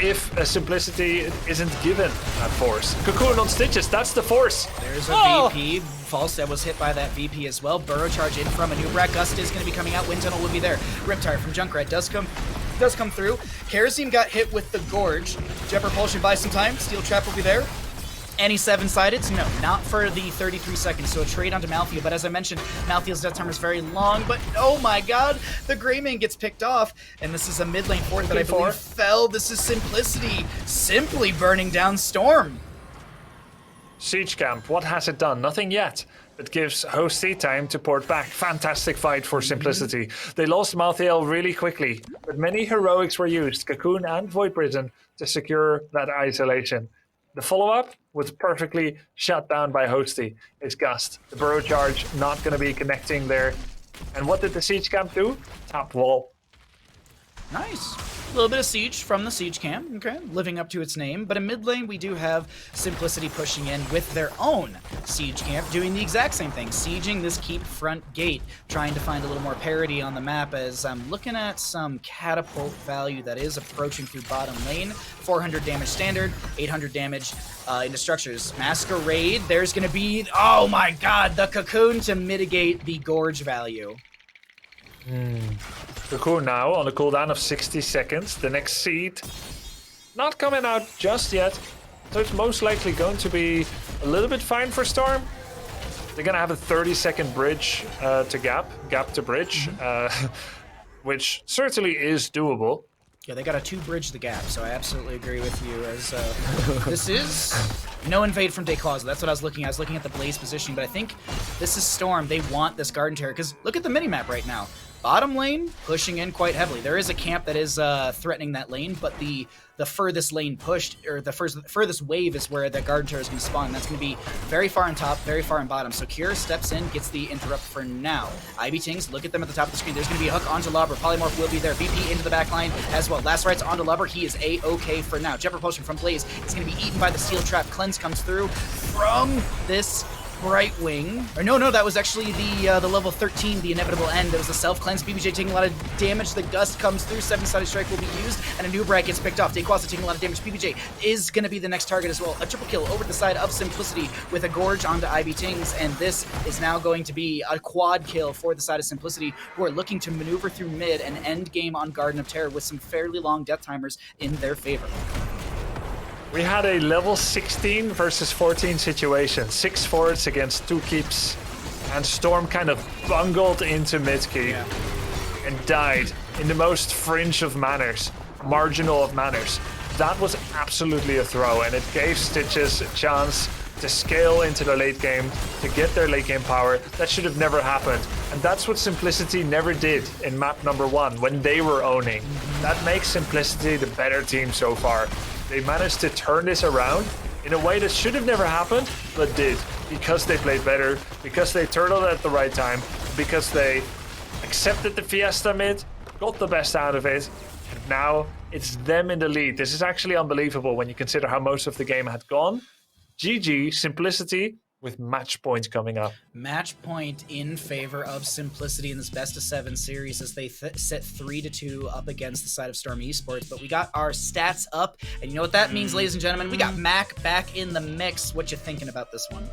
if Simplicity isn't given that force. Cocoon on Stitches, that's the force. There's a VP. Falstead was hit by that VP as well. Burrow charge in from Anubarak. Gust is going to be coming out. Wind Tunnel will be there. Riptire from Junkrat does come through. Kerosene got hit with the Gorge. Jet Propulsion buys some time. Steel Trap will be there. Any 7-sided? No, not for the 33 seconds. So a trade onto Malthael. But as I mentioned, Malthael's death timer is very long. But oh my god, the Greymane gets picked off. And this is a mid lane fort that I believe fell. This is Simplicity simply burning down Storm. Siege Camp, what has it done? Nothing yet. It gives HoTS time to port back. Fantastic fight for Simplicity. They lost Malthael really quickly, but many heroics were used, Cocoon and Void Prison, to secure that isolation. The follow-up was perfectly shut down by HoTS. It's Gust. The burrow charge not going to be connecting there. And what did the Siege Camp do? Top wall. Nice. A little bit of siege from the siege camp, okay, living up to its name. But in mid lane, we do have Simplicity pushing in with their own siege camp, doing the exact same thing, sieging this keep front gate, trying to find a little more parity on the map as I'm looking at some catapult value that is approaching through bottom lane. 400 damage standard, 800 damage into structures. Masquerade, there's going to be, oh my god, the cocoon to mitigate the gorge value. Cocoon now on a cooldown of 60 seconds. The next seed not coming out just yet, so it's most likely going to be a little bit fine for Storm. They're gonna have a 30-second bridge to gap to bridge, which certainly is doable. Yeah, they got a 2 bridge the gap, so I absolutely agree with you. As this is no invade from Declaws. That's what I was looking at. I was looking at the Blaze positioning, but I think this is Storm. They want this Garden Terror, because look at the minimap right now. Bottom lane pushing in quite heavily. There is a camp that is threatening that lane, but the furthest lane pushed, or the furthest wave is where the Garden Terror is going to spawn. That's going to be very far on top, very far on bottom. So Cure steps in, gets the interrupt for now. Ivy Tings, look at them at the top of the screen. There's going to be a hook onto Lobber. Polymorph will be there. VP into the back line as well. Last rights onto Lobber. He is A-okay for now. Jet Propulsion from Blaze is going to be eaten by the Steel Trap. Cleanse comes through from this Brightwing. Or no, that was actually the level 13, the inevitable end. It was a self-cleanse. BBJ taking a lot of damage. The Gust comes through. 7-sided strike will be used, and a new Bright gets picked off. Dequasa taking a lot of damage. BBJ is going to be the next target as well. A triple kill over the side of Simplicity with a Gorge onto Ivy Tings, and this is now going to be a quad kill for the side of Simplicity, who are looking to maneuver through mid and end game on Garden of Terror with some fairly long death timers in their favor. We had a level 16 versus 14 situation. 6 forwards against 2 keeps. And Storm kind of bungled into mid-keep and died in the most fringe of manners, marginal of manners. That was absolutely a throw, and it gave Stitches a chance to scale into the late game, to get their late game power. That should have never happened. And that's what Simplicity never did in map number 1 when they were owning. That makes Simplicity the better team so far. They managed to turn this around in a way that should have never happened, but did. Because they played better, because they turtled at the right time, because they accepted the Fiesta mid, got the best out of it, and now it's them in the lead. This is actually unbelievable when you consider how most of the game had gone. GG, Simplicity, with match point coming up. Match point in favor of Simplicity in this best of 7 series as they set 3-2 up against the side of Storm Esports. But we got our stats up, and you know what that means, ladies and gentlemen? We got Mac back in the mix. What you thinking about this one?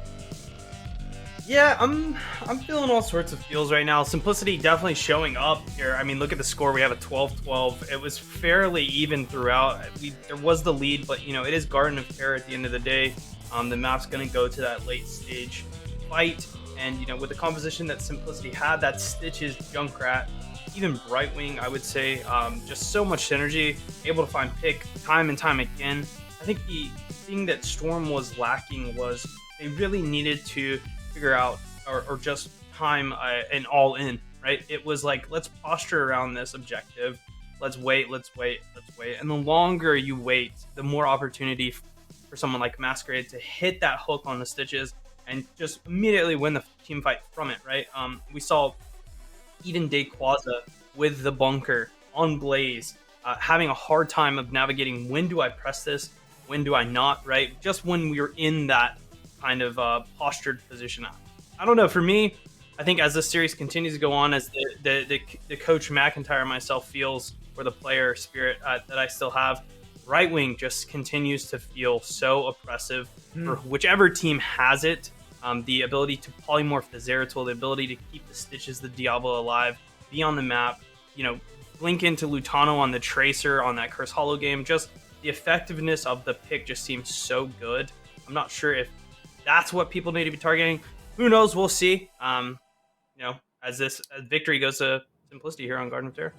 Yeah, I'm feeling all sorts of feels right now. Simplicity definitely showing up here. I mean, look at the score. We have a 12-12. It was fairly even throughout. There was the lead, but, you know, it is Garden of Terror at the end of the day. The map's going to go to that late stage fight, and, you know, with the composition that Simplicity had, that Stitches, Junkrat, even Brightwing, I would say, just so much synergy, able to find pick time and time again. I think the thing that Storm was lacking was they really needed to figure out or just time an all-in, right? It was like, let's posture around this objective. Let's wait. And the longer you wait, the more opportunity for someone like Masquerade to hit that hook on the Stitches and just immediately win the team fight from it, right? We saw even Dequaza with the bunker on Blaze, having a hard time of navigating, when do I press this, when do I not, right? Just when we were in that kind of postured position. I don't know, for me, I think as this series continues to go on, as the coach McIntyre and myself feels, or the player spirit that I still have, Right Wing just continues to feel so oppressive for whichever team has it. The ability to polymorph the Zeratul, the ability to keep the Stitches, the Diablo alive, be on the map, you know, link into Lutano on the Tracer on that Curse Hollow game. Just the effectiveness of the pick just seems so good. I'm not sure if that's what people need to be targeting. Who knows? We'll see. You know, as victory goes to Simplicity here on Garden of Terror.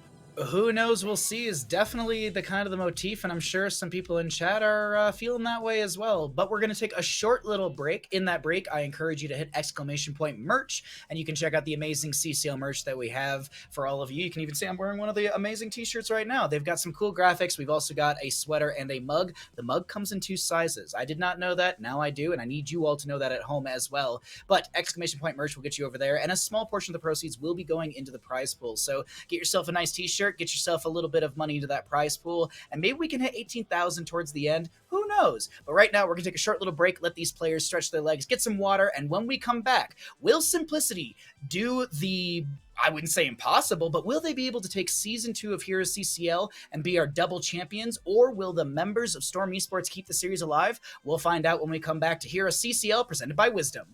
Who knows, we'll see is definitely the kind of the motif, and I'm sure some people in chat are feeling that way as well. But we're going to take a short little break. In that break, I encourage you to hit ! merch, and you can check out the amazing CCL merch that we have for all of you. You can even see I'm wearing one of the amazing t-shirts right now. They've got some cool graphics. We've also got a sweater and a mug. The mug comes in 2 sizes. I did not know that. Now I do, and I need you all to know that at home as well. But ! merch will get you over there, and a small portion of the proceeds will be going into the prize pool. So get yourself a nice t-shirt. t-shirt, get yourself a little bit of money into that prize pool, and maybe we can hit 18,000 towards the end. Who knows? But right now, we're going to take a short little break, let these players stretch their legs, get some water, and when we come back, will Simplicity do the, I wouldn't say impossible, but will they be able to take Season 2 of HeroesCCL and be our double champions, or will the members of Storm Esports keep the series alive? We'll find out when we come back to HeroesCCL, presented by Wisdom.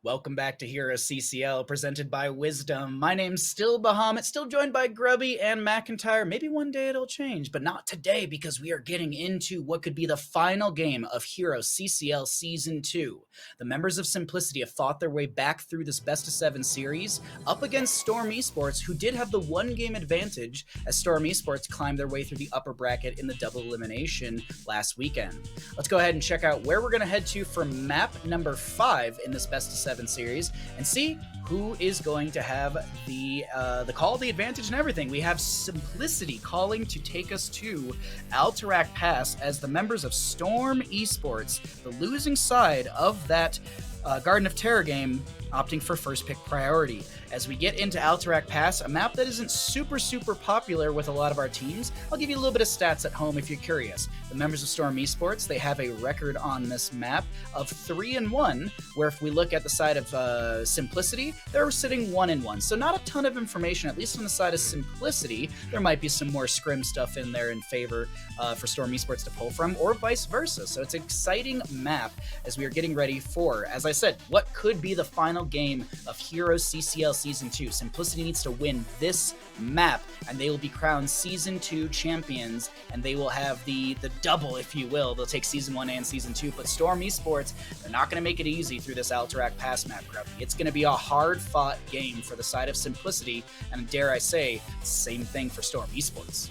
Welcome back to HeroesCCL, presented by Wisdom. My name's still Bahamut, still joined by Grubby and McIntyre. Maybe one day it'll change, but not today, because we are getting into what could be the final game of HeroesCCL Season 2. The members of Simplicity have fought their way back through this best-of-7 series, up against Storm Esports, who did have the one-game advantage, as Storm Esports climbed their way through the upper bracket in the double elimination last weekend. Let's go ahead and check out where we're going to head to for map number 5 in this best-of-7 series and see who is going to have the call, the advantage, and everything. We have Simplicity calling to take us to Alterac Pass as the members of Storm Esports, the losing side of that Garden of Terror game, opting for first pick priority. As we get into Alterac Pass, a map that isn't super popular with a lot of our teams, I'll give you a little bit of stats at home if you're curious. The members of Storm Esports, they have a record on this map of 3-1, where if we look at the side of Simplicity, they're sitting 1-1. So not a ton of information, at least on the side of Simplicity. There might be some more scrim stuff in there in favor for Storm Esports to pull from, or vice versa. So it's an exciting map as we are getting ready for, as I said, what could be the final game of HeroesCCL Season 2. Simplicity needs to win this map, and they will be crowned Season 2 champions, and they will have the double, if you will. They'll take Season 1 and Season 2, but Storm Esports, they're not going to make it easy through this Alterac Pass map, Grubby. It's going to be a hard-fought game for the side of Simplicity, and dare I say, same thing for Storm Esports.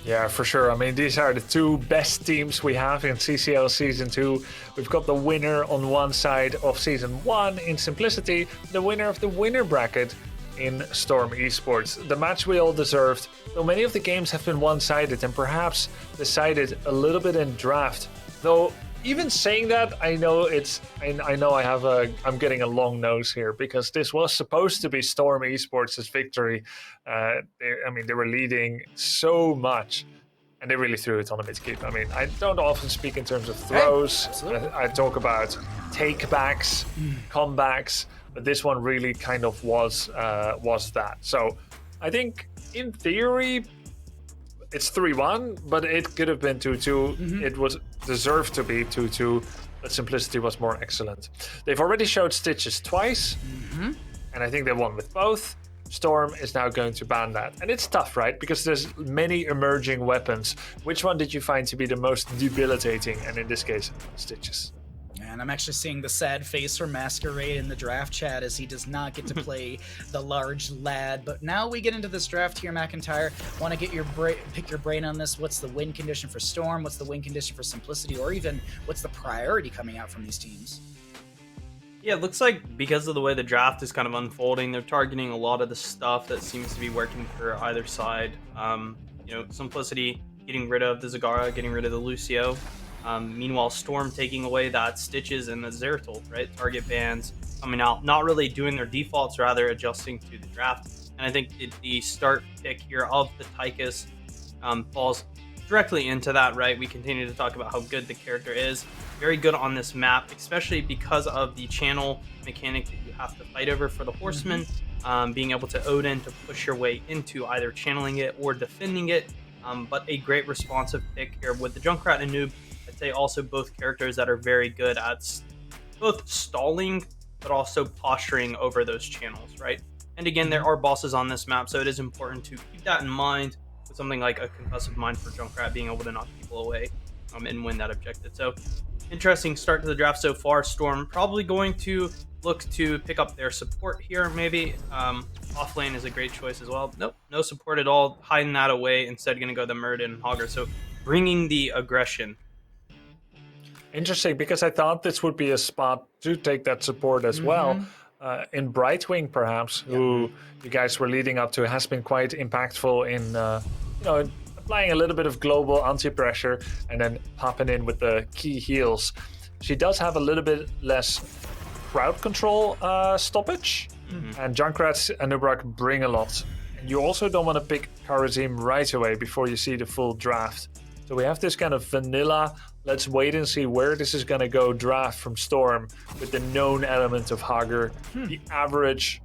Yeah, for sure. I mean, these are the two best teams we have in CCL Season 2. We've got the winner on one side of Season 1 in Simplicity, the winner of the winner bracket in Storm Esports. The match we all deserved, though many of the games have been one-sided and perhaps decided a little bit in draft. Though, even saying that, I know I'm getting a long nose here, because this was supposed to be Storm Esports' victory. They were leading so much, and they really threw it on a mid-keep. I mean, I don't often speak in terms of throws. I talk about take-backs, comebacks, but this one really kind of was that. So I think, in theory, it's 3-1, but it could have been 2-2. It was deserved to be 2-2, but Simplicity was more excellent. They've already showed Stitches twice, and I think they won with both. Storm is now going to ban that. And it's tough, right? Because there's many emerging weapons. Which one did you find to be the most debilitating? And in this case, Stitches. And I'm actually seeing the sad face from Masquerade in the draft chat, as he does not get to play the large lad. But now we get into this draft here, McIntyre. Want to get your pick your brain on this. What's the win condition for Storm? What's the win condition for Simplicity? Or even what's the priority coming out from these teams? Yeah, it looks like because of the way the draft is kind of unfolding, they're targeting a lot of the stuff that seems to be working for either side. Simplicity getting rid of the Zagara, getting rid of the Lucio. Meanwhile, Storm taking away that Stitches and the Zeratul, right? Target bans coming out, not really doing their defaults, rather adjusting to the draft. And I think the start pick here of the Tychus falls directly into that, right? We continue to talk about how good the character is. Very good on this map, especially because of the channel mechanic that you have to fight over for the Horseman. Being able to Odin to push your way into either channeling it or defending it. But a great responsive pick here with the Junkrat and Noob. I'd say also both characters that are very good at both stalling, but also posturing over those channels, right? And again, there are bosses on this map, so it is important to keep that in mind with something like a concussive mind for Junkrat being able to knock people away and win that objective. So interesting start to the draft so far. Storm probably going to look to pick up their support here, maybe. Off lane is a great choice as well. Nope, no support at all, hiding that away. Instead going to go the Muradin and Hogger, so bringing the aggression. Interesting, because I thought this would be a spot to take that support as well. In Brightwing, perhaps, who you guys were leading up to, has been quite impactful in, applying a little bit of global anti-pressure and then popping in with the key heals. She does have a little bit less crowd control stoppage, and Junkrat and Nubrak bring a lot. And you also don't want to pick Kharazim right away before you see the full draft. So we have this kind of vanilla, let's wait and see where this is going to go draft from Storm with the known element of Hager, the average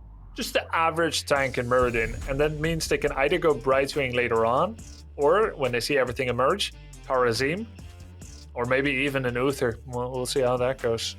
tank in Muradin. And that means they can either go Brightwing later on, or when they see everything emerge, Kharazim, or maybe even an Uther. We'll see how that goes.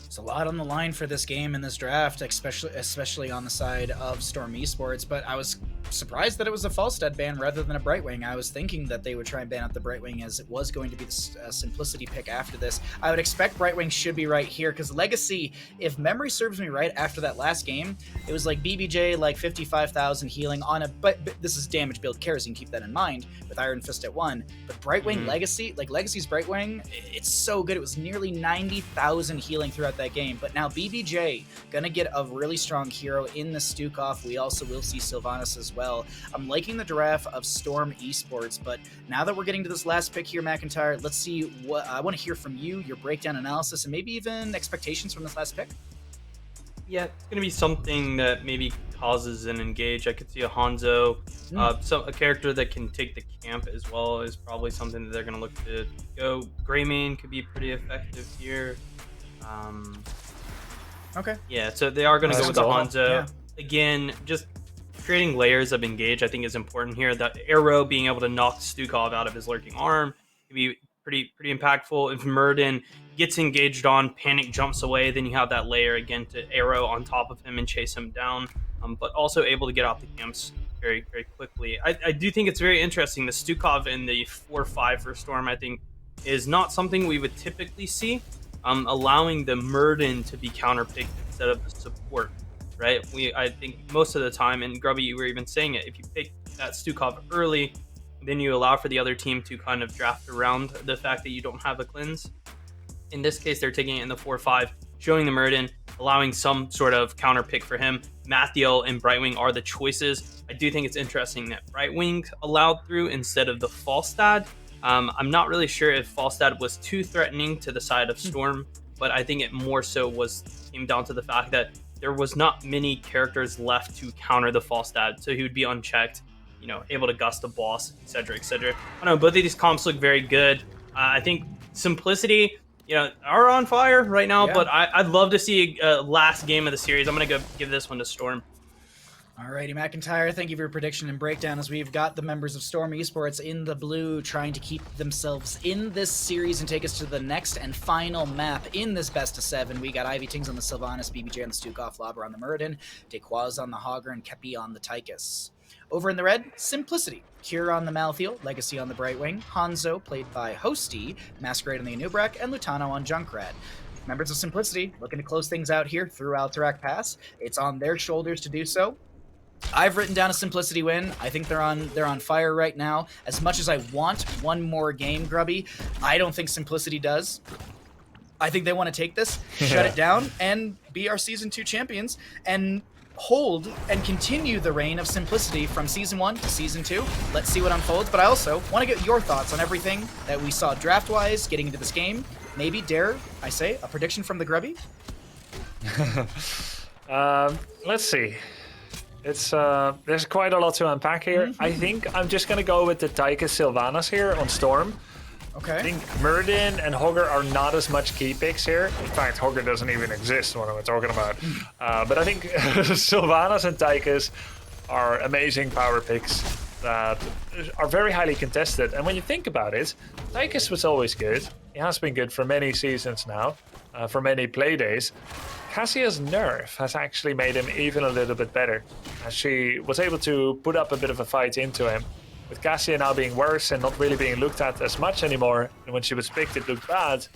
There's a lot on the line for this game in this draft, especially on the side of Storm Esports, but I was surprised that it was a Falstad ban rather than a Brightwing. I was thinking that they would try and ban out the Brightwing, as it was going to be the Simplicity pick after this. I would expect Brightwing should be right here, because Legacy, if memory serves me right, after that last game, it was like BBJ, like 55,000 healing on a, but this is damage build Kharazim, keep that in mind, with Iron Fist at 1. But Brightwing Legacy, like Legacy's Brightwing, it's so good. It was nearly 90,000 healing throughout that game. But now BBJ gonna get a really strong hero in the Stukov. We also will see Sylvanas as well. I'm liking the draft of Storm Esports, but now that we're getting to this last pick here, McIntyre, let's see what I want to hear from you, your breakdown analysis, and maybe even expectations from this last pick. Yeah, it's going to be something that maybe causes an engage. I could see a Hanzo, a character that can take the camp as well is probably something that they're going to look to go. Greymane could be pretty effective here. Okay. Yeah, so they are going to go with the Hanzo. Yeah. Again, just creating layers of engage I think is important here. That arrow being able to knock Stukov out of his lurking arm could be pretty impactful. If Muradin gets engaged on, panic jumps away, then you have that layer again to arrow on top of him and chase him down, but also able to get off the camps very quickly. I do think it's very interesting. The Stukov in the 4-5 for Storm I think is not something we would typically see, allowing the Muradin to be counterpicked instead of the support. Right, I think most of the time, and Grubby, you were even saying it, if you pick that Stukov early, then you allow for the other team to kind of draft around the fact that you don't have a cleanse. In this case, they're taking it in the 4-5, showing the Muradin, allowing some sort of counter pick for him. Mathiel and Brightwing are the choices. I do think it's interesting that Brightwing allowed through instead of the Falstad. I'm not really sure if Falstad was too threatening to the side of Storm, but I think it more so came down to the fact that there was not many characters left to counter the Falstad, so he would be unchecked, able to gust the boss, etc., etc. I don't know, both of these comps look very good. I think Simplicity, are on fire right now, but I'd love to see a last game of the series. I'm going to go give this one to Storm. Alrighty, McIntyre, thank you for your prediction and breakdown, as we've got the members of Storm Esports in the blue trying to keep themselves in this series and take us to the next and final map in this best of 7. We got Ivy Tings on the Sylvanas, BBJ on the Stukov, Lobber on the Muradin, Dequaz on the Hager, and Kepi on the Tychus. Over in the red, Simplicity, Cure on the Malthael, Legacy on the Brightwing, Hanzo, played by Hosty, Masquerade on the Anubrak, and Lutano on Junkrat. Members of Simplicity looking to close things out here through Alterac Pass. It's on their shoulders to do so. I've written down a Simplicity win. I think they're on fire right now. As much as I want one more game, Grubby, I don't think Simplicity does. I think they want to take this, shut it down, and be our Season 2 champions, and hold and continue the reign of Simplicity from Season 1 to Season 2. Let's see what unfolds, but I also want to get your thoughts on everything that we saw draft-wise getting into this game. Maybe, dare I say, a prediction from the Grubby? Let's see. It's there's quite a lot to unpack here. I think I'm just gonna go with the Tychus Sylvanas here on Storm. Okay. I think Muradin and Hogger are not as much key picks here. In fact, Hogger doesn't even exist. What am I talking about? But I think Sylvanas and Tychus are amazing power picks that are very highly contested. And when you think about it, Tychus was always good. He has been good for many seasons now, for many play days. Cassia's nerf has actually made him even a little bit better, as she was able to put up a bit of a fight into him. With Cassia now being worse and not really being looked at as much anymore, and when she was picked it looked bad,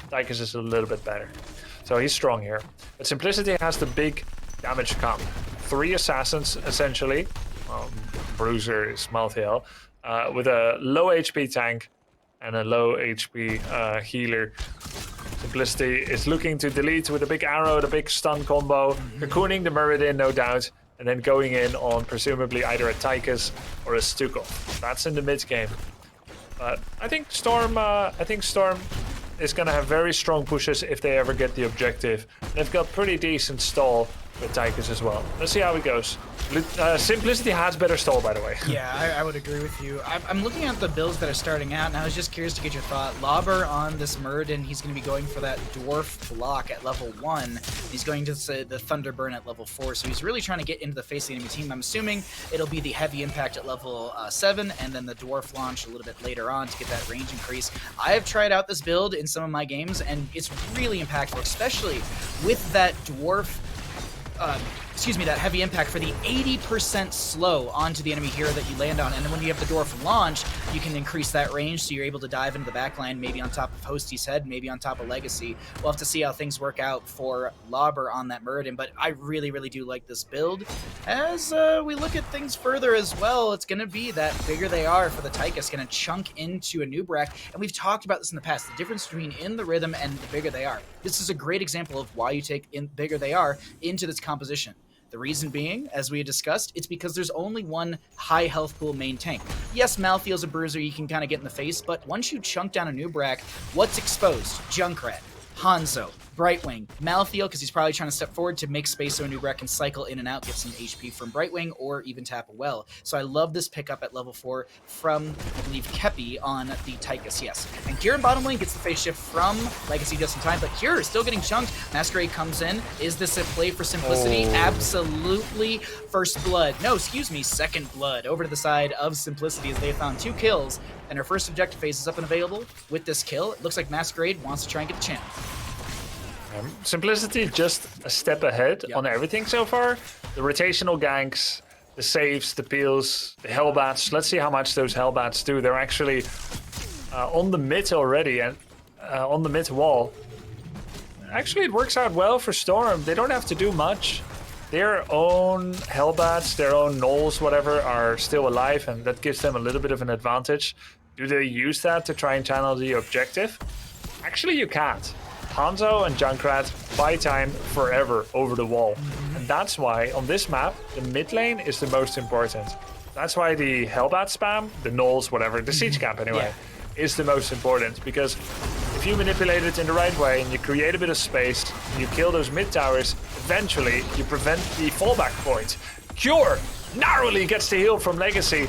Tychus is a little bit better. So he's strong here. But Simplicity has the big damage comp. 3 assassins, essentially. Bruiser is Malthael, with a low HP tank and a low HP healer. Simplicity is looking to delete with a big arrow, the big stun combo, cocooning the Muradin, no doubt, and then going in on presumably either a Tychus or a Stukov. That's in the mid game. But I think Storm is going to have very strong pushes if they ever get the objective. They've got pretty decent stall with Tychus as well. Let's see how it goes. Simplicity has better stall, by the way. Yeah, I would agree with you. I'm looking at the builds that are starting out, and I was just curious to get your thought. Lauber on this Muradin, he's going to be going for that Dwarf block at level 1. He's going to the Thunderburn at level 4, so he's really trying to get into the face of the enemy team. I'm assuming it'll be the heavy impact at level 7, and then the Dwarf launch a little bit later on to get that range increase. I have tried out this build in some of my games, and it's really impactful, especially with that Dwarf that heavy impact for the 80% slow onto the enemy hero that you land on. And then when you have the Dwarf launch, you can increase that range, so you're able to dive into the backline, maybe on top of HoTS head, maybe on top of Legacy. We'll have to see how things work out for Lauber on that Muradin, but I really, really do like this build. As we look at things further as well, it's going to be that bigger they are for the Tychus, going to chunk into a Nubrak, and we've talked about this in the past, the difference between in the rhythm and the bigger they are. This is a great example of why you take in bigger they are into this composition. The reason being, as we had discussed, it's because there's only one high health pool main tank. Yes, Malthael's a bruiser you can kind of get in the face, but once you chunk down a Nubrak, what's exposed? Junkrat, Hanzo, Brightwing, Malthael, because he's probably trying to step forward to make space so a Nubrak can cycle in and out, get some HP from Brightwing, or even tap a well. So I love this pickup at level 4 from, I believe, Kepi on the Tychus, yes. And Kieran bottom lane gets the phase shift from Legacy just in time, but Kieran is still getting chunked. Masquerade comes in. Is this a play for Simplicity? Absolutely. First blood. No, excuse me, second blood over to the side of Simplicity as they found 2 kills, and her first objective phase is up and available with this kill. It looks like Masquerade wants to try and get the champ. Simplicity just a step ahead on everything so far. The rotational ganks, the saves, the peels, the Hellbats. Let's see how much those Hellbats do. They're actually on the mid already and on the mid wall. Actually, it works out well for Storm. They don't have to do much. Their own Hellbats, their own Gnolls, whatever, are still alive, and that gives them a little bit of an advantage. Do they use that to try and channel the objective? Actually, you can't. Hanzo and Junkrat buy time forever over the wall. And that's why, on this map, the mid lane is the most important. That's why the Hellbat spam, the Gnolls, whatever, the siege camp anyway, is the most important. Because if you manipulate it in the right way and you create a bit of space, and you kill those mid towers, eventually you prevent the fallback point. Cure narrowly gets the heal from Legacy.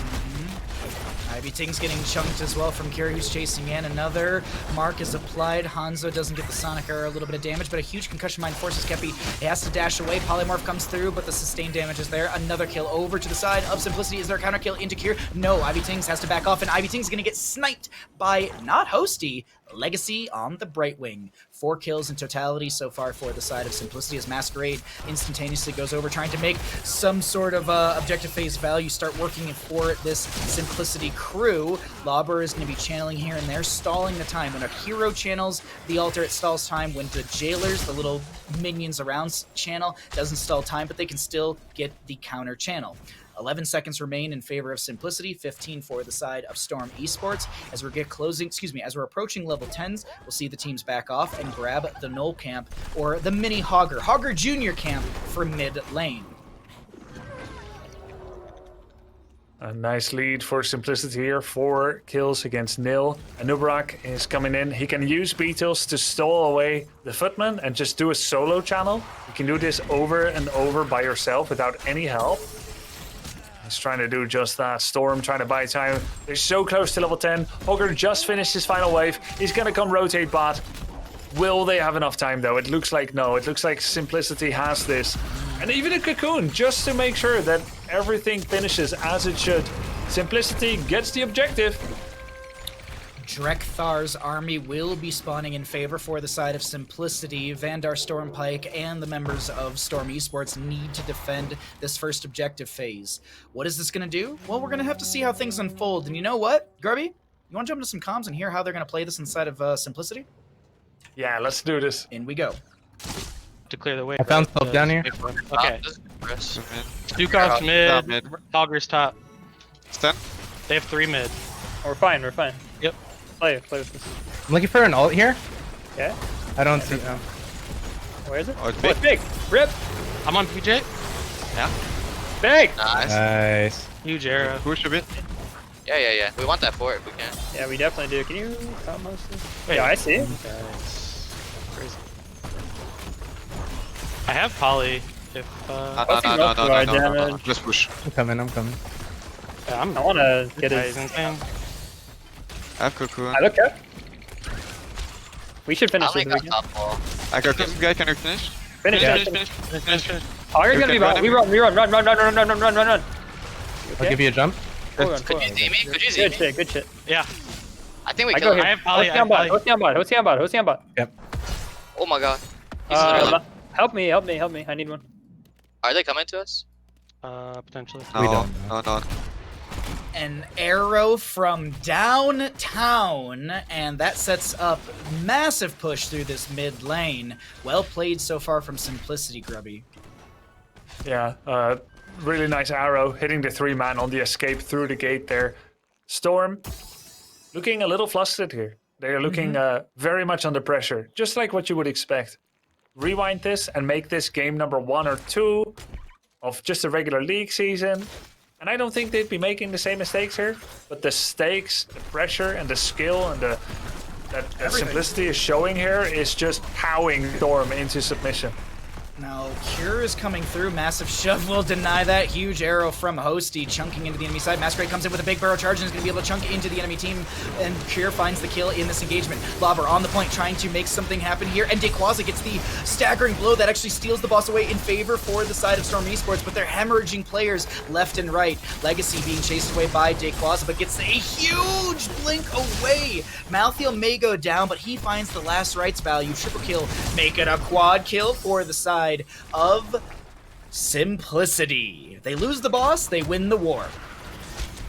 Ivy Ting's getting chunked as well from Kira, who's chasing in. Another mark is applied. Hanzo doesn't get the Sonic Arrow, a little bit of damage, but a huge concussion mine forces Kepi. He has to dash away. Polymorph comes through, but the sustained damage is there. Another kill over to the side of Simplicity. Is there a counter kill into Kira? No, Ivy Tings has to back off, and Ivy Ting's going to get sniped by not Hosty, Legacy on the Brightwing. 4 kills in totality so far for the side of Simplicity as Masquerade instantaneously goes over trying to make some sort of objective phase value start working for this Simplicity crew. Lauber is going to be channeling here and there, stalling the time. When a hero channels the altar, it stalls time. When the jailers, the little minions around channel, doesn't stall time, but they can still get the counter channel. 11 seconds remain in favor of Simplicity, 15 for the side of Storm Esports. As we're approaching level 10s, we'll see the teams back off and grab the Gnoll camp or the mini Hogger Junior camp for mid lane. A nice lead for Simplicity here, 4 kills against nil. Nubrak is coming in. He can use Beetles to stall away the Footman and just do a solo channel. You can do this over and over by yourself without any help. He's trying to do just that. Storm trying to buy time. They're so close to level 10. Hogger just finished his final wave. He's going to come rotate bot. Will they have enough time though? It looks like no. It looks like Simplicity has this. And even a Cocoon just to make sure that everything finishes as it should. Simplicity gets the objective. Drekthar's army will be spawning in favor for the side of Simplicity. Vandar Stormpike and the members of Storm Esports need to defend this first objective phase. What is this going to do? Well, we're going to have to see how things unfold. And you know what, Grubby? You want to jump into some comms and hear how they're going to play this inside of Simplicity? Yeah, let's do this. In we go. To clear the way. I found stuff down here. Okay. Stukov's mid, Hogger's top. Stun? They have 3 mid. We're fine, we're fine. Yep. Play with this. I'm looking for an ult here. Yeah. I don't see them. Where is it? Oh, it's It's big. Rip. I'm on PJ. Yeah. Big. Nice. Nice. Huge arrow. Push a bit. Yeah. We want that fort if we can. Yeah, we definitely do. Can you come mostly? Wait. Yeah, I see it. Crazy. I have Polly. If Damage. Just push. I'm coming. yeah, I want to get He's his. insane. I have Cocoon. I look up. We should finish I'll this make our weekend. top wall. I got this guy. Can you finish? Finish. Finish. Tigers gonna be about. We run. Run. I'll give you a jump. Could you see me? Could you see me? Good shit. Yeah. I think we I go killed here. I have Polly. Hosting on bot. Yep. Oh my god. He's literally... Help me. I need one. Are they coming to us? Potentially. We don't. No. An arrow from downtown, and that sets up massive push through this mid lane. Well played so far from Simplicity, Grubby. Yeah, really nice arrow hitting the 3-man on the escape through the gate there. Storm looking a little flustered here. They are looking very much under pressure, just like what you would expect. Rewind this and make this game number 1 or 2 of just a regular league season. And I don't think they'd be making the same mistakes here. But the stakes, the pressure, and the skill and that Simplicity is showing here is just powering Storm into submission. Now, Cure is coming through. Massive shove will deny that. Huge arrow from Hosty chunking into the enemy side. Masquerade comes in with a big burrow charge and is going to be able to chunk into the enemy team. And Cure finds the kill in this engagement. Lobber on the point trying to make something happen here. And Dequaza gets the staggering blow that actually steals the boss away in favor for the side of Storm Esports. But they're hemorrhaging players left and right. Legacy being chased away by Dequaza, but gets a huge blink away. Malthiel may go down, but he finds the last rights value. Triple kill, make it a quad kill for the side of Simplicity. They lose the boss, they win the war.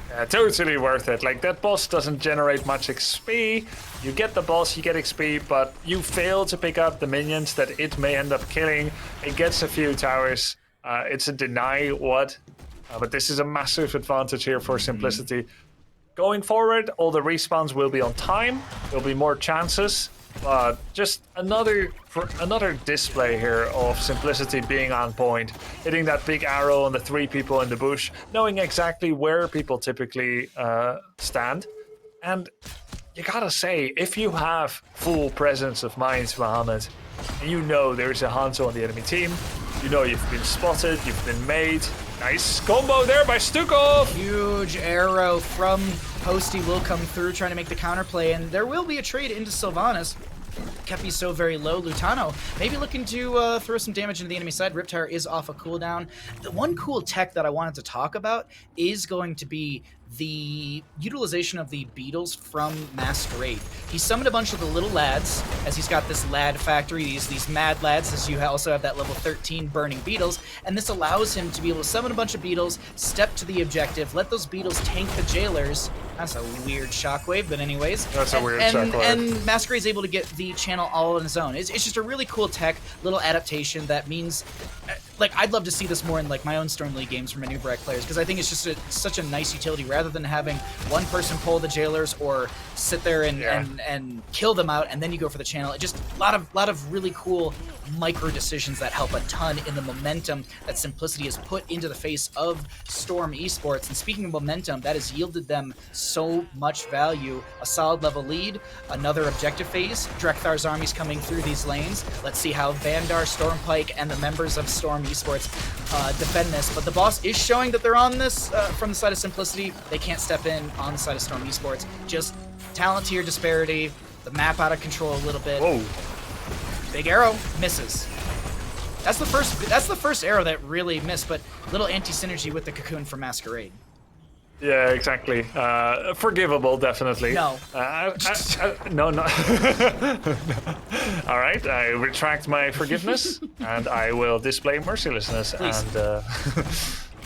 Yeah, totally worth it. Like, that boss doesn't generate much XP. You get the boss, you get XP, but you fail to pick up the minions that it may end up killing. It gets a few towers. It's a deny what, but this is a massive advantage here for Simplicity. Going forward, all the respawns will be on time. There'll be more chances. But just another display here of Simplicity being on point, hitting that big arrow on the 3 people in the bush, knowing exactly where people typically stand. And you gotta say, if you have full presence of mind, Bahamut, and you know there's a Hanzo on the enemy team, you know you've been spotted, you've been made. Nice combo there by Stukov! Huge arrow from Hosty will come through trying to make the counterplay, and there will be a trade into Sylvanas. Kepi's so very low. Lutano maybe looking to throw some damage into the enemy side. Riptire is off a cooldown. The one cool tech that I wanted to talk about is going to be the utilization of the beetles from Masquerade. He summoned a bunch of the little lads, as he's got this lad factory, these mad lads, as you also have that level 13 burning beetles, and this allows him to be able to summon a bunch of beetles, step to the objective, let those beetles tank the jailers. That's a weird shockwave, but anyways. That's a weird shockwave. And Masquerade's able to get the channel all on his own. It's just a really cool tech, little adaptation that means, like, I'd love to see this more in like my own Storm League games for my new Breck players, because I think it's just such a nice utility rather than having one person pull the jailers or sit there and kill them out and then you go for the channel. It just a lot of really cool micro decisions that help a ton in the momentum that Simplicity has put into the face of Storm Esports. And speaking of momentum, that has yielded them so much value. A solid level lead, another objective phase. Drekthar's armies coming through these lanes. Let's see how Vandar, Stormpike, and the members of Storm Esports defend this. But the boss is showing that they're on this from the side of Simplicity. They can't step in on the side of Storm Esports. Just talent tier disparity, the map out of control a little bit. Whoa. Big arrow misses. That's the first arrow that really missed, but little anti-synergy with the cocoon from Masquerade. Yeah, exactly. Forgivable, definitely. No. No. All right, I retract my forgiveness, and I will display mercilessness. Please. And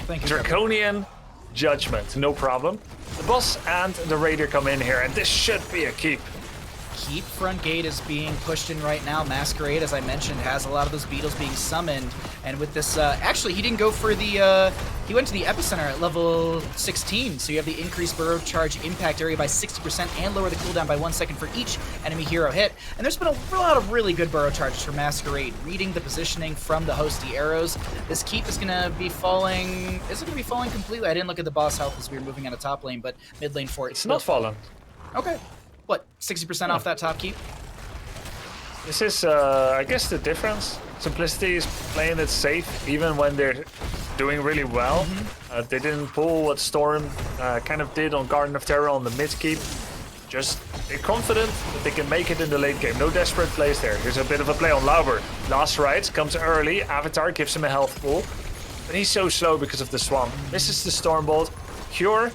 Thank you. draconian judgment. No problem. The boss and the raider come in here, and this should be a keep. Keep front gate is being pushed in right now. Masquerade, as I mentioned, has a lot of those beetles being summoned. And with this, actually, he didn't go for the, he went to the epicenter at level 16. So you have the increased burrow charge impact area by 60% and lower the cooldown by 1 second for each enemy hero hit. And there's been a lot of really good burrow charges for Masquerade. Reading the positioning from the hosty arrows. This keep is going to be falling, is it going to be falling completely? I didn't look at the boss health as we were moving on a top lane, but mid lane for it. It's not fallen. Okay. What, 60% off that top keep? This is, I guess, the difference. Simplicity is playing it safe, even when they're doing really well. They didn't pull what Storm kind of did on Garden of Terror on the mid keep. Just, they're confident that they can make it in the late game. No desperate plays there. Here's a bit of a play on Lauber. Last rights, comes early. Avatar gives him a health pool. But he's so slow because of the Swamp. Misses the Stormbolt. Cure,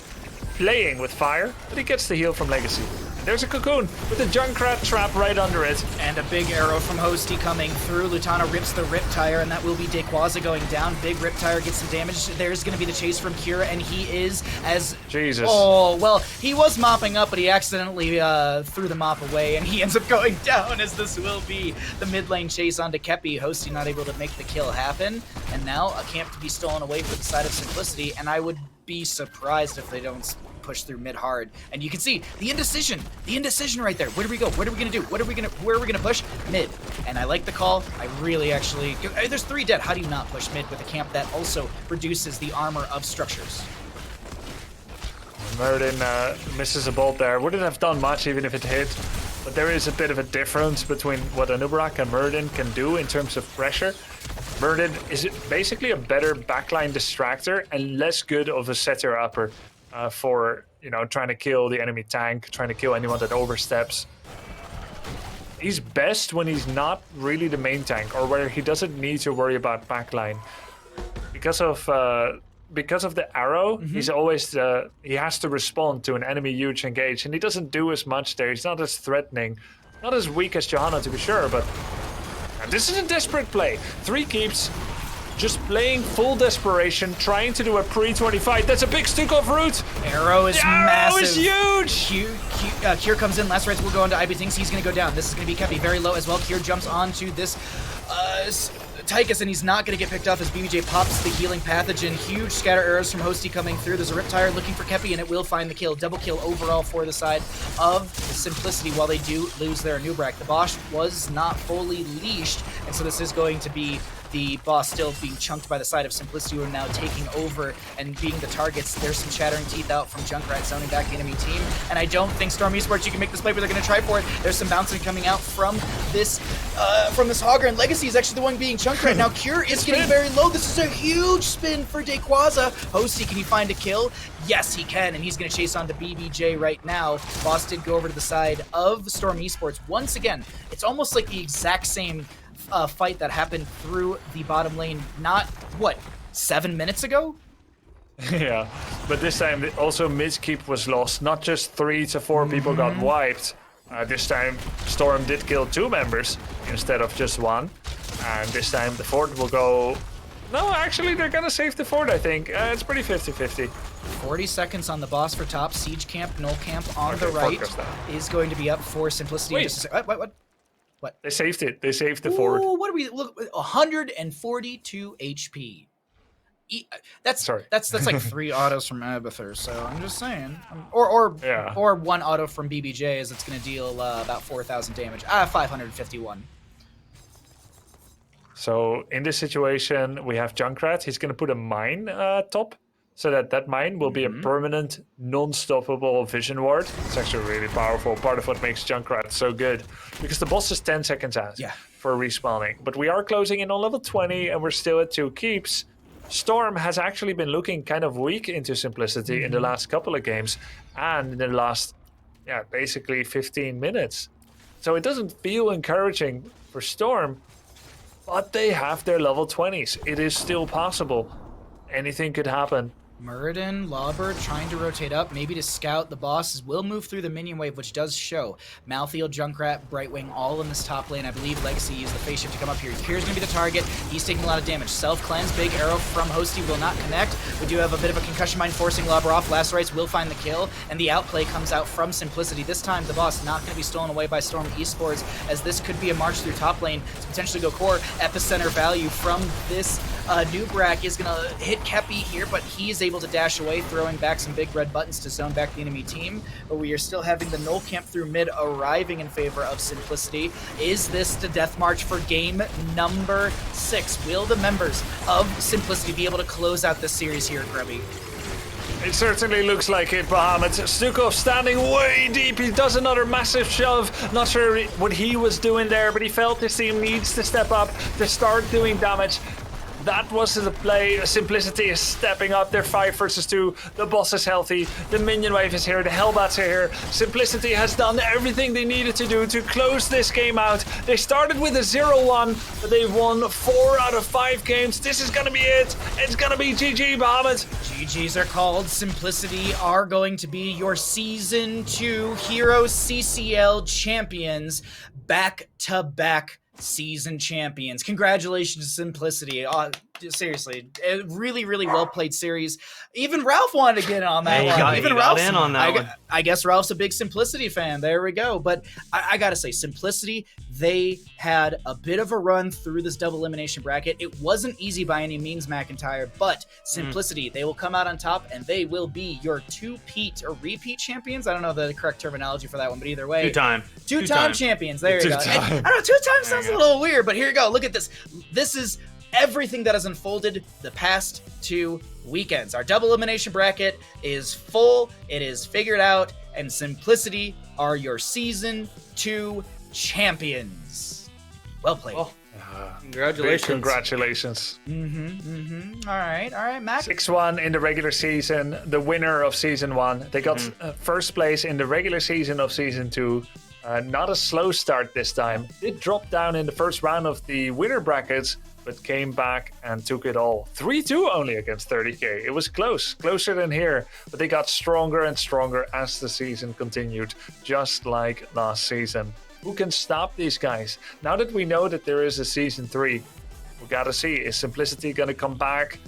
playing with fire, but he gets the heal from Legacy. There's a Cocoon with a Junkrat trap right under it. And a big arrow from Hosty coming through. Lutana rips the Riptire, and that will be Dequaza going down. Big Riptire gets some damage. There's going to be the chase from Kira, and he is as... Jesus. Oh, well, he was mopping up, but he accidentally threw the mop away, and he ends up going down, as this will be the mid lane chase onto Kepi. Hosty not able to make the kill happen, and now a camp to be stolen away for the side of Simplicity, and I would be surprised if they don't push through mid hard. And you can see the indecision right there. Where do we go? What are we gonna do? Where are we gonna push? Mid. And I like the call. I really actually, there's 3 dead. How do you not push mid with a camp that also reduces the armor of structures? Murden misses a bolt there. Wouldn't have done much even if it hit. But there is a bit of a difference between what Anub'arak and Murden can do in terms of pressure. Murden is basically a better backline distractor and less good of a setter upper for, you know, trying to kill the enemy tank, trying to kill anyone that oversteps. He's best when he's not really the main tank or where he doesn't need to worry about backline. Because of the arrow, he's always he has to respond to an enemy huge engage, and he doesn't do as much there. He's not as threatening, not as weak as Johanna to be sure, but this is a desperate play. 3 keeps, just playing full desperation, trying to do a pre-25. That's a big Stukov root. Arrow is massive. Arrow is huge. Kier comes in. Last rights will go into IB. Thinks he's going to go down. This is going to be Kepi very low as well. Kier jumps onto this Tychus, and he's not going to get picked off as BBJ pops the healing pathogen. Huge scatter arrows from Hosty coming through. There's a Riptire looking for Kepi, and it will find the kill. Double kill overall for the side of Simplicity while they do lose their Anub'arak. The Bosch was not fully leashed, and so this is going to be the boss still being chunked by the side of Simplicity, who are now taking over and being the targets. There's some shattering teeth out from Junkrat zoning back the enemy team, and I don't think Storm Esports, you can make this play, but they're going to try for it. There's some bouncing coming out from this Hogger, and Legacy is actually the one being chunked right now. Cure is getting very low. This is a huge spin for Dequaza. Hosty, can he find a kill? Yes, he can, and he's going to chase on to BBJ right now. Boss did go over to the side of Storm Esports. Once again, it's almost like the exact same fight that happened through the bottom lane, not, what, 7 minutes ago? Yeah, but this time also mid-keep was lost. Not just 3 to 4 people got wiped. This time Storm did kill 2 members instead of just 1. And this time the fort will go... No, actually they're gonna save the fort, I think. It's pretty 50-50. 40 seconds on the boss for top. Siege camp, null camp on the right is going to be up for Simplicity. Wait. What? They saved it. They saved the fort. What do we look? 142 HP. That's like 3 autos from Abathur. So I'm just saying, or 1 auto from BBJ, as it's going to deal about 4,000 damage. 551. So in this situation, we have Junkrat. He's going to put a mine top, so that mine will be a permanent, non-stoppable vision ward. It's actually really powerful. Part of what makes Junkrat so good, because the boss is 10 seconds out for respawning. But we are closing in on level 20, and we're still at 2 keeps. Storm has actually been looking kind of weak into Simplicity in the last couple of games, and in the last, basically 15 minutes. So it doesn't feel encouraging for Storm, but they have their level 20s. It is still possible. Anything could happen. Muradin, Lawbird trying to rotate up, maybe to scout. The bosses will move through the minion wave, which does show. Malthael, Junkrat, Brightwing, all in this top lane. I believe Legacy used the face shift to come up here. Here's going to be the target. He's taking a lot of damage. Self-cleanse, big arrow from Hosty will not connect. We do have a bit of a concussion mine forcing Lobber off. Lacerates will find the kill, and the outplay comes out from Simplicity. This time, the boss not going to be stolen away by Storm Esports, as this could be a march through top lane to potentially go core. Epicenter value from this Nubrak is going to hit Kepi here, but he is able to dash away, throwing back some big red buttons to zone back the enemy team. But we are still having the Null Camp through mid arriving in favor of Simplicity. Is this the death march for game number 6? Will the members of Simplicity be able to close out this series here at Grubby? It certainly looks like it, Bahamut. Stukov standing way deep. He does another massive shove. Not sure what he was doing there, but he felt his team needs to step up to start doing damage. That was the play. Simplicity is stepping up. They're 5 versus 2. The boss is healthy. The minion wave is here. The Hellbats are here. Simplicity has done everything they needed to do to close this game out. They started with a 0-1, but they've won 4 out of 5 games. This is going to be it. It's going to be GG, Bahamut. GGs are called. Simplicity are going to be your Season 2 HeroesCCL champions. Back-to-back season champions. Congratulations, Simplicity. Seriously, a really, really well played series. Even Ralph wanted to get in on that one. Even Ralph's in on that one. I guess Ralph's a big Simplicity fan. There we go. But I gotta say, Simplicity, they had a bit of a run through this double elimination bracket. It wasn't easy by any means, McIntyre, but Simplicity, they will come out on top, and they will be your two-peat or repeat champions. I don't know the correct terminology for that one, but either way, two-time champions. There you go. I don't know, 2 times sounds a little weird, but here you go. Look at this. This is everything that has unfolded the past 2 weekends. Our double elimination bracket is full, it is figured out, and Simplicity are your Season 2 champions. Well played. Oh, congratulations. Congratulations. All right, Mac. 6-1 in the regular season, the winner of Season 1. They got first place in the regular season of Season 2. Not a slow start this time. Did drop down in the first round of the winner brackets, but came back and took it all. 3-2 only against 30k. It was closer than here, but they got stronger and stronger as the season continued, just like last season. Who can stop these guys? Now that we know that there is a Season 3, we gotta see, is Simplicity gonna come back?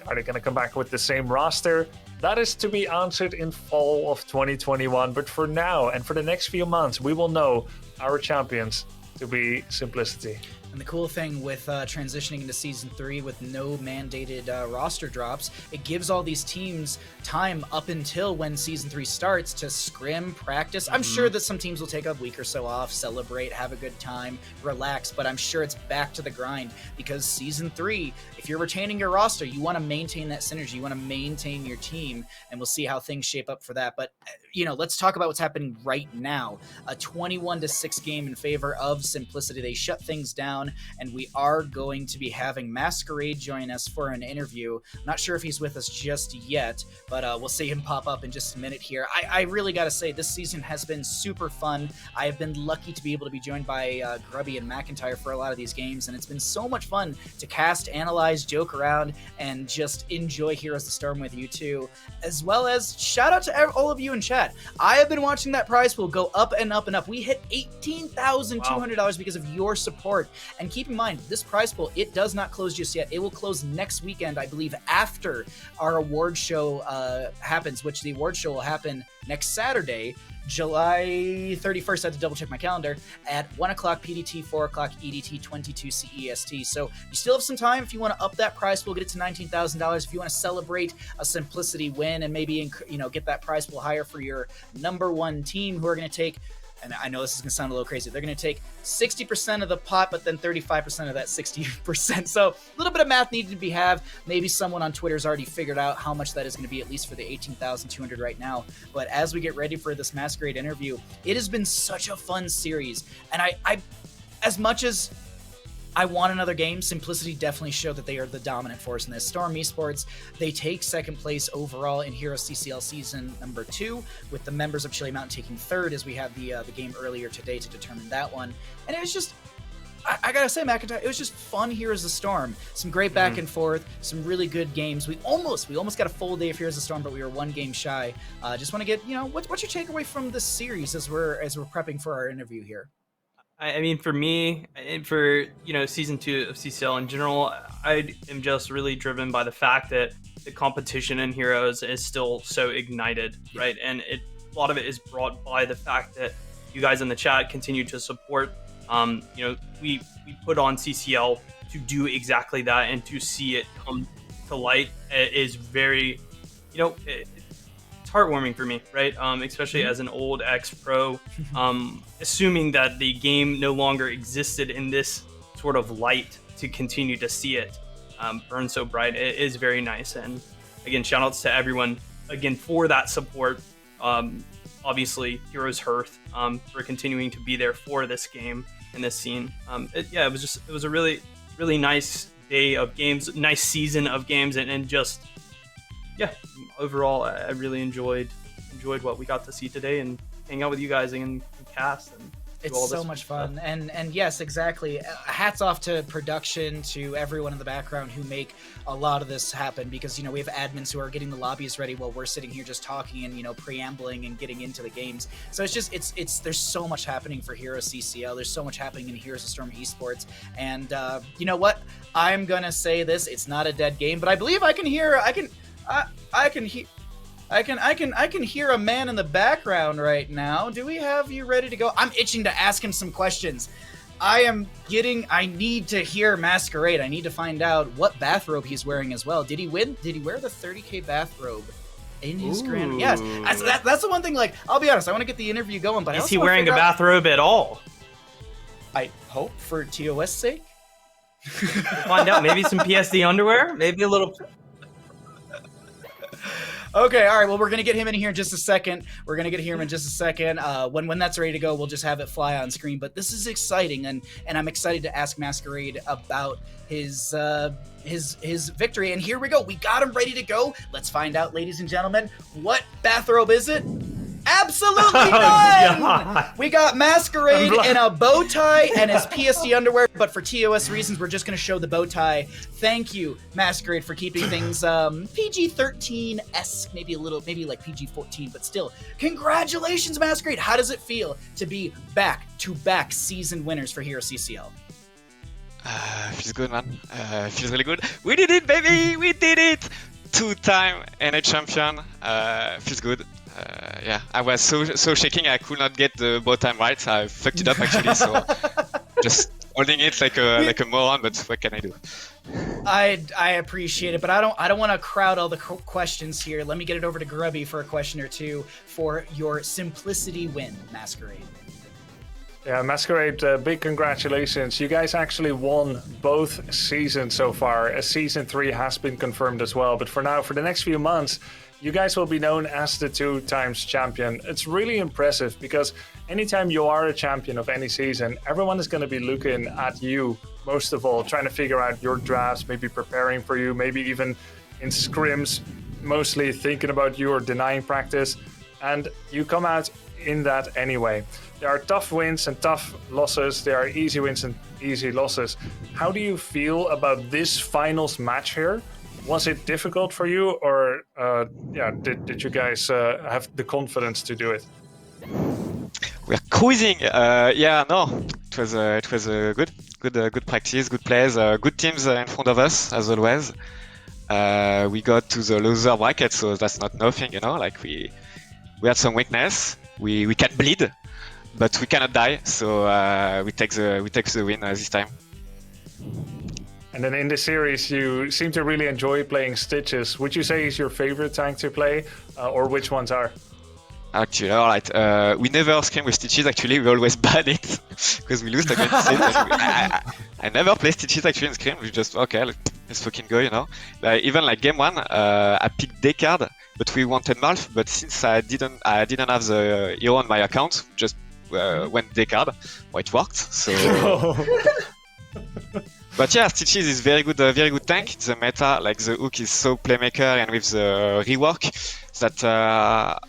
Are they gonna come back with the same roster? That is to be answered in fall of 2021, but for now and for the next few months, we will know our champions to be Simplicity. And the cool thing with transitioning into Season 3 with no mandated roster drops, it gives all these teams time up until when Season 3 starts to scrim, practice. I'm sure that some teams will take a week or so off, celebrate, have a good time, relax, but I'm sure it's back to the grind because Season 3, if you're retaining your roster, you want to maintain that synergy, you want to maintain your team, and we'll see how things shape up for that. But, you know, let's talk about what's happening right now. A 21-6 game in favor of Simplicity. They shut things down, and we are going to be having Masquerade join us for an interview. I'm not sure if he's with us just yet, but we'll see him pop up in just a minute here. I really got to say, this season has been super fun. I have been lucky to be able to be joined by Grubby and McIntyre for a lot of these games, and it's been so much fun to cast, analyze, joke around, and just enjoy Heroes of the Storm with you too, as well as shout out to all of you in chat. I have been watching that prize pool go up and up and up. We hit $18,200 because of your support. And keep in mind, this prize pool, it does not close just yet. It will close next weekend, I believe, after our award show happens, which the award show will happen next Saturday, July 31st. I had to double check my calendar, at 1 o'clock PDT, 4 o'clock EDT, 22 CEST. So you still have some time if you want to up that prize pool, get it to $19,000. If you want to celebrate a Simplicity win and maybe, you know, get that prize pool higher for your #1 team, who are going to take, and I know this is going to sound a little crazy, they're going to take 60% of the pot, but then 35% of that 60%. So a little bit of math needed to be had. Maybe someone on Twitter's already figured out how much that is going to be, at least for the 18,200 right now. But as we get ready for this Masquerade interview, it has been such a fun series. And I as much as I want another game, Simplicity definitely showed that they are the dominant force in this. Storm Esports, they take second place overall in HeroesCCL Season 2, with the members of Chili Mountain taking third, as we had the game earlier today to determine that one. And it was just, I gotta say, McIntyre, it was just fun Heroes of the Storm. Some great back and forth, some really good games. We almost got a full day of Heroes of the Storm, but we were one game shy. Just want to get, what's your takeaway from this series as we're prepping for our interview here? I mean, for me, and for season 2 of CCL in general, I am just really driven by the fact that the competition in Heroes is still so ignited, right? And a lot of it is brought by the fact that you guys in the chat continue to support. We put on CCL to do exactly that, and to see it come to light is very, it's heartwarming for me, right? Especially as an old ex-pro, assuming that the game no longer existed in this sort of light, to continue to see it burn so bright, it is very nice. And again, shout outs to everyone again for that support. Obviously, HeroesHearth for continuing to be there for this game and this scene. It was a really, really nice day of games, nice season of games, and just overall, I really enjoyed what we got to see today, and hang out with you guys and cast. And it's so much fun. And yes, exactly. Hats off to production, to everyone in the background who make a lot of this happen, because, we have admins who are getting the lobbies ready while we're sitting here just talking and, preambling and getting into the games. So it's there's so much happening for HeroesCCL. There's so much happening in Heroes of Storm Esports. And you know what? I'm going to say this. It's not a dead game, but I believe I can hear a man in the background right now. Do we have you ready to go? I'm itching to ask him some questions. I need to hear Masquerade. I need to find out what bathrobe he's wearing as well. Did he win? Did he wear the 30K bathrobe in his grand? Yes. That's the one thing, like, I'll be honest, I want to get the interview going, but is he wearing a bathrobe at all? I hope, for TOS sake. We'll find out. Maybe some PSD underwear? Maybe a little... Okay, all right. Well, we're gonna get him in here in just a second. When that's ready to go, we'll just have it fly on screen. But this is exciting, and I'm excited to ask Masquerade about his victory. And here we go. We got him ready to go. Let's find out, ladies and gentlemen. What bathrobe is it? Absolutely none! We got Masquerade in a bow tie and his PSD underwear, but for TOS reasons, we're just going to show the bow tie. Thank you, Masquerade, for keeping things PG-13-esque, maybe like PG-14, but still. Congratulations, Masquerade! How does it feel to be back-to-back season winners for HeroesCCL? Feels good, man. Feels really good. We did it, baby! We did it! 2-time NA champion. Feels good. I was so shaking I could not get the bow time right. I fucked it up actually, so just holding it like a moron. But what can I do? I appreciate it, but I don't want to crowd all the questions here. Let me get it over to Grubby for a question or two for your simplicity win, Masquerade. Yeah, Masquerade, big congratulations. You guys actually won both seasons so far. Season 3 has been confirmed as well, but for now, for the next few months, you guys will be known as the 2-times champion. It's really impressive because anytime you are a champion of any season, everyone is going to be looking at you, most of all, trying to figure out your drafts, maybe preparing for you, maybe even in scrims, mostly thinking about you or denying practice. And you come out in that anyway. There are tough wins and tough losses. There are easy wins and easy losses. How do you feel about this finals match here? Was it difficult for you, or did you guys have the confidence to do it? We're cruising. It was a good practice, good plays, good teams in front of us as always. We got to the loser bracket, so that's not nothing, Like we had some weakness. We can bleed, but we cannot die. So we take the win this time. And then in the series, you seem to really enjoy playing Stitches. Would you say is your favorite tank to play, or which ones are? Actually, alright. We never scrim with Stitches, actually. We always ban it, because we lose against it. I never play Stitches, actually, in scrim. We just, okay, let's fucking go, even like game 1, I picked Descartes, but we wanted Malf, but since I didn't have the hero on my account, just went Descartes. Well, it worked, so... But yeah, Stitches is very good tank. The meta, like the hook is so playmaker, and with the rework that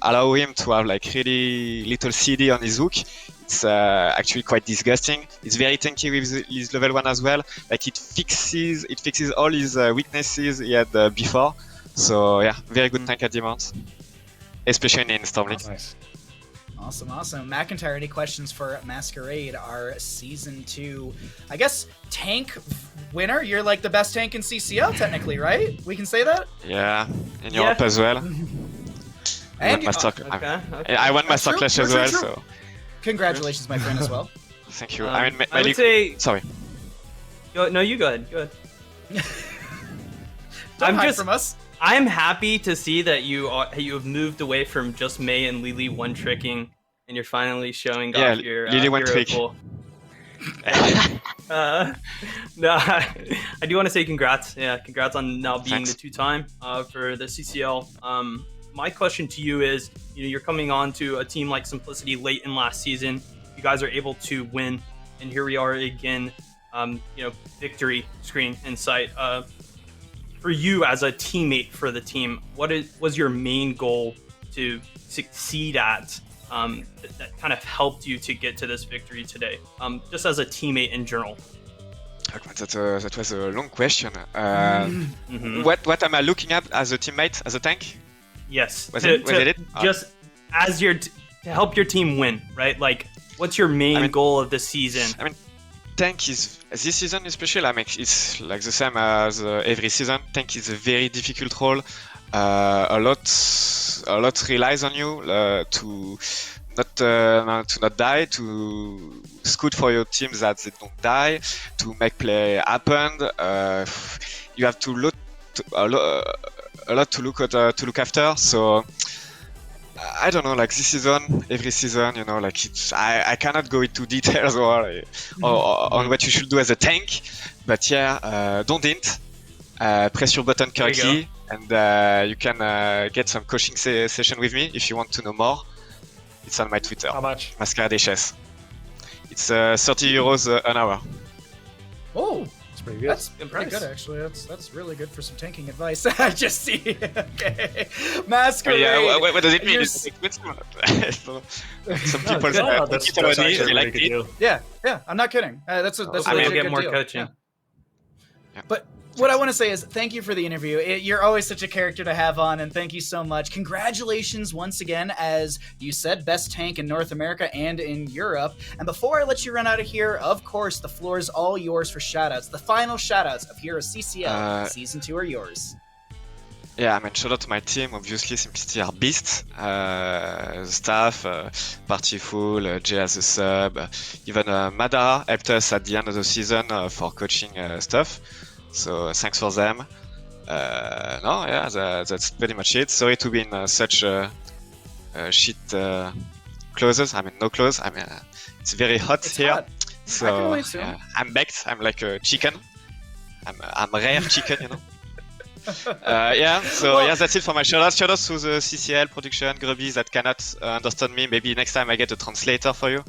allow him to have like really little CD on his hook, It's actually quite disgusting. It's very tanky with his level 1 as well. Like it fixes all his weaknesses he had before. So yeah, very good tank at the moment, especially in Storm League. Nice. Awesome. McIntyre, any questions for Masquerade, our Season 2, I guess, tank winner? You're like the best tank in CCL, technically, right? We can say that? Yeah, in Europe as well. I won Master Clash as well, so... Congratulations, my friend, as well. Thank you. I would say... Sorry. No, you go ahead. Don't hide from us. I'm happy to see that you have moved away from just Mei and Lily one tricking, and you're finally showing off your Lily one trick. No, I do want to say congrats. Yeah, congrats on now being the 2-time for the CCL. My question to you is, you're coming on to a team like Simplicity late in last season. You guys are able to win, and here we are again. Victory screen in sight. For you as a teammate for the team, what was your main goal to succeed at that kind of helped you to get to this victory today, just as a teammate in general? That was a long question. What am I looking at as a teammate, as a tank? Yes. Was it it? Just as to help your team win, right? Like, what's your main goal of the season? Tank is, this season especially, it's like the same as every season. Tank is a very difficult role. A lot relies on you to not die, to scout for your team that they don't die, to make play happen. You have a lot to look after. So I don't know, like this season, every season, I cannot go into details or on what you should do as a tank, but don't hint, press your button correctly, and you can get some coaching session with me if you want to know more. It's on my Twitter. How much? Masquerade HS. It's 30 euros an hour. Oh, pretty good. That's pretty good, actually. That's really good for some tanking advice. I just see. Okay, Masquerade. What does it mean? It's expensive. Some people that's actually like it. Yeah. I'm not kidding. That's a I will get good more deal. coaching. Yeah. But what I want to say is thank you for the interview. You're always such a character to have on, and thank you so much. Congratulations once again, as you said, best tank in North America and in Europe. And before I let you run out of here, of course, the floor is all yours for shoutouts. The final shoutouts of HeroesCCL Season 2 are yours. Yeah, shout out to my team, obviously. Simplicity are beasts. Staff, Party Full, Jay as a sub, even Madara helped us at the end of the season for coaching stuff. So thanks for them. That's pretty much it. Sorry to be in such shit clothes. No clothes. It's very hot here. Hot. So I'm baked. I'm like a chicken. I'm rare chicken, that's it for my shoutouts. Shoutouts to the CCL production, Grubby that cannot understand me. Maybe next time I get a translator for you.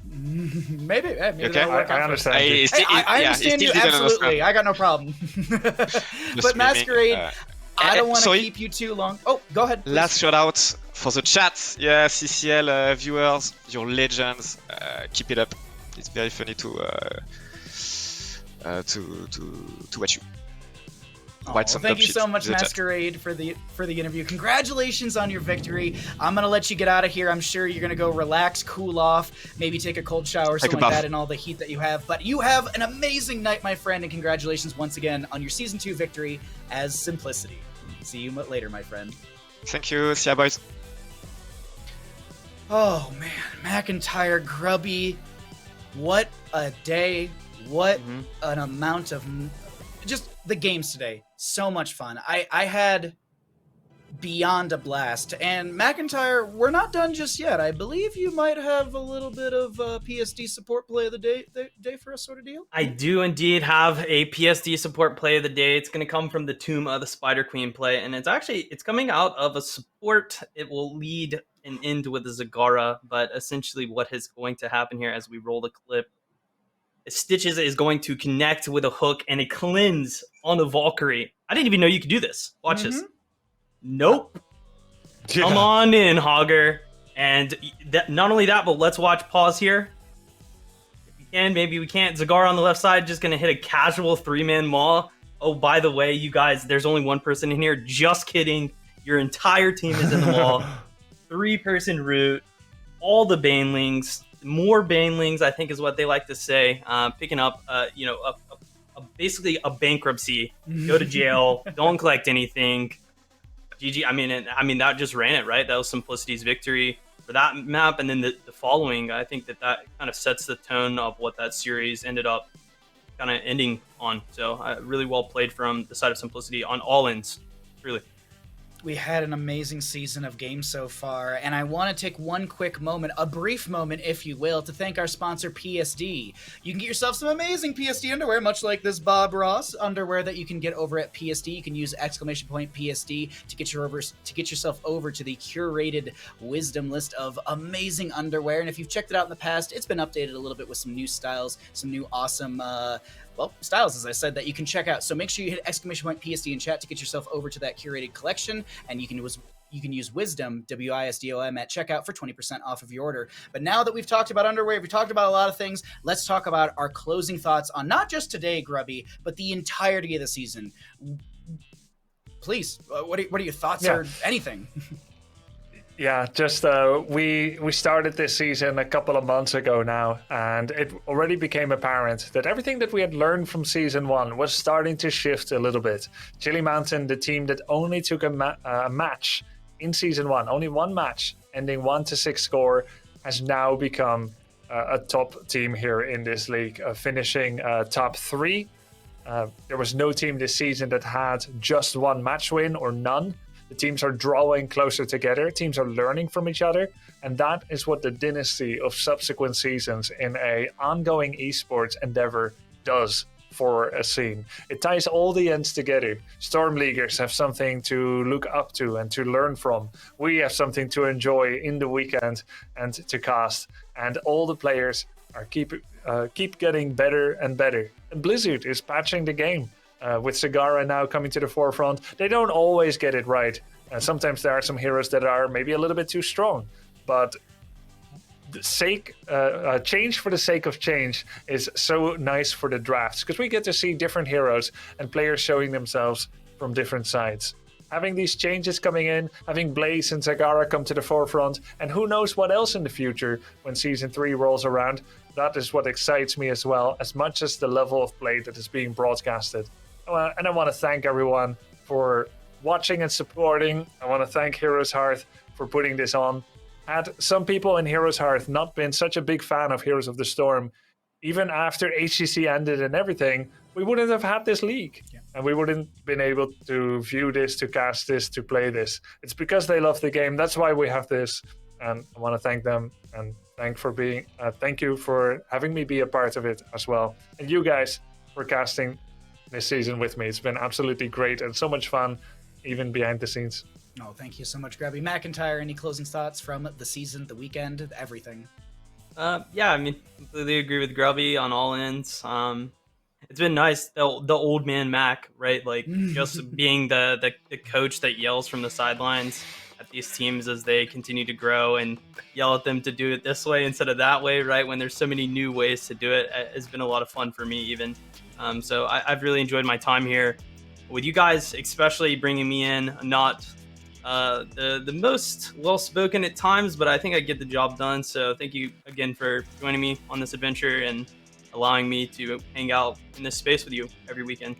Maybe okay, I understand. I understand you absolutely. I got no problem. But Masquerade, I don't want to keep you too long. Oh, go ahead. Please. Last shout out for the chat. Yeah, CCL viewers, you're legends. Keep it up. It's very funny to watch you. Thank you so much, Masquerade, for the interview. Congratulations on your victory. I'm gonna let you get out of here. I'm sure you're gonna go relax, cool off, maybe take a cold shower, something like that, in all the heat that you have. But you have an amazing night, my friend, and congratulations once again on your Season 2 victory as Simplicity. See you later, my friend. Thank you. See ya, boys. Oh man, McIntyre, Grubby, what a day! What an amount of just the games today. So much fun. I had beyond a blast. And McIntyre, we're not done just yet. I believe you might have a little bit of PSD support play of the day for us, sort of deal. I do indeed have a PSD support play of the day. It's going to come from the Tomb of the Spider Queen play, and it's coming out of a support. It will lead and end with a Zagara, but essentially what is going to happen here as we roll the clip, Stitches is going to connect with a hook and a cleanse on the Valkyrie. I didn't even know you could do this. Watch this. Nope. Yeah. Come on in, Hogger. And not only that, but let's watch pause here. If we can, maybe we can't. Zagara on the left side just going to hit a casual 3-man maul. Oh, by the way, you guys, there's only one person in here. Just kidding. Your entire team is in the wall. 3-person root. All the banelings. More banelings, I think is what they like to say. Picking up, basically a bankruptcy. Go to jail. Don't collect anything. GG. I mean, that just ran it, right? That was Simplicity's victory for that map. And then the following, I think that kind of sets the tone of what that series ended up kind of ending on. So really well played from the side of Simplicity on all ends, really. We had an amazing season of games so far, and I want to take one quick moment, a brief moment, if you will, to thank our sponsor, PSD. You can get yourself some amazing PSD underwear, much like this Bob Ross underwear that you can get over at PSD. You can use !PSD to get yourself over to the curated wisdom list of amazing underwear. And if you've checked it out in the past, it's been updated a little bit with some new styles, some new awesome styles, as I said, that you can check out. So make sure you hit !PSD in chat to get yourself over to that curated collection, and you can use Wisdom, WISDOM, at checkout for 20% off of your order. But now that we've talked about underwear, we've talked about a lot of things, let's talk about our closing thoughts on not just today, Grubby, but the entirety of the season. Please, what are your thoughts or anything? Yeah, just we started this season a couple of months ago now, and it already became apparent that everything that we had learned from season 1 was starting to shift a little bit. Chili Mountain, the team that only took a match in season 1, only one match, ending 1-6 score, has now become a top team here in this league, finishing top 3. There was no team this season that had just one match win or none. The teams are drawing closer together. Teams are learning from each other. And that is what the dynasty of subsequent seasons in a ongoing esports endeavor does for a scene. It ties all the ends together. Storm Leaguers have something to look up to and to learn from. We have something to enjoy in the weekend and to cast. And all the players are keep getting better and better. And Blizzard is patching the game. With Zagara now coming to the forefront, they don't always get it right. Sometimes there are some heroes that are maybe a little bit too strong. But change for the sake of change is so nice for the drafts, because we get to see different heroes and players showing themselves from different sides. Having these changes coming in, having Blaze and Zagara come to the forefront, and who knows what else in the future when Season 3 rolls around, that is what excites me as well, as much as the level of play that is being broadcasted. And I want to thank everyone for watching and supporting. I want to thank HeroesHearth for putting this on. Had some people in HeroesHearth not been such a big fan of Heroes of the Storm, even after HCC ended and everything, we wouldn't have had this league. Yeah. And we wouldn't been able to view this, to cast this, to play this. It's because they love the game. That's why we have this. And I want to thank them and thank you for having me be a part of it as well. And you guys for casting this season with me. It's been absolutely great and so much fun, even behind the scenes. Oh, thank you so much, Grubby. McIntyre, any closing thoughts from the season, the weekend, everything? Yeah, I mean, completely agree with Grubby on all ends. It's been nice, the old man Mac, right? Like just being the coach that yells from the sidelines at these teams as they continue to grow and yell at them to do it this way instead of that way, right? When there's so many new ways to do it, has been a lot of fun for me even. So I've really enjoyed my time here with you guys, especially bringing me in. Not the most well-spoken at times, but I think I get the job done. So thank you again for joining me on this adventure and allowing me to hang out in this space with you every weekend,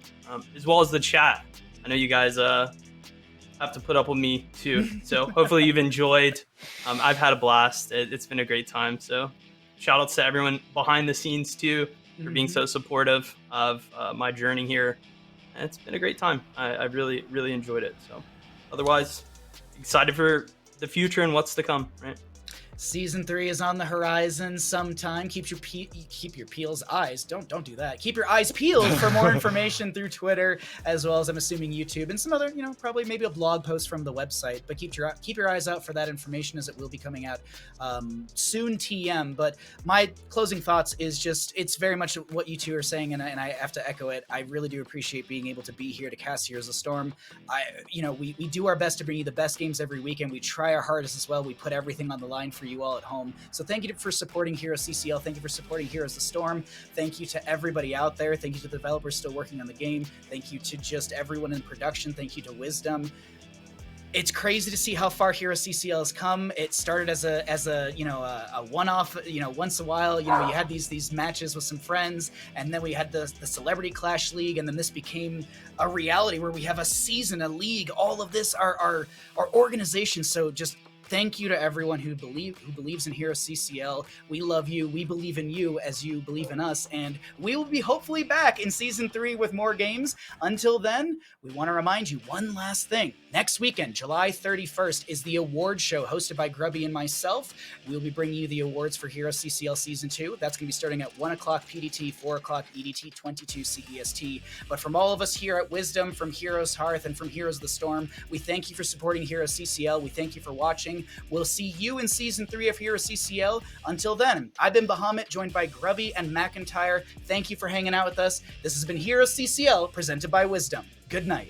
as well as the chat. I know you guys have to put up with me too. So hopefully you've enjoyed. I've had a blast. It's been a great time. So shout outs to everyone behind the scenes too for being so supportive of my journey here. And it's been a great time. I really, really enjoyed it. So otherwise, excited for the future and what's to come, right? Season 3 is on the horizon sometime. Keep your peels eyes. Don't do that. Keep your eyes peeled for more information through Twitter, as well as I'm assuming YouTube and some other, probably maybe a blog post from the website. But keep your eyes out for that information, as it will be coming out soon. TM. But my closing thoughts is just, it's very much what you two are saying, and I have to echo it. I really do appreciate being able to be here to cast Heroes of the Storm. We do our best to bring you the best games every week, and we try our hardest as well. We put everything on the line for you all at home. So thank you for supporting HeroesCCL. Thank you for supporting Heroes of the Storm. Thank you to everybody out there. Thank you to the developers still working on the game. Thank you to just everyone in production. Thank you to Wisdom. It's crazy to see how far HeroesCCL has come. It started as a one-off, once a while, you had these matches with some friends, and then we had the Celebrity Clash League, and then this became a reality where we have a season, a league, all of this, our organization. So just thank you to everyone who believes in HeroesCCL. We love you. We believe in you as you believe in us. And we will be hopefully back in Season 3 with more games. Until then, we want to remind you one last thing. Next weekend, July 31st, is the award show hosted by Grubby and myself. We'll be bringing you the awards for HeroesCCL Season 2. That's going to be starting at 1 o'clock PDT, 4 o'clock EDT, 22 CEST. But from all of us here at Wisdom, from HeroesHearth, and from Heroes of the Storm, we thank you for supporting HeroesCCL. We thank you for watching. We'll see you in Season 3 of HeroesCCL. Until then, I've been Bahamut, joined by Grubby and McIntyre. Thank you for hanging out with us. This has been HeroesCCL, presented by Wisdom. Good night.